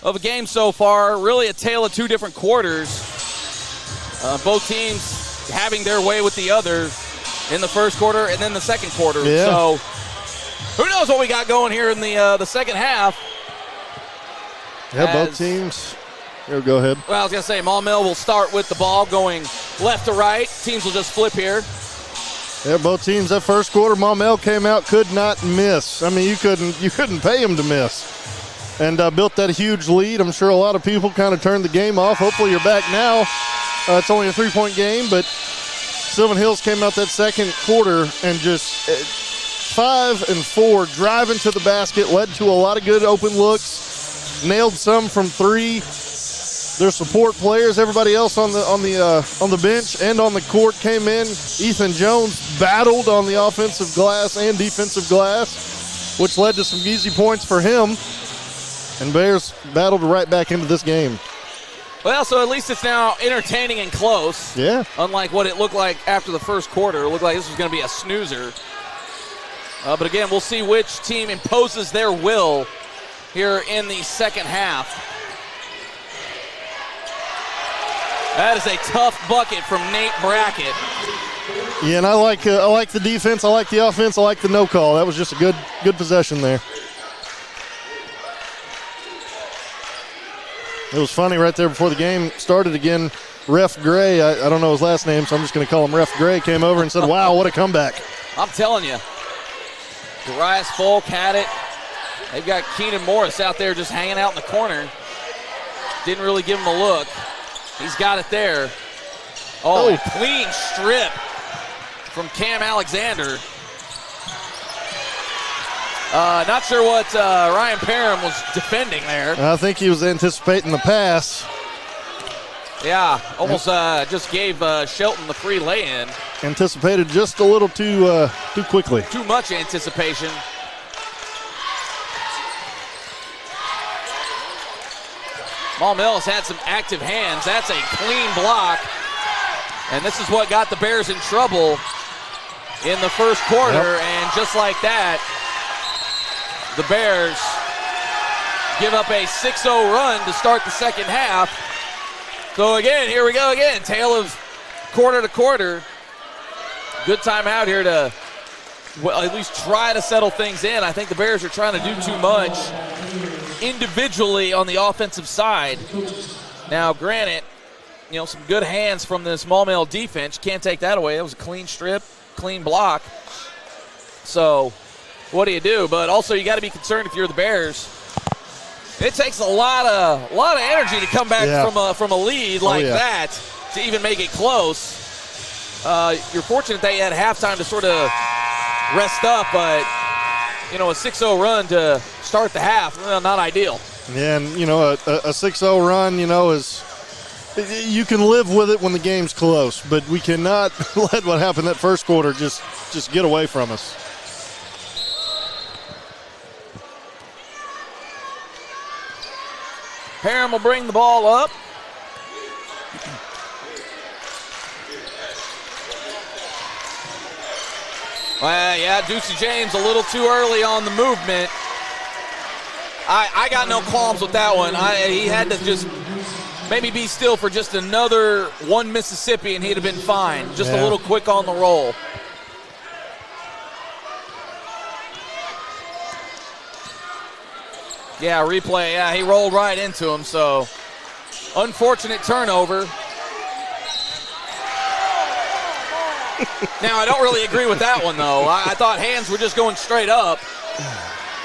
of a game so far. Really a tale of two different quarters. Both teams having their way with the other in the first quarter and then the second quarter. Yeah. So who knows what we got going here in the second half. Yeah, both teams. Here, go ahead. Well, I was going to say, Maumelle will start with the ball going left to right. Teams will just flip here. Yeah, both teams that first quarter, Maumelle came out, could not miss. I mean, you couldn't pay him to miss. And built that huge lead. I'm sure a lot of people kind of turned the game off. Hopefully you're back now. It's only a 3-point game, but Sylvan Hills came out that second quarter and just 5 and 4, driving to the basket, led to a lot of good open looks, nailed some from three. Their support players, everybody else on the bench and on the court came in. Ethan Jones battled on the offensive glass and defensive glass, which led to some easy points for him. And Bears battled right back into this game. Well, so at least it's now entertaining and close. Yeah. Unlike what it looked like after the first quarter. It looked like this was going to be a snoozer. But again, we'll see which team imposes their will here in the second half. That is a tough bucket from Nate Brackett. Yeah, and I like the defense. I like the offense. I like the no call. That was just a good possession there. It was funny right there before the game started again. Ref Gray, I don't know his last name, so I'm just going to call him Ref Gray, came over and said, wow, what a comeback. I'm telling you. Darius Folk had it. They've got Keenan Morris out there just hanging out in the corner. Didn't really give him a look. He's got it there. Oh, clean strip from Cam Alexander. Not sure what Ryan Parham was defending there. I think he was anticipating the pass. Yeah, almost just gave Shelton the free lay-in. Anticipated just a little too quickly. Too much anticipation. Maumelle has had some active hands. That's a clean block. And this is what got the Bears in trouble in the first quarter. Yep. And just like that, the Bears give up a 6-0 run to start the second half. So again, here we go again. Tale of quarter to quarter. Good time out here to at least try to settle things in. I think the Bears are trying to do too much individually on the offensive side. Now, granted, some good hands from this Maumelle defense. Can't take that away. That was a clean strip, clean block. So, what do you do? But also, you got to be concerned if you're the Bears. It takes a lot of energy to come back from a lead like that to even make it close. You're fortunate that you had halftime to sort of rest up, but a 6-0 run to start the half, not ideal. Yeah, and a 6-0 run, is you can live with it when the game's close, but we cannot let what happened that first quarter just get away from us. Parham will bring the ball up. Well, yeah, Ducey James a little too early on the movement. I got no qualms with that one. He had to just maybe be still for just another one Mississippi, and he'd have been fine. Just a little quick on the roll. Yeah, replay. Yeah, he rolled right into him, so unfortunate turnover. Now, I don't really agree with that one, though. I thought hands were just going straight up.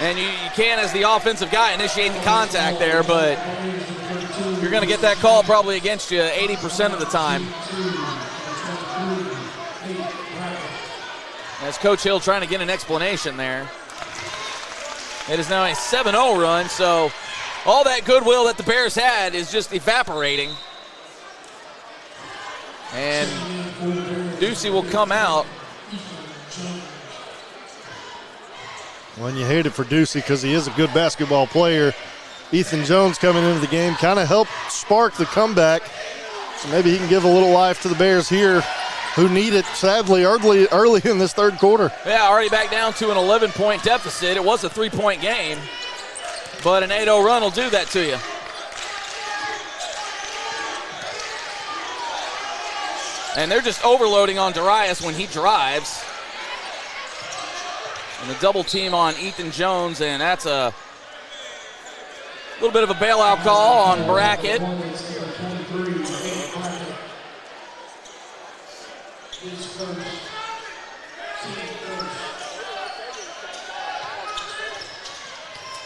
And you can, as the offensive guy, initiate the contact there, but you're going to get that call probably against you 80% of the time. As Coach Hill trying to get an explanation there. It is now a 7-0 run, so all that goodwill that the Bears had is just evaporating. And Ducey will come out. Well, and you hate it for Ducey because he is a good basketball player. Ethan Jones coming into the game kind of helped spark the comeback. So maybe he can give a little life to the Bears here who need it, sadly, early in this third quarter. Yeah, already back down to an 11-point deficit. It was a 3-point game, but an 8-0 run will do that to you. And they're just overloading on Darius when he drives. And the double team on Ethan Jones, and that's a little bit of a bailout call on Brackett.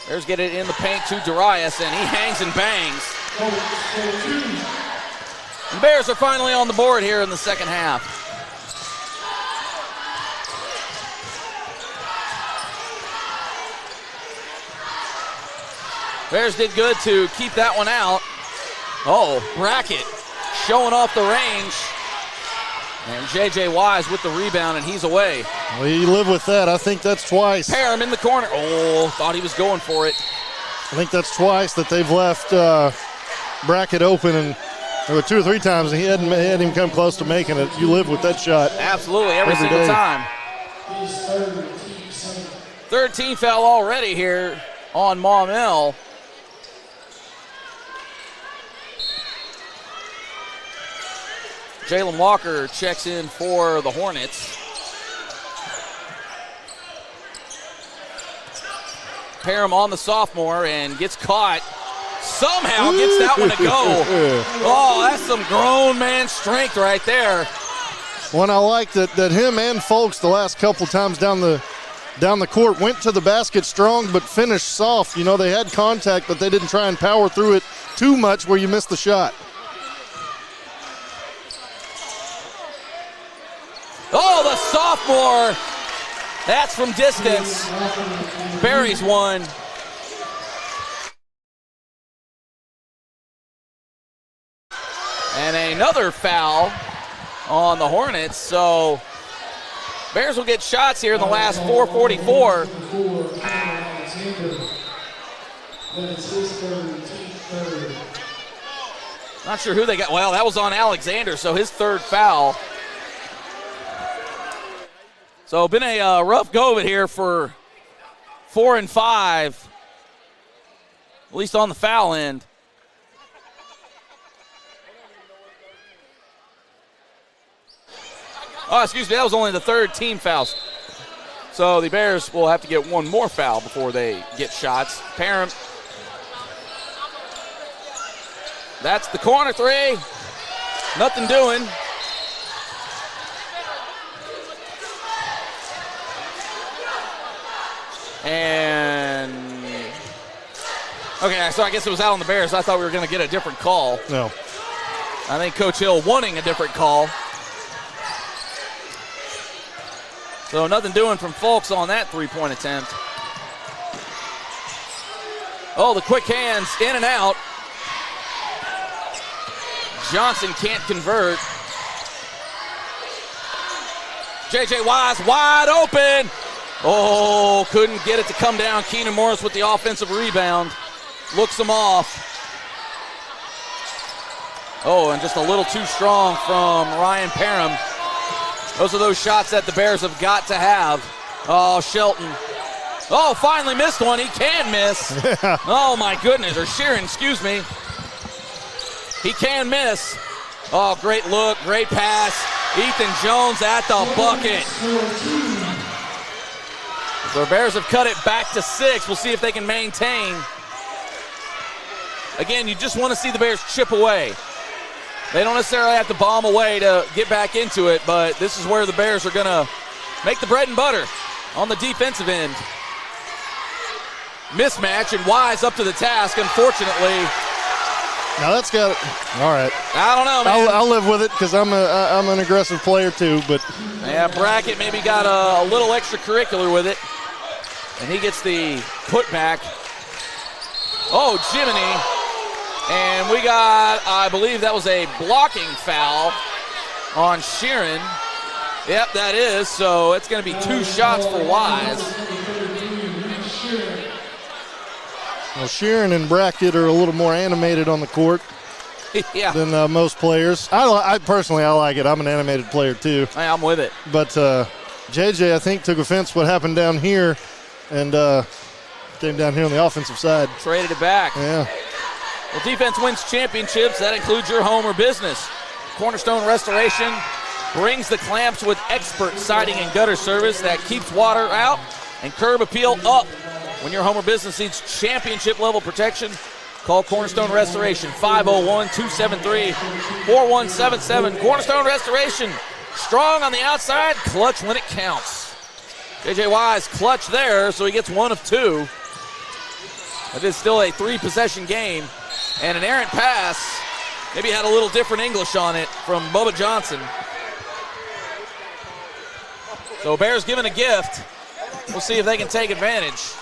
Bears get it in the paint to Darius, and he hangs and bangs. The Bears are finally on the board here in the second half. Bears did good to keep that one out. Oh, Brackett showing off the range. And J.J. Wise with the rebound, and he's away. Well, you live with that. I think that's twice. Parham in the corner. Oh, thought he was going for it. I think that's twice that they've left Brackett open, and there were 2 or 3 times and he hadn't even come close to making it. You live with that shot. Absolutely, every single day. time. Third team foul already here on Maumelle. Jalen Walker checks in for the Hornets. Parham on the sophomore and gets caught. Somehow gets that one to go. Oh, that's some grown man strength right there. One I like that him and Folks the last couple times down the court went to the basket strong but finished soft. You know, they had contact, but they didn't try and power through it too much where you missed the shot. Oh, the sophomore. That's from distance. Buries one. And another foul on the Hornets. So Bears will get shots here in the last 4:44. Not sure who they got. Well, that was on Alexander, so his third foul. So been a rough go of it here for 4 and 5, at least on the foul end. Oh, excuse me, that was only the third team foul. So the Bears will have to get one more foul before they get shots. Parham. That's the corner three. Nothing doing. And, okay, so I guess it was out on the Bears. I thought we were going to get a different call. No. I think Coach Hill wanting a different call. So nothing doing from Folks on that three-point attempt. Oh, the quick hands in and out. Johnson can't convert. J.J. Wise wide open. Oh, couldn't get it to come down. Keenan Morris with the offensive rebound. Looks him off. Oh, and just a little too strong from Ryan Parham. Those are those shots that the Bears have got to have. Oh, Shelton. Oh, finally missed one. He can miss. Oh, my goodness. Or Sheeran, excuse me. He can miss. Oh, great look, great pass. Ethan Jones at the bucket. So the Bears have cut it back to 6. We'll see if they can maintain. Again, you just want to see the Bears chip away. They don't necessarily have to bomb away to get back into it, but this is where the Bears are going to make the bread and butter on the defensive end. Mismatch, and Wise up to the task, unfortunately. Now that's got it. All right. I don't know, man. I'll live with it because I'm an aggressive player too. But yeah, Brackett maybe got a little extracurricular with it, and he gets the putback. Oh, Jiminy. And we got, I believe that was a blocking foul on Sheeran. Yep, that is. So it's going to be 2 shots for Wise. Well, Sheeran and Brackett are a little more animated on the court. Yeah. than most players. I personally, I like it. I'm an animated player too. Hey, I'm with it. But JJ, I think, took offense what happened down here and came down here on the offensive side. Traded it back. Yeah. Well, defense wins championships. That includes your home or business. Cornerstone Restoration brings the clamps with expert siding and gutter service that keeps water out and curb appeal up. When your home or business needs championship level protection, call Cornerstone Restoration, 501-273-4177. Cornerstone Restoration, strong on the outside, clutch when it counts. J.J. Wise clutch there, so he gets 1 of 2. It is still a 3-possession game. And an errant pass, maybe had a little different English on it from Bubba Johnson. So Bears given a gift. We'll see if they can take advantage.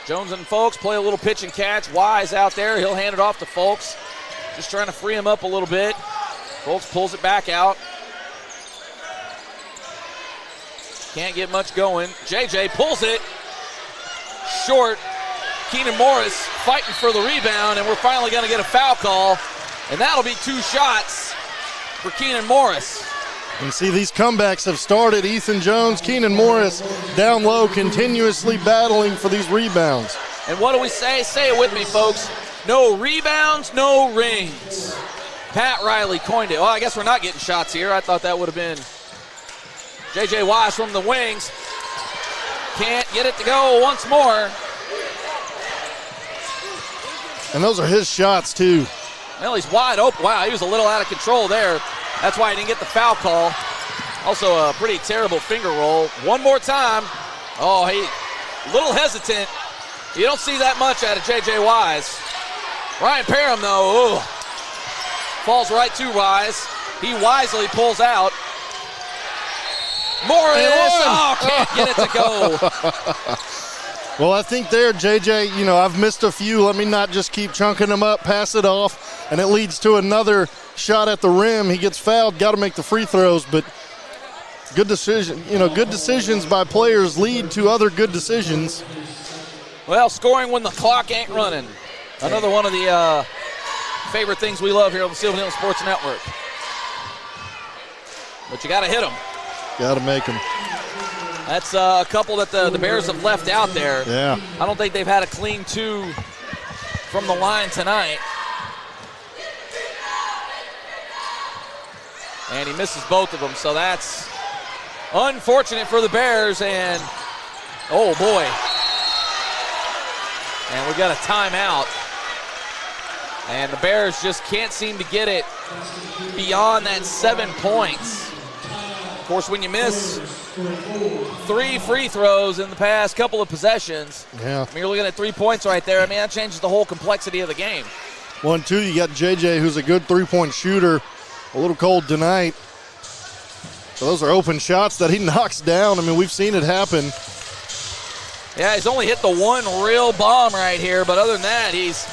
Jones and Folks play a little pitch and catch. Wise out there. He'll hand it off to Folks. Just trying to free him up a little bit. Folks pulls it back out. Can't get much going. JJ pulls it. Short. Keenan Morris fighting for the rebound, and we're finally going to get a foul call. And that'll be 2 shots for Keenan Morris. And see, these comebacks have started. Ethan Jones, Keenan Morris down low, continuously battling for these rebounds. And what do we say? Say it with me, folks. No rebounds, no rings. Pat Riley coined it. Well, I guess we're not getting shots here. I thought that would have been J.J. Wise from the wings. Can't get it to go once more. And those are his shots, too. Well, he's wide open. Wow, he was a little out of control there. That's why he didn't get the foul call. Also a pretty terrible finger roll. One more time. Oh, he a little hesitant. You don't see that much out of J.J. Wise. Ryan Parham, though, falls right to Wise. He wisely pulls out. Morris, can't get it to go. Well, I think there, JJ, I've missed a few. Let me not just keep chunking them up, pass it off, and it leads to another shot at the rim. He gets fouled, got to make the free throws, but good decision. Good decisions by players lead to other good decisions. Well, scoring when the clock ain't running. Another one of the favorite things we love here on the Sylvan Hills Sports Network. But you got to hit them. Got to make them. That's a couple that the Bears have left out there. Yeah. I don't think they've had a clean 2 from the line tonight. And he misses both of them, so that's unfortunate for the Bears. And, oh, boy. And we've got a timeout. And the Bears just can't seem to get it beyond that 7 points. Of course, when you miss 3 free throws in the past couple of possessions, yeah. You're looking at 3 points right there. That changes the whole complexity of the game. 1-2, you got JJ, who's a good three-point shooter. A little cold tonight. So those are open shots that he knocks down. We've seen it happen. Yeah, he's only hit the one real bomb right here, but other than that, he's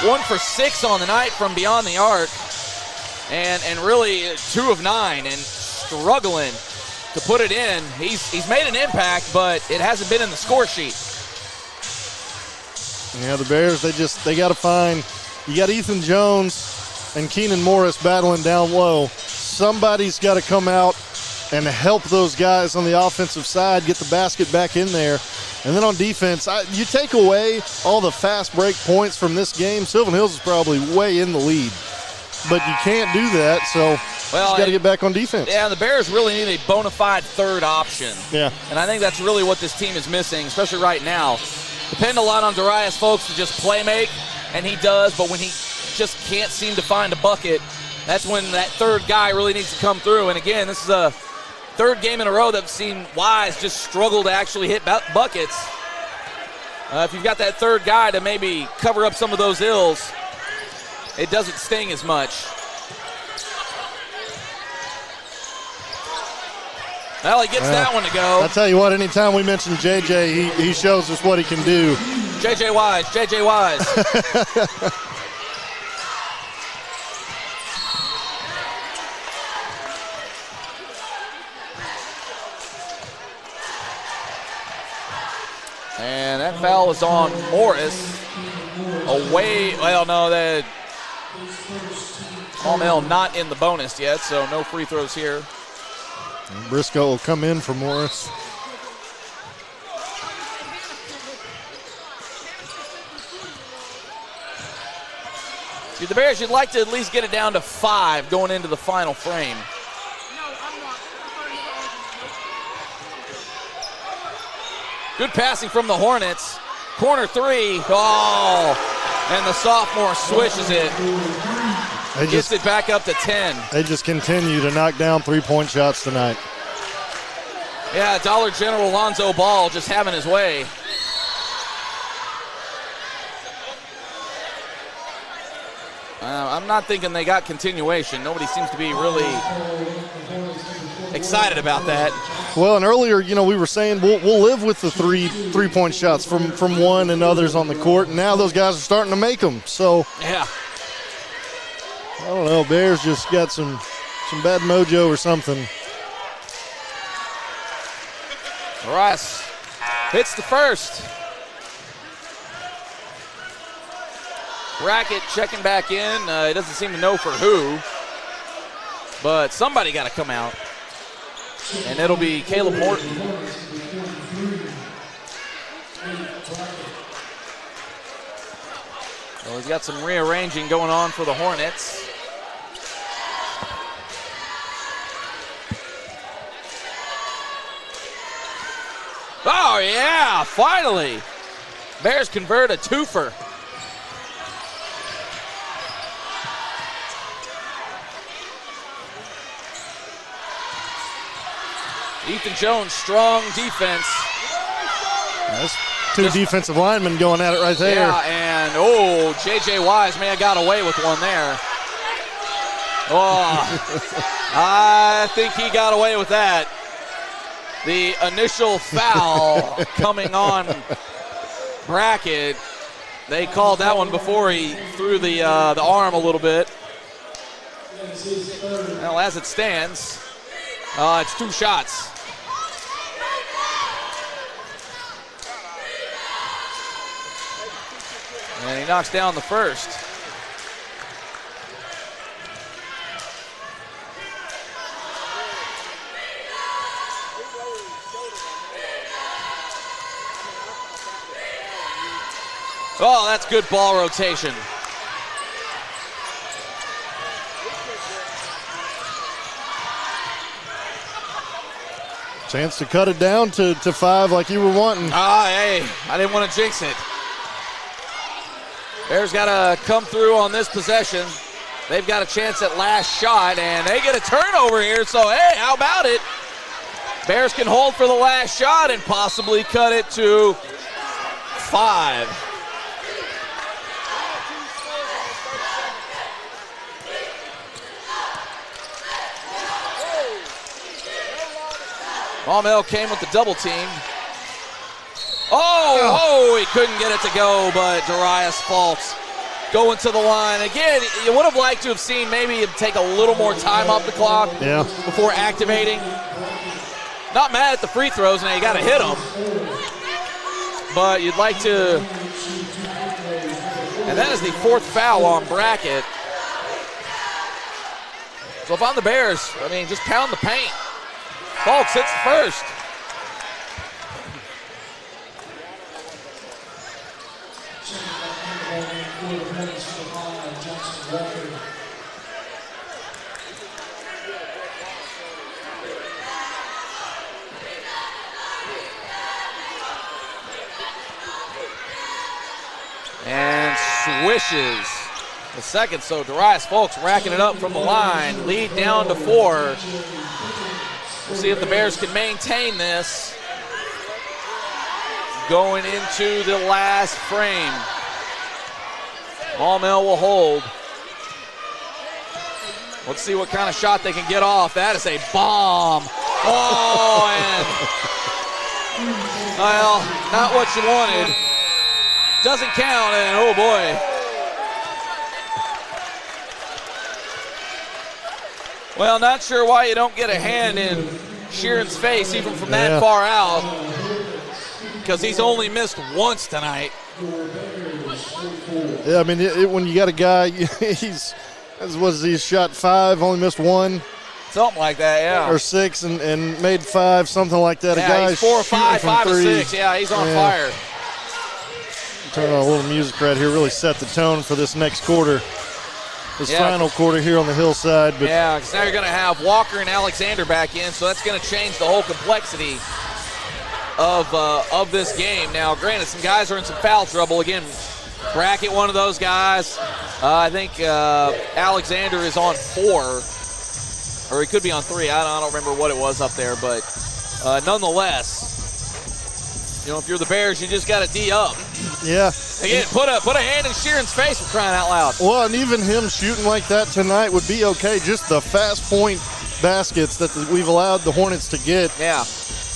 1 for 6 on the night from beyond the arc. And really 2 of 9 and struggling to put it in. He's made an impact, but it hasn't been in the score sheet. Yeah, the Bears, they got to find, you got Ethan Jones and Keenan Morris battling down low. Somebody's got to come out and help those guys on the offensive side get the basket back in there. And then on defense, you take away all the fast break points from this game, Sylvan Hills is probably way in the lead. But you can't do that, so you got to get back on defense. Yeah, the Bears really need a bona fide third option. Yeah. And I think that's really what this team is missing, especially right now. Depend a lot on Darius Folks to just play make, and he does, but when he just can't seem to find a bucket, that's when that third guy really needs to come through. And again, this is a third game in a row that I've seen Wise just struggle to actually hit buckets. If you've got that third guy to maybe cover up some of those ills, it doesn't sting as much. Well, he gets that one to go. I'll tell you what, anytime we mention JJ, he shows us what he can do. JJ Wise. And that foul is on Morris. Away, well, no, that Maumelle not in the bonus yet, so no free throws here. And Briscoe will come in for Morris. See, the Bears, you'd like to at least get it down to 5 going into the final frame. Good passing from the Hornets. Corner 3. Oh, and the sophomore swishes it. Gets it back up to 10. They just continue to knock down three-point shots tonight. Yeah, Dollar General Lonzo Ball just having his way. I'm not thinking they got continuation. Nobody seems to be really excited about that. Well, and earlier, we were saying we'll live with the three-point shots from one and others on the court, and now those guys are starting to make them. So, yeah, I don't know. Bears just got some bad mojo or something. Rice hits the first. Brackett checking back in. He doesn't seem to know for who, but somebody got to come out, and it'll be Caleb Morton. Well, he's got some rearranging going on for the Hornets. Oh, yeah, finally. Bears convert a twofer. Ethan Jones, strong defense. That's two defensive linemen going at it right there. Yeah, and J.J. Wise may have got away with one there. Oh, I think he got away with that. The initial foul coming on Brackett. They called that one before he threw the arm a little bit. Well, as it stands, it's 2 shots. And he knocks down the first. Oh, that's good ball rotation. Chance to cut it down to 5 like you were wanting. Hey, I didn't want to jinx it. Bears got to come through on this possession. They've got a chance at last shot, and they get a turnover here, so hey, how about it? Bears can hold for the last shot and possibly cut it to 5. Maumelle came with the double team. He couldn't get it to go, but Darius Fultz going to the line. Again, you would have liked to have seen maybe him take a little more time off the clock before activating. Not mad at the free throws, and you got to hit them. But you'd like to. And that is the 4th foul on Brackett. So if I'm the Bears, just pound the paint. Fultz hits the first. And swishes the second, so Darius Fultz racking it up from the line. Lead down to 4. We'll see if the Bears can maintain this going into the last frame. Maumelle will hold. Let's see what kind of shot they can get off. That is a bomb. And well, not what you wanted. Doesn't count, and oh boy. Well, not sure why you don't get a hand in Sheeran's face even from that far out. because he's only missed once tonight. Yeah, I mean, when you got a guy, he's shot 5, only missed 1. Something like that, yeah. Or 6 and made 5, something like that. Yeah, a guy he's 4 or 5, 5 or 6. Yeah, he's on fire. Turn on a little music right here, really set the tone for this next quarter. This final quarter here on the hillside. But yeah, because now you're going to have Walker and Alexander back in, so that's going to change the whole complexity of this game. Now, granted, some guys are in some foul trouble. Again, Brackett, one of those guys. I think Alexander is on 4, or he could be on 3. I don't remember what it was up there, but nonetheless, if you're the Bears, you just got to D up. Yeah. Again, put a hand in Sheeran's face for crying out loud. Well, and even him shooting like that tonight would be okay. Just the fast point baskets that we've allowed the Hornets to get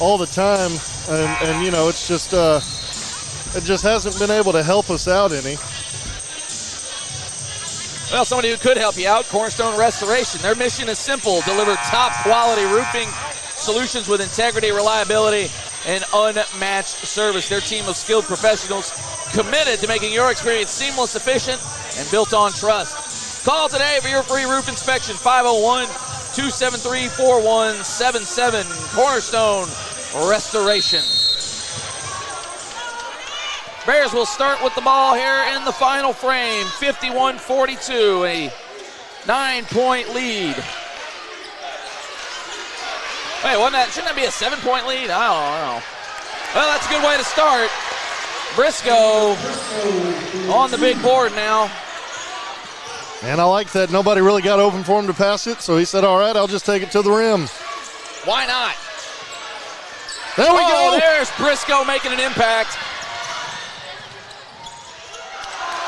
all the time. And it's just it just hasn't been able to help us out any. Well, somebody who could help you out, Cornerstone Restoration. Their mission is simple: deliver top quality roofing solutions with integrity, reliability, and unmatched service. Their team of skilled professionals committed to making your experience seamless, efficient, and built on trust. Call today for your free roof inspection, 501-273-4177. Cornerstone Restoration. Bears will start with the ball here in the final frame, 51-42, a 9-point lead. Wait, shouldn't that be a 7-point lead? I don't know. Well, that's a good way to start. Briscoe on the big board now. And I like that nobody really got open for him to pass it, so he said, all right, I'll just take it to the rim. Why not? There we go. There's Briscoe making an impact.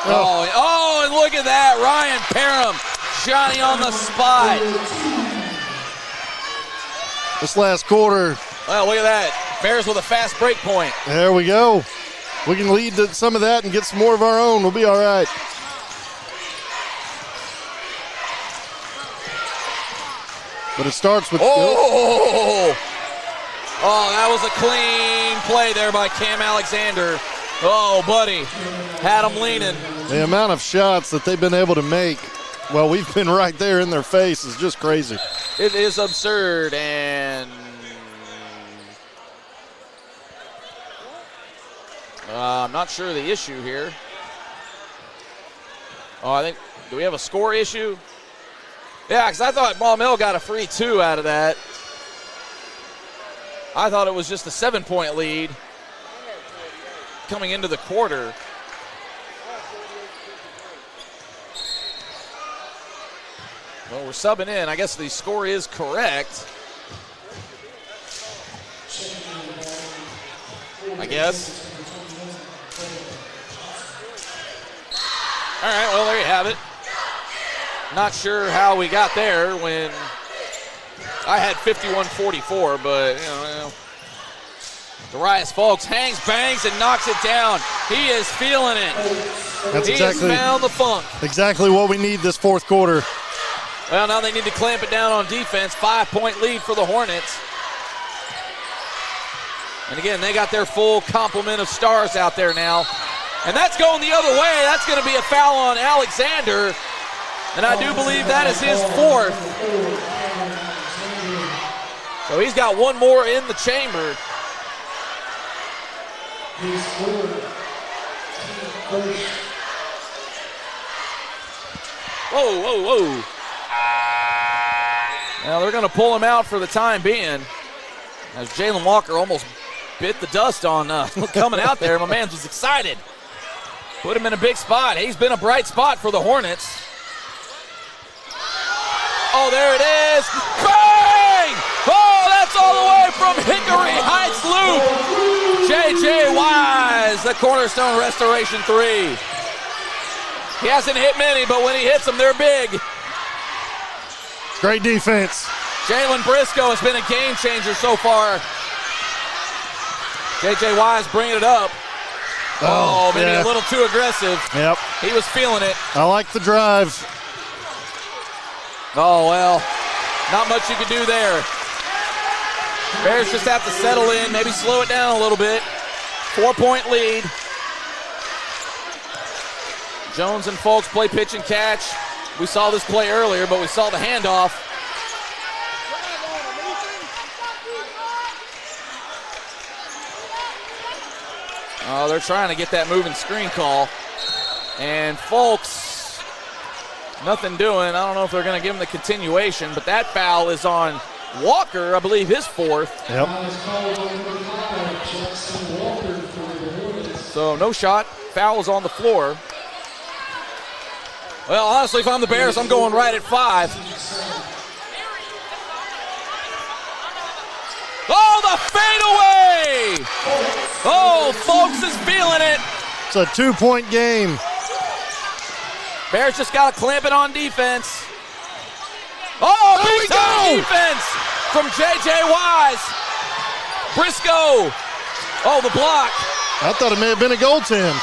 Oh, and look at that. Ryan Parham, Johnny on the spot. This last quarter. Well, look at that. Bears with a fast break point. There we go. We can lead to some of that and get some more of our own. We'll be all right. But it starts with... Oh, that was a clean play there by Cam Alexander. Oh, buddy. Had him leaning. The amount of shots that they've been able to make while we've been right there in their face is just crazy. It is absurd, and I'm not sure the issue here. Do we have a score issue? Yeah, because I thought Maumelle got a free 2 out of that. I thought it was just a 7-point lead coming into the quarter. Well, we're subbing in. I guess the score is correct. I guess. All right, well, there you have it. Not sure how we got there when I had 51-44, but, Darius Folks hangs, bangs, and knocks it down. He is feeling it. He has found the funk. Exactly what we need this fourth quarter. Well, now they need to clamp it down on defense. 5-point lead for the Hornets. And again, they got their full complement of stars out there now. And that's going the other way. That's going to be a foul on Alexander. And I do believe that is his 4th. So he's got one more in the chamber. Whoa. Now they're going to pull him out for the time being. As Jalen Walker almost bit the dust on coming out there. My man was excited. Put him in a big spot. He's been a bright spot for the Hornets. Oh, there it is. Bang! Oh, that's all the way from Hickory Heights Loop. J.J. Wise, the Cornerstone Restoration 3. He hasn't hit many, but when he hits them, they're big. Great defense. Jalen Briscoe has been a game changer so far. J.J. Wise bringing it up. Oh, maybe a little too aggressive. Yep. He was feeling it. I like the drive. Oh, well, not much you can do there. Bears just have to settle in, maybe slow it down a little bit. 4-point lead. Jones and Folks play pitch and catch. We saw this play earlier, but we saw the handoff. Oh, they're trying to get that moving screen call. And Folks, nothing doing. I don't know if they're going to give him the continuation, but that foul is on Walker, I believe his fourth. Yep. So no shot. Foul is on the floor. Well, honestly, if I'm the Bears, I'm going right at 5. Oh, the fadeaway! Oh, Folks is feeling it. It's a 2-point game. Bears just got to clamp it on defense. Oh, big time defense from J.J. Wise. Briscoe. Oh, the block. I thought it may have been a goaltend.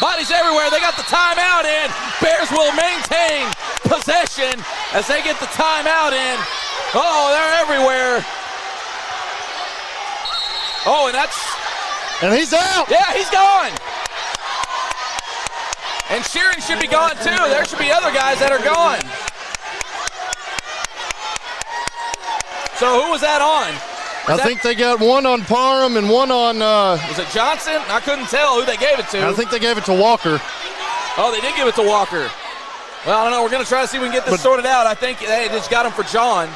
Bodies everywhere. They got the timeout in. Bears will maintain possession as they get the timeout in. Oh, they're everywhere. Oh, and he's out. Yeah, he's gone. And Sheeran should be gone too. There should be other guys that are gone. So who was that on? I think they got one on Parham and one on... was it Johnson? I couldn't tell who they gave it to. I think they gave it to Walker. Oh, they did give it to Walker. Well, I don't know. We're going to try to see if we can get this sorted out. I think they just got him for John.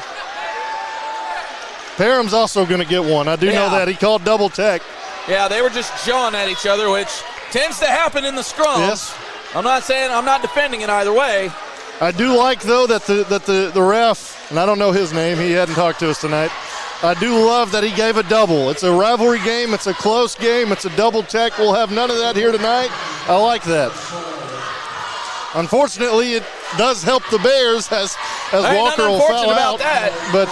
Parham's also going to get one. I do know that. He called double tech. Yeah, they were just jawing at each other, which tends to happen in the scrum. Yes. I'm not defending it either way. I do like, though, that the ref, and I don't know his name. He hadn't talked to us tonight. I do love that he gave a double. It's a rivalry game. It's a close game. It's a double tech. We'll have none of that here tonight. I like that. Unfortunately, it does help the Bears as Walker will foul out. That. But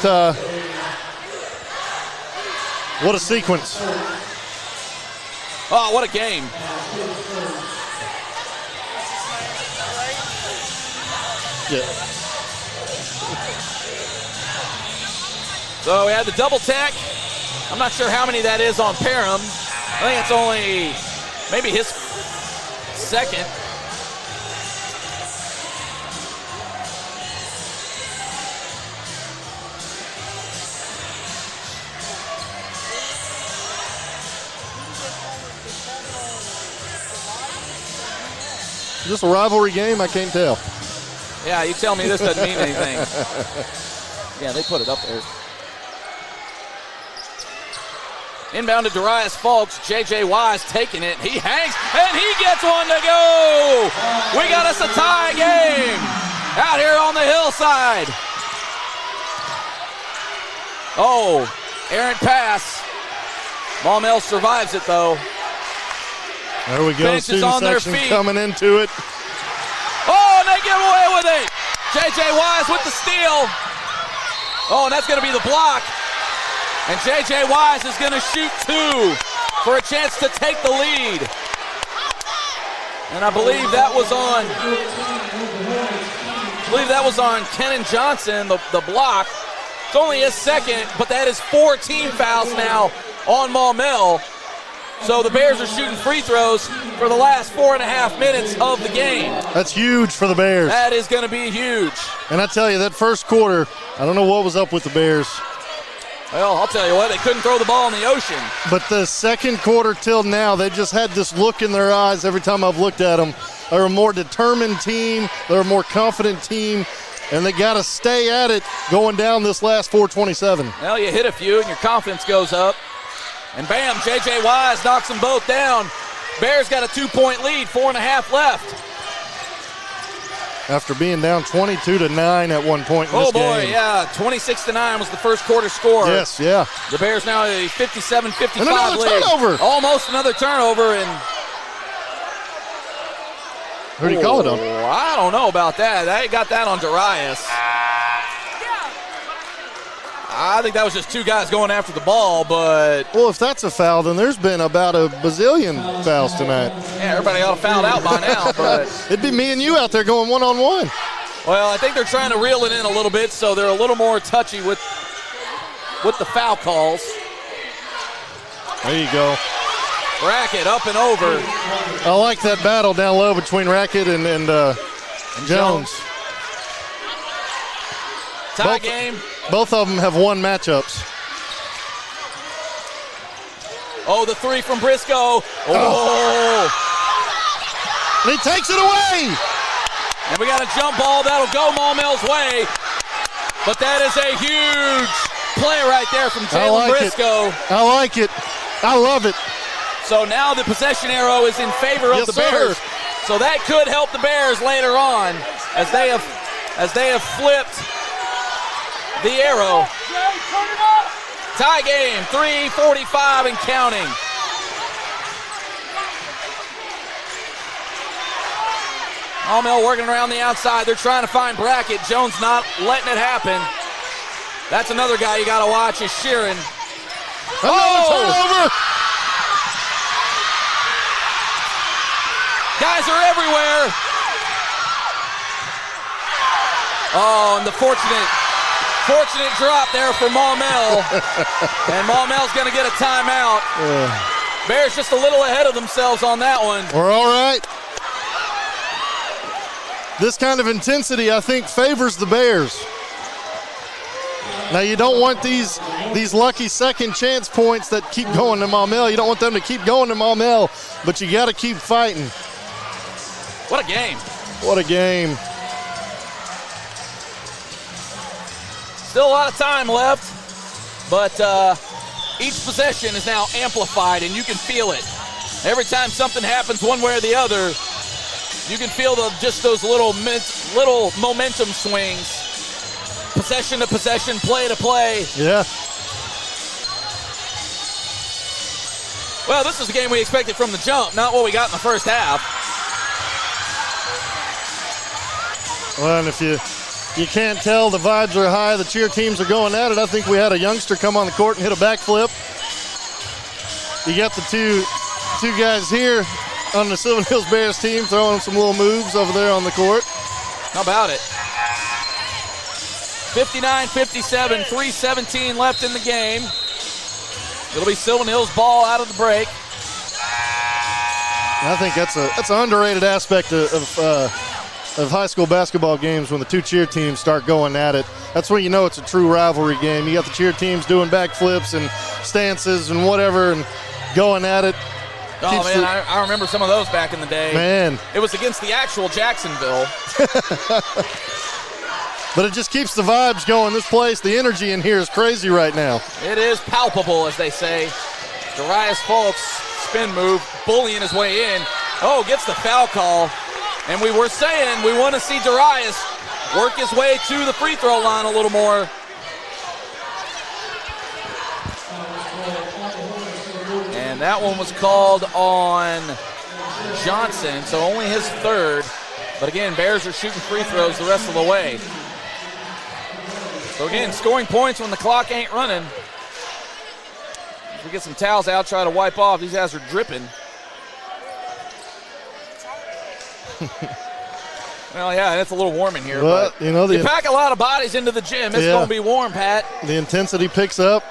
what a sequence. Oh, what a game. Yeah. So we had the double tech. I'm not sure how many that is on Parham. I think it's only maybe his second. Is this a rivalry game? I can't tell. Yeah, you tell me this doesn't mean anything. Yeah, they put it up there. Inbound to Darius Folks. J.J. Wise taking it. He hangs, and he gets one to go. We got us a tie game out here on the hillside. Oh, errant pass. Maumelle survives it, though. There we go. Student on their feet. Coming into it. Oh, and they get away with it. J.J. Wise with the steal. Oh, and that's going to be the block. And J.J. Wise is going to shoot 2 for a chance to take the lead. And I believe that was on Kenan Johnson, the block. It's only his second, but that is 4 team fouls now on Maumelle. So the Bears are shooting free throws for the last 4.5 minutes of the game. That's huge for the Bears. That is going to be huge. And I tell you, that first quarter, I don't know what was up with the Bears. Well, I'll tell you what, they couldn't throw the ball in the ocean. But the second quarter till now, they just had this look in their eyes every time I've looked at them. They're a more determined team. They're a more confident team. And they got to stay at it going down this last 4:27. Well, you hit a few and your confidence goes up. And bam, J.J. Wise knocks them both down. Bears got a 2-point lead, 4.5 left. After being down 22-9 at one point in this game. Oh, boy, yeah. 26-9 was the first quarter score. Yes, yeah. The Bears now a 57-55 and another lead. turnover. Almost another turnover. And who did he call it on? I don't know about that. They got that on Darius. I think that was just 2 guys going after the ball, but... Well, if that's a foul, then there's been about a bazillion fouls tonight. Yeah, everybody ought to foul out by now, but... It'd be me and you out there going one-on-one. Well, I think they're trying to reel it in a little bit, so they're a little more touchy with the foul calls. There you go. Rackett up and over. I like that battle down low between Rackett and Jones. Tie game. Both of them have won matchups. Oh, the three from Briscoe. Oh. And he takes it away. And we got a jump ball that'll go Maumelle's way. But that is a huge play right there from Jalen Briscoe. I like it. I love it. So now the possession arrow is in favor of the Bears. So that could help the Bears later on as they have flipped the arrow. Tie game, 3:45 and counting. Maumelle working around the outside. They're trying to find Brackett. Jones not letting it happen. That's another guy you got to watch is Sheeran. Turnover! Guys are everywhere. Oh, and the fortunate drop there for Maumelle. And Maumelle's going to get a timeout. Bears just a little ahead of themselves on that one. We're all right. This kind of intensity, I think, favors the Bears. Now, you don't want these lucky second chance points that keep going to Maumelle. You don't want them to keep going to Maumelle, but you got to keep fighting. What a game. What a game. Still a lot of time left, but each possession is now amplified, and you can feel it. Every time something happens one way or the other, you can feel just those little momentum swings. Possession to possession, play to play. Yeah. Well, this is the game we expected from the jump, not what we got in the first half. Well, and if you can't tell, the vibes are high, the cheer teams are going at it. I think we had a youngster come on the court and hit a backflip. You got the two guys here on the Sylvan Hills Bears team throwing some little moves over there on the court. How about it? 59-57, 3:17 left in the game. It'll be Sylvan Hills ball out of the break. I think that's an underrated aspect of high school basketball games when the two cheer teams start going at it. That's when you know it's a true rivalry game. You got the cheer teams doing backflips and stances and whatever and going at it. Oh, man, I remember some of those back in the day. Man. It was against the actual Jacksonville. But it just keeps the vibes going. This place, the energy in here is crazy right now. It is palpable, as they say. Darius Folks, spin move, bullying his way in. Oh, gets the foul call. And we were saying we want to see Darius work his way to the free throw line a little more. And that one was called on Johnson, so only his third. But again, Bears are shooting free throws the rest of the way. So again, scoring points when the clock ain't running. If we get some towels out, try to wipe off. These guys are dripping. Well, yeah, it's a little warm in here. But you know, you pack a lot of bodies into the gym. It's going to be warm, Pat. The intensity picks up.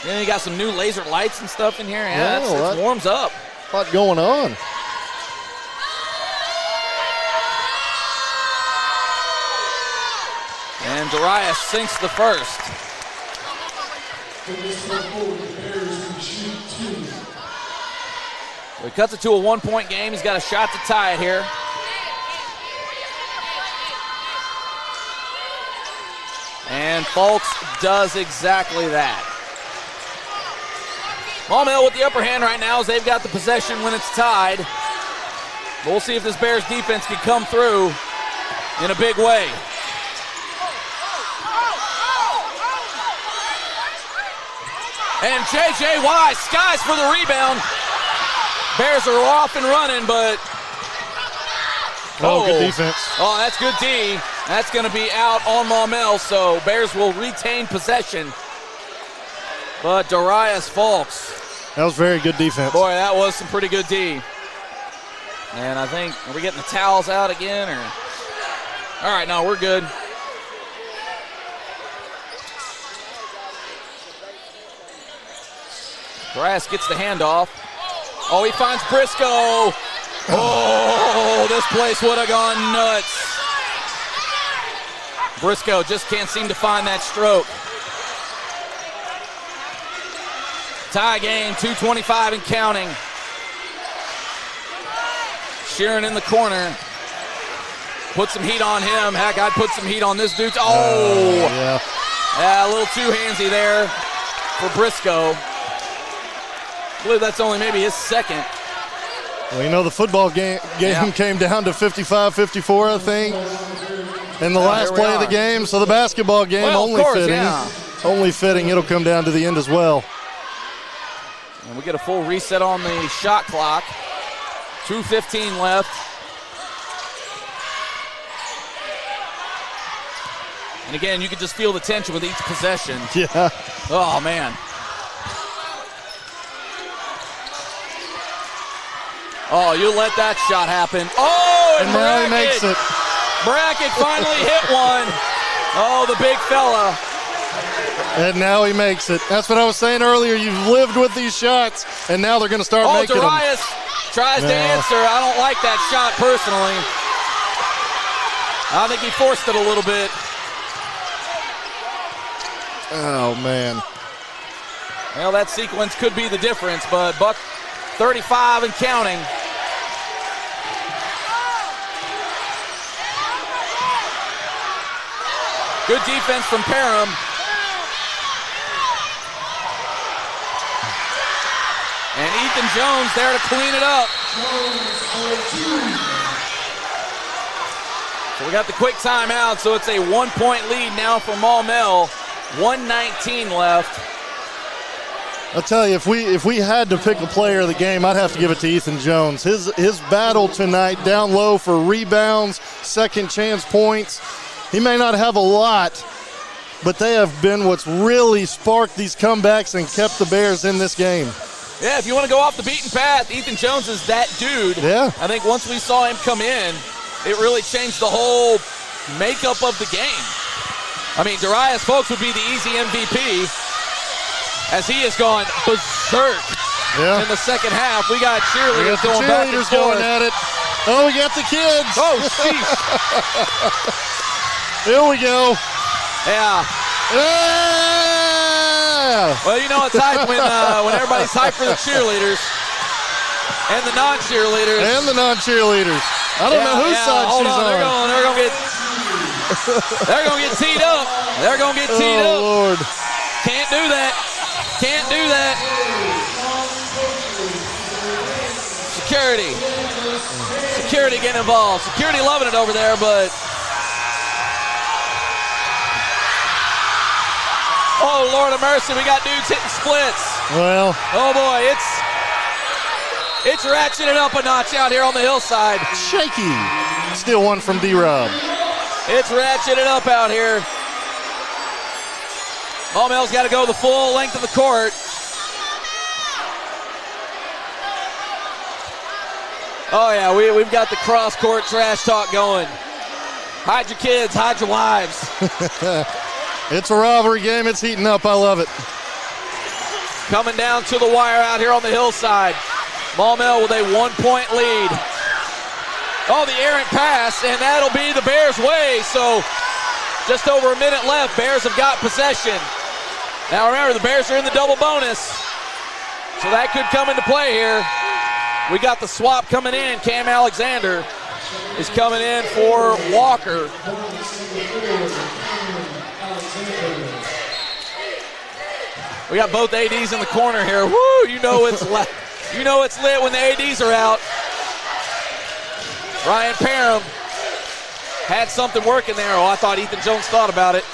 Then you got some new laser lights and stuff in here. Yeah, it warms up. A lot going on. And Darius sinks the first. So he cuts it to a one-point game. He's got a shot to tie it here. And Folks does exactly that. Maumelle with the upper hand right now as they've got the possession when it's tied. But we'll see if this Bears defense can come through in a big way. And J.J. Wise skies for the rebound. Bears are off and running, but... good defense. Oh, that's good D. That's going to be out on Maumelle, so Bears will retain possession. But Darius Folks. That was very good defense. Boy, that was some pretty good D. And I think, are we getting the towels out again? Or? All right, no, we're good. Darius gets the handoff. Oh, he finds Briscoe. Oh, this place would have gone nuts. Briscoe just can't seem to find that stroke. Tie game, 2:25 and counting. Sheeran in the corner. Put some heat on him. Heck, I'd put some heat on this dude. Oh! Yeah, a little too handsy there for Briscoe. I believe that's only maybe his second. Well, you know, the football game came down to 55-54, I think, in the last play of the game. So the basketball game, only fitting it'll come down to the end as well. And we get a full reset on the shot clock. 2:15 left. And again, you can just feel the tension with each possession. Yeah. Oh, man. Oh, you let that shot happen. Oh, and now he makes it. Brackett finally hit one. Oh, the big fella. And now he makes it. That's what I was saying earlier. You've lived with these shots, and now they're going to start making them. Darius tries to answer. I don't like that shot personally. I think he forced it a little bit. Oh, man. Well, that sequence could be the difference, but Buck 35 and counting. Good defense from Parham. And Ethan Jones there to clean it up. So we got the quick timeout, so it's a 1-point lead now for Maumelle. 1:19 left. I'll tell you, if we had to pick a player of the game, I'd have to give it to Ethan Jones. His battle tonight, down low for rebounds, second chance points. He may not have a lot, but they have been what's really sparked these comebacks and kept the Bears in this game. Yeah, if you want to go off the beaten path, Ethan Jones is that dude. Yeah. I think once we saw him come in, it really changed the whole makeup of the game. I mean, Darius Folks would be the easy MVP as he has gone berserk in the second half. We got cheerleaders going back and forth. Going at it. Oh, we got the kids. Oh, sheesh. Here we go. Yeah. Well, you know it's hype when everybody's hyped for the cheerleaders and the non-cheerleaders. I don't know whose side she's on. They're gonna get teed up. Oh, Lord. Can't do that. Security getting involved. Security loving it over there, but oh, Lord of mercy, we got dudes hitting splits. Well. Oh, boy, it's ratcheted up a notch out here on the hillside. Shaky. Still one from D-Rob. It's ratcheted up out here. Maumelle's got to go the full length of the court. Oh, yeah, we've got the cross-court trash talk going. Hide your kids, hide your wives. It's a rivalry game. It's heating up. I love it. Coming down to the wire out here on the hillside. Maumelle with a 1-point lead. Oh, the errant pass, and that'll be the Bears' way. So just over a minute left. Bears have got possession. Now remember, the Bears are in the double bonus, so that could come into play here. We got the swap coming in. Cam Alexander is coming in for Walker. We got both ADs in the corner here. Woo! You know it's lit when the ADs are out. Ryan Parham had something working there. Oh, I thought Ethan Jones thought about it.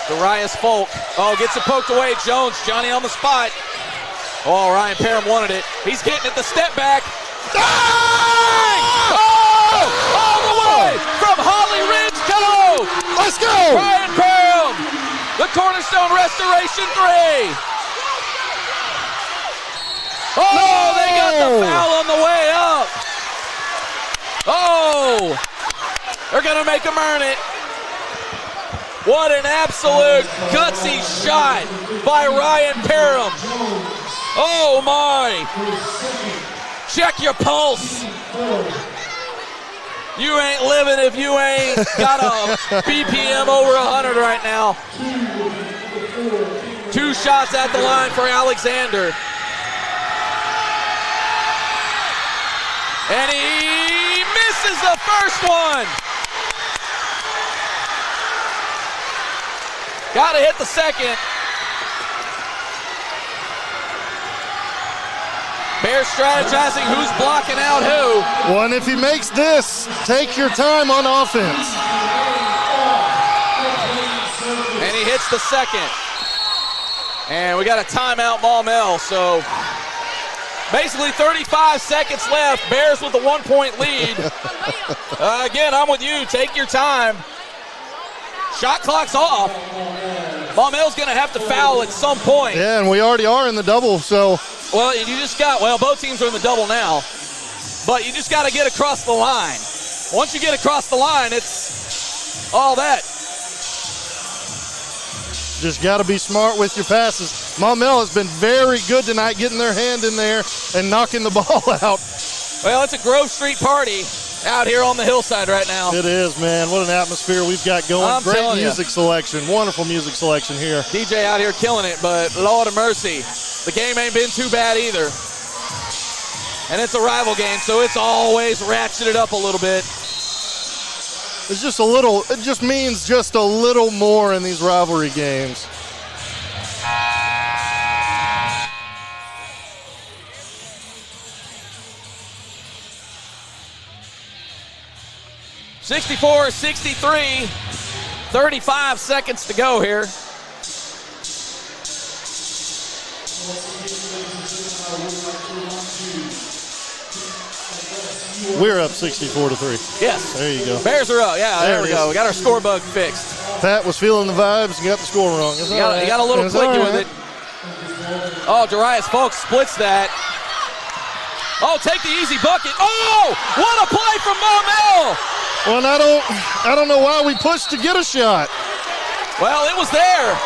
Darius Folk. Oh, gets it poked away. Johnny on the spot. Oh, Ryan Parham wanted it. He's getting it, the step back. Bang! Oh! All the way from Holly Ridge. Go! Let's go! Ryan Parham, the Cornerstone Restoration 3. Oh, no! They got the foul on the way up. Oh! They're going to make him earn it. What an absolute gutsy shot by Ryan Parham. Oh, my. Check your pulse. You ain't living if you ain't got a BPM over 100 right now. 2 shots at the line for Alexander. And he misses the first one. Got to hit the second. Bears strategizing who's blocking out who. Well, and if he makes this, take your time on offense. And he hits the second. And we got a timeout, Maumelle. So basically 35 seconds left. Bears with a 1-point lead. Again, I'm with you. Take your time. Shot clock's off. Maumelle's going to have to foul at some point. Yeah, and we already are in the double, so. Well, you just got, both teams are in the double now. But you just got to get across the line. Once you get across the line, it's all that. Just got to be smart with your passes. Maumelle has been very good tonight getting their hand in there and knocking the ball out. Well, it's a Grove Street party out here on the hillside right now. It is, man. What an atmosphere we've got going. I'm Great telling music selection. Wonderful music selection here. DJ out here killing it, but Lord of mercy, the game ain't been too bad either. And it's a rival game, so it's always ratcheted up a little bit. It's just a little, it just means just a little more in these rivalry games. (64-63), 35 seconds to go here. We're up 64-3. Yes. There you go. Bears are up. Yeah, there we go. is. We got our score bug fixed. Pat was feeling the vibes and got the score wrong. You got a little clicky with it. Oh, Jarius Folks splits that. Oh, take the easy bucket. Oh, what a play from Maumelle. Well, and I don't know why we pushed to get a shot. Well, it was there.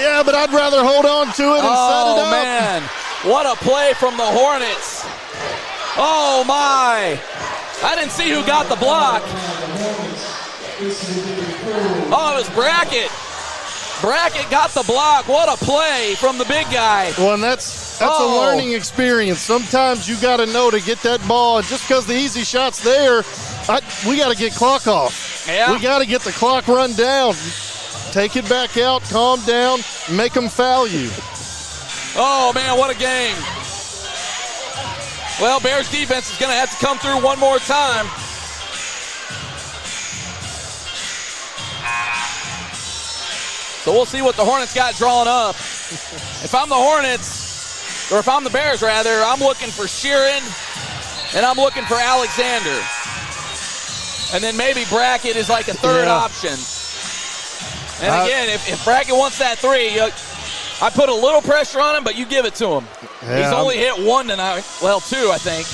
Yeah, but I'd rather hold on to it and set it up. Oh, man. What a play from the Hornets. Oh, my. I didn't see who got the block. Oh, it was Brackett. Brackett got the block. What a play from the big guy. Well, and that's a learning experience. Sometimes you got to know to get that ball. And just because the easy shot's there, we got to get clock off. Yeah. We got to get the clock run down. Take it back out, calm down, make them foul you. Oh, man, what a game. Well, Bears defense is going to have to come through one more time. So we'll see what the Hornets got drawn up. If I'm the Hornets, or if I'm the Bears rather, I'm looking for Sheeran and I'm looking for Alexander. And then maybe Brackett is like a third option. And again, if Brackett wants that three, I put a little pressure on him, but you give it to him. Yeah, he's only hit one tonight. Well, two, I think.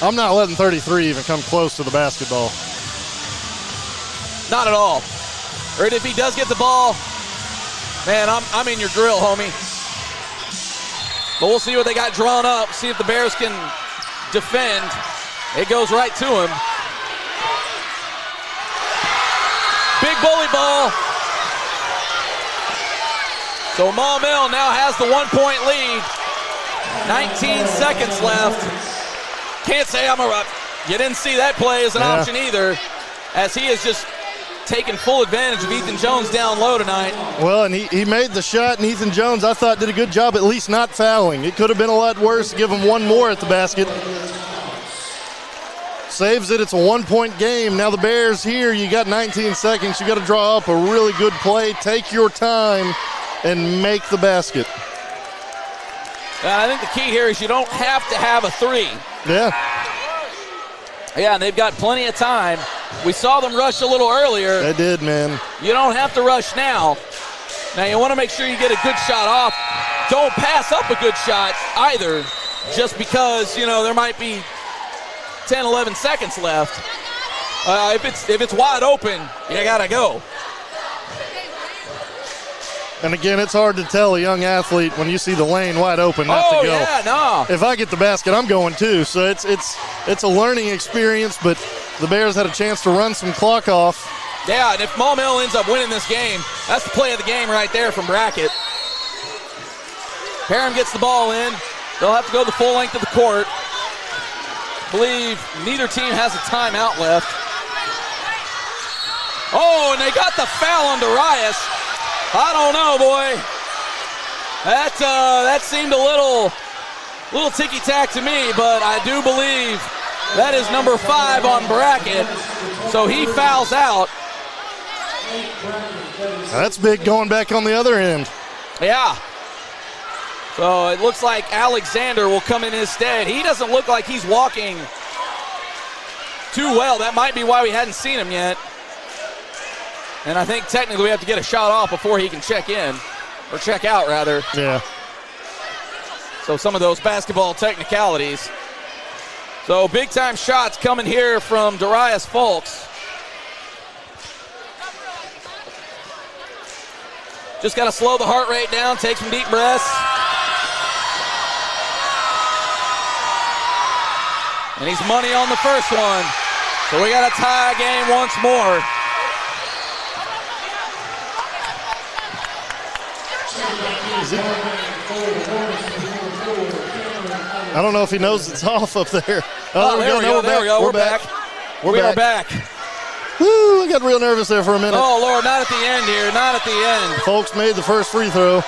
I'm not letting 33 even come close to the basketball. Not at all. Or if he does get the ball, man, I'm in your grill, homie. But we'll see what they got drawn up, see if the Bears can defend. It goes right to him. Big bully ball. So Maumelle now has the 1-point lead. 19 seconds left. Can't say you didn't see that play as an option either, as he is just taking full advantage of Ethan Jones down low tonight. Well, and he made the shot, and Ethan Jones, I thought, did a good job at least not fouling. It could have been a lot worse. Give him one more at the basket. Saves it. It's a 1-point game. Now the Bears here, you got 19 seconds. You got to draw up a really good play. Take your time and make the basket. I think the key here is you don't have to have a three. Yeah. Yeah, and they've got plenty of time. We saw them rush a little earlier. They did, man. You don't have to rush now. Now you want to make sure you get a good shot off. Don't pass up a good shot either, just because, there might be 10, 11 seconds left. If it's wide open, you got to go. And again, it's hard to tell a young athlete when you see the lane wide open not to go. Yeah, no. If I get the basket, I'm going too. So it's a learning experience, but the Bears had a chance to run some clock off. Yeah, and if Maumelle ends up winning this game, that's the play of the game right there from Brackett. Parham gets the ball in. They'll have to go the full length of the court. I believe neither team has a timeout left. Oh, and they got the foul on Darius. I don't know, boy. That seemed a little ticky-tack to me, but I do believe that is number 5 on Brackett. So he fouls out. That's big going back on the other end. Yeah. So it looks like Alexander will come in his stead. He doesn't look like he's walking too well. That might be why we hadn't seen him yet. And I think technically we have to get a shot off before he can check in, or check out rather. Yeah. So some of those basketball technicalities. So big time shots coming here from Darius Fulks. Just got to slow the heart rate down, take some deep breaths. And he's money on the first one. So we got a tie game once more. I don't know if he knows it's off up there. Oh, there we go. There we go. We're back. We are back. Woo, I got real nervous there for a minute. Oh, Lord, not at the end here. Not at the end. Folks made the first free throw.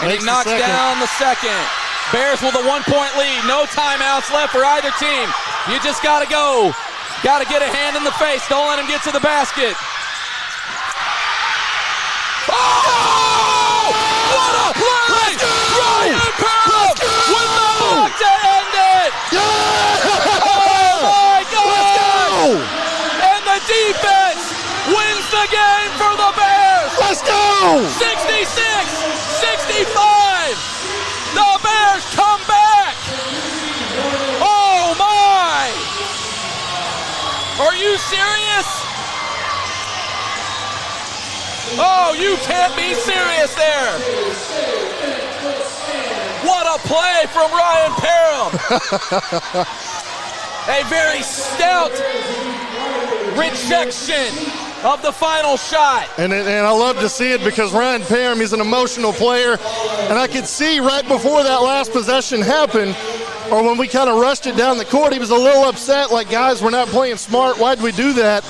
And he knocks down the second. Bears with a 1-point lead. No timeouts left for either team. You just got to go. Got to get a hand in the face. Don't let him get to the basket. Oh! What a play! Ryan Pearl with the block to end it! Yeah! Oh, my God! Let's go! And the defense wins the game for the Bears! Let's go! 66-65! The Bears come back! Oh, my! Are you serious? Oh, you can't be serious there. What a play from Ryan Parham. A very stout rejection of the final shot. And I love to see it because Ryan Parham, he's an emotional player. And I could see right before that last possession happened, or when we kind of rushed it down the court, he was a little upset, like, guys, we're not playing smart. Why'd we do that?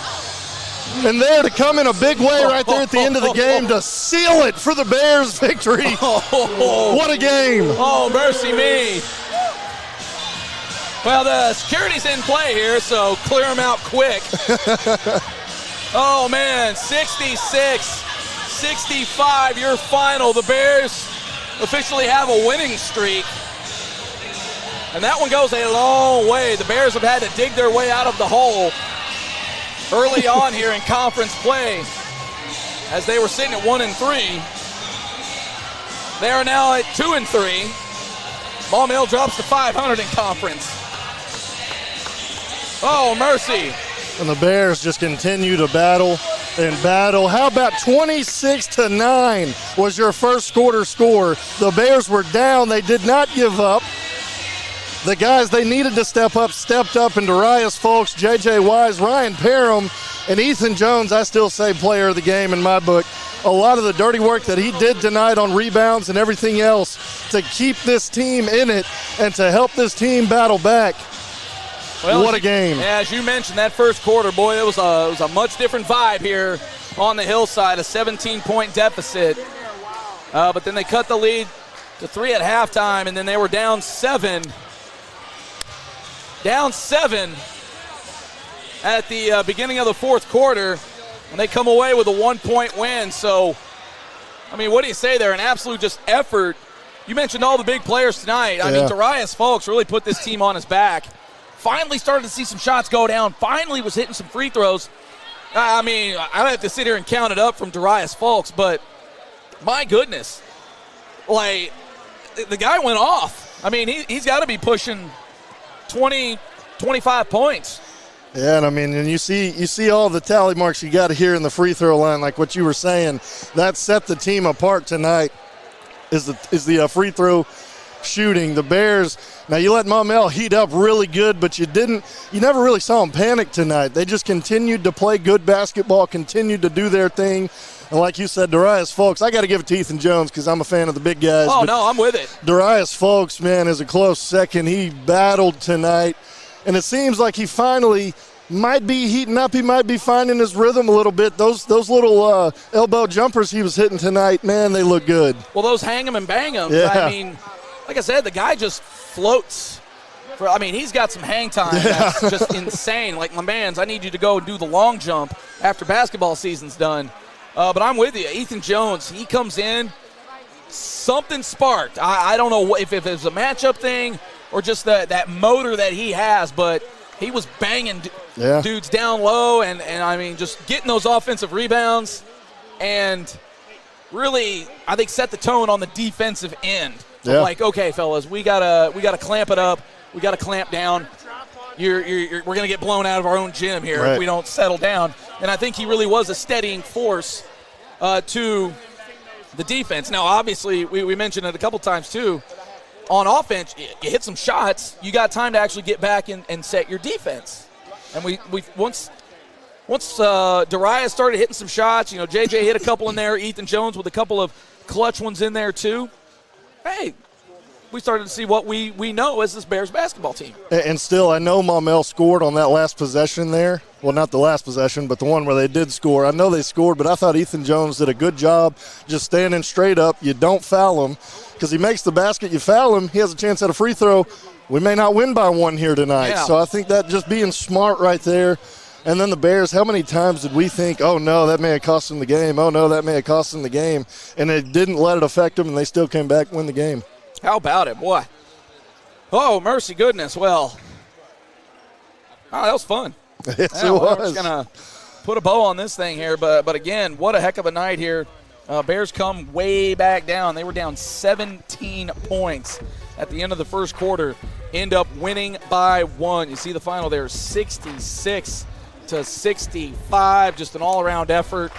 And there to come in a big way right there at the end of the game to seal it for the Bears' victory. What a game. Oh, mercy me. Well, the security's in play here, so clear them out quick. Oh, man, 66-65, your final. The Bears officially have a winning streak. And that one goes a long way. The Bears have had to dig their way out of the hole early on here in conference play, as they were sitting at 1-3. They are now at 2-3. Maumelle drops to 500 in conference. Oh, mercy. And the Bears just continue to battle and battle. How about 26-9 was your first quarter score? The Bears were down. They did not give up. The guys they needed to step up stepped up, and Darius Fulks, J.J. Wise, Ryan Parham, and Ethan Jones, I still say player of the game in my book. A lot of the dirty work that he did tonight on rebounds and everything else to keep this team in it and to help this team battle back. Well, what a game. Yeah, as you mentioned, that first quarter, boy, it was a much different vibe here on the hillside, a 17-point deficit. But then they cut the lead to 3 at halftime, and then they were down 7. Down 7 at the beginning of the fourth quarter, and they come away with a 1-point win. So, I mean, what do you say there? An absolute just effort. You mentioned all the big players tonight. I mean, Darius Fulks really put this team on his back. Finally started to see some shots go down. Finally was hitting some free throws. I mean, I don't have to sit here and count it up from Darius Fulks, but my goodness. Like, the guy went off. I mean, he's got to be pushing 20, 25 points Yeah, and I mean, and you see all the tally marks you got to hear in the free throw line, like what you were saying. That set the team apart tonight. Is the free throw shooting. The Bears, now you let Maumelle heat up really good, but you never really saw them panic tonight. They just continued to play good basketball, continued to do their thing. And like you said, Darius Folks, I got to give it to Ethan Jones because I'm a fan of the big guys. Oh, no, I'm with it. Darius Folks, man, is a close second. He battled tonight, and it seems like he finally might be heating up. He might be finding his rhythm a little bit. Those little elbow jumpers he was hitting tonight, man, they look good. Well, those hang 'em and bang 'em. Yeah. I mean, like I said, the guy just floats. He's got some hang time that's just insane. Like, my mans, I need you to go and do the long jump after basketball season's done. But I'm with you. Ethan Jones, he comes in, something sparked. I don't know if it was a matchup thing or just that motor that he has, but he was banging dudes down low and I mean, just getting those offensive rebounds and really, I think, set the tone on the defensive end. Like, okay, fellas, we gotta clamp it up. We gotta clamp down. We're gonna get blown out of our own gym here if we don't settle down. And I think he really was a steadying force to the defense. Now, obviously, we mentioned it a couple times too. On offense, you hit some shots, you got time to actually get back and set your defense. And we once Darius started hitting some shots, JJ hit a couple in there, Ethan Jones with a couple of clutch ones in there too. Hey, we started to see what we know as this Bears basketball team. And still, I know Maumelle scored on that last possession there. Well, not the last possession, but the one where they did score. I know they scored, but I thought Ethan Jones did a good job just standing straight up. You don't foul him because he makes the basket. You foul him, he has a chance at a free throw. We may not win by one here tonight. Yeah. So I think that just being smart right there. And then the Bears, how many times did we think, oh, no, that may have cost them the game. Oh, no, that may have cost them the game. And they didn't let it affect them, and they still came back and win the game. How about it, boy? Oh, mercy goodness. Well, that was fun. Yes, it was. We're just going to put a bow on this thing here. But again, what a heck of a night here. Bears come way back down. They were down 17 points at the end of the first quarter. End up winning by one. You see the final there, 66-65. Just an all-around effort.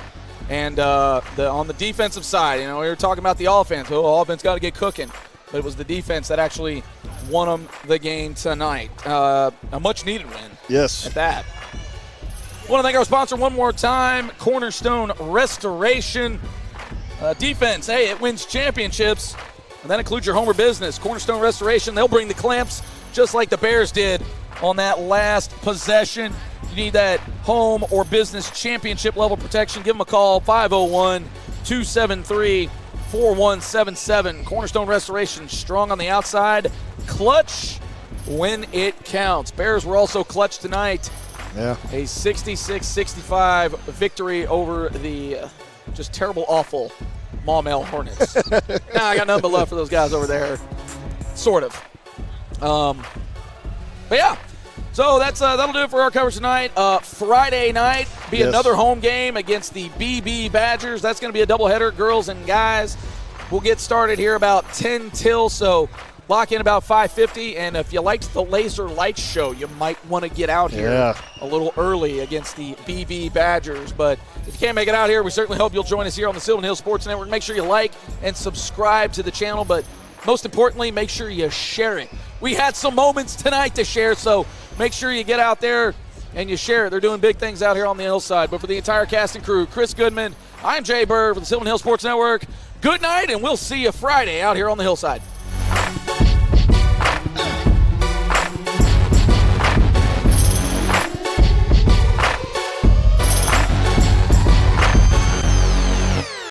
And on the defensive side, we were talking about the offense. Oh, offense got to get cooking. But it was the defense that actually won them the game tonight. A much-needed win. Yes. At that. I want to thank our sponsor one more time, Cornerstone Restoration. Defense, hey, it wins championships. And that includes your home or business. Cornerstone Restoration, they'll bring the clamps just like the Bears did on that last possession. You need that home or business championship level protection, give them a call, 501-273-4177. Cornerstone Restoration, strong on the outside, clutch when it counts. Bears were also clutch tonight. Yeah. A 66-65 victory over the just terrible, awful Maumelle Hornets. Now I got nothing but love for those guys over there, sort of. But yeah. So that'll do it for our coverage tonight. Friday night be another home game against the BB Badgers. That's going to be a doubleheader, girls and guys. We'll get started here about 10 till, so lock in about 5:50. And if you liked the laser lights show, you might want to get out here a little early against the BB Badgers. But if you can't make it out here, we certainly hope you'll join us here on the Sylvan Hill Sports Network. Make sure you like and subscribe to the channel, but most importantly, make sure you share it. We had some moments tonight to share, so make sure you get out there and you share it. They're doing big things out here on the hillside. But for the entire cast and crew, Chris Goodman, I'm Jay Burr for the Sylvan Hill Sports Network. Good night, and we'll see you Friday out here on the hillside.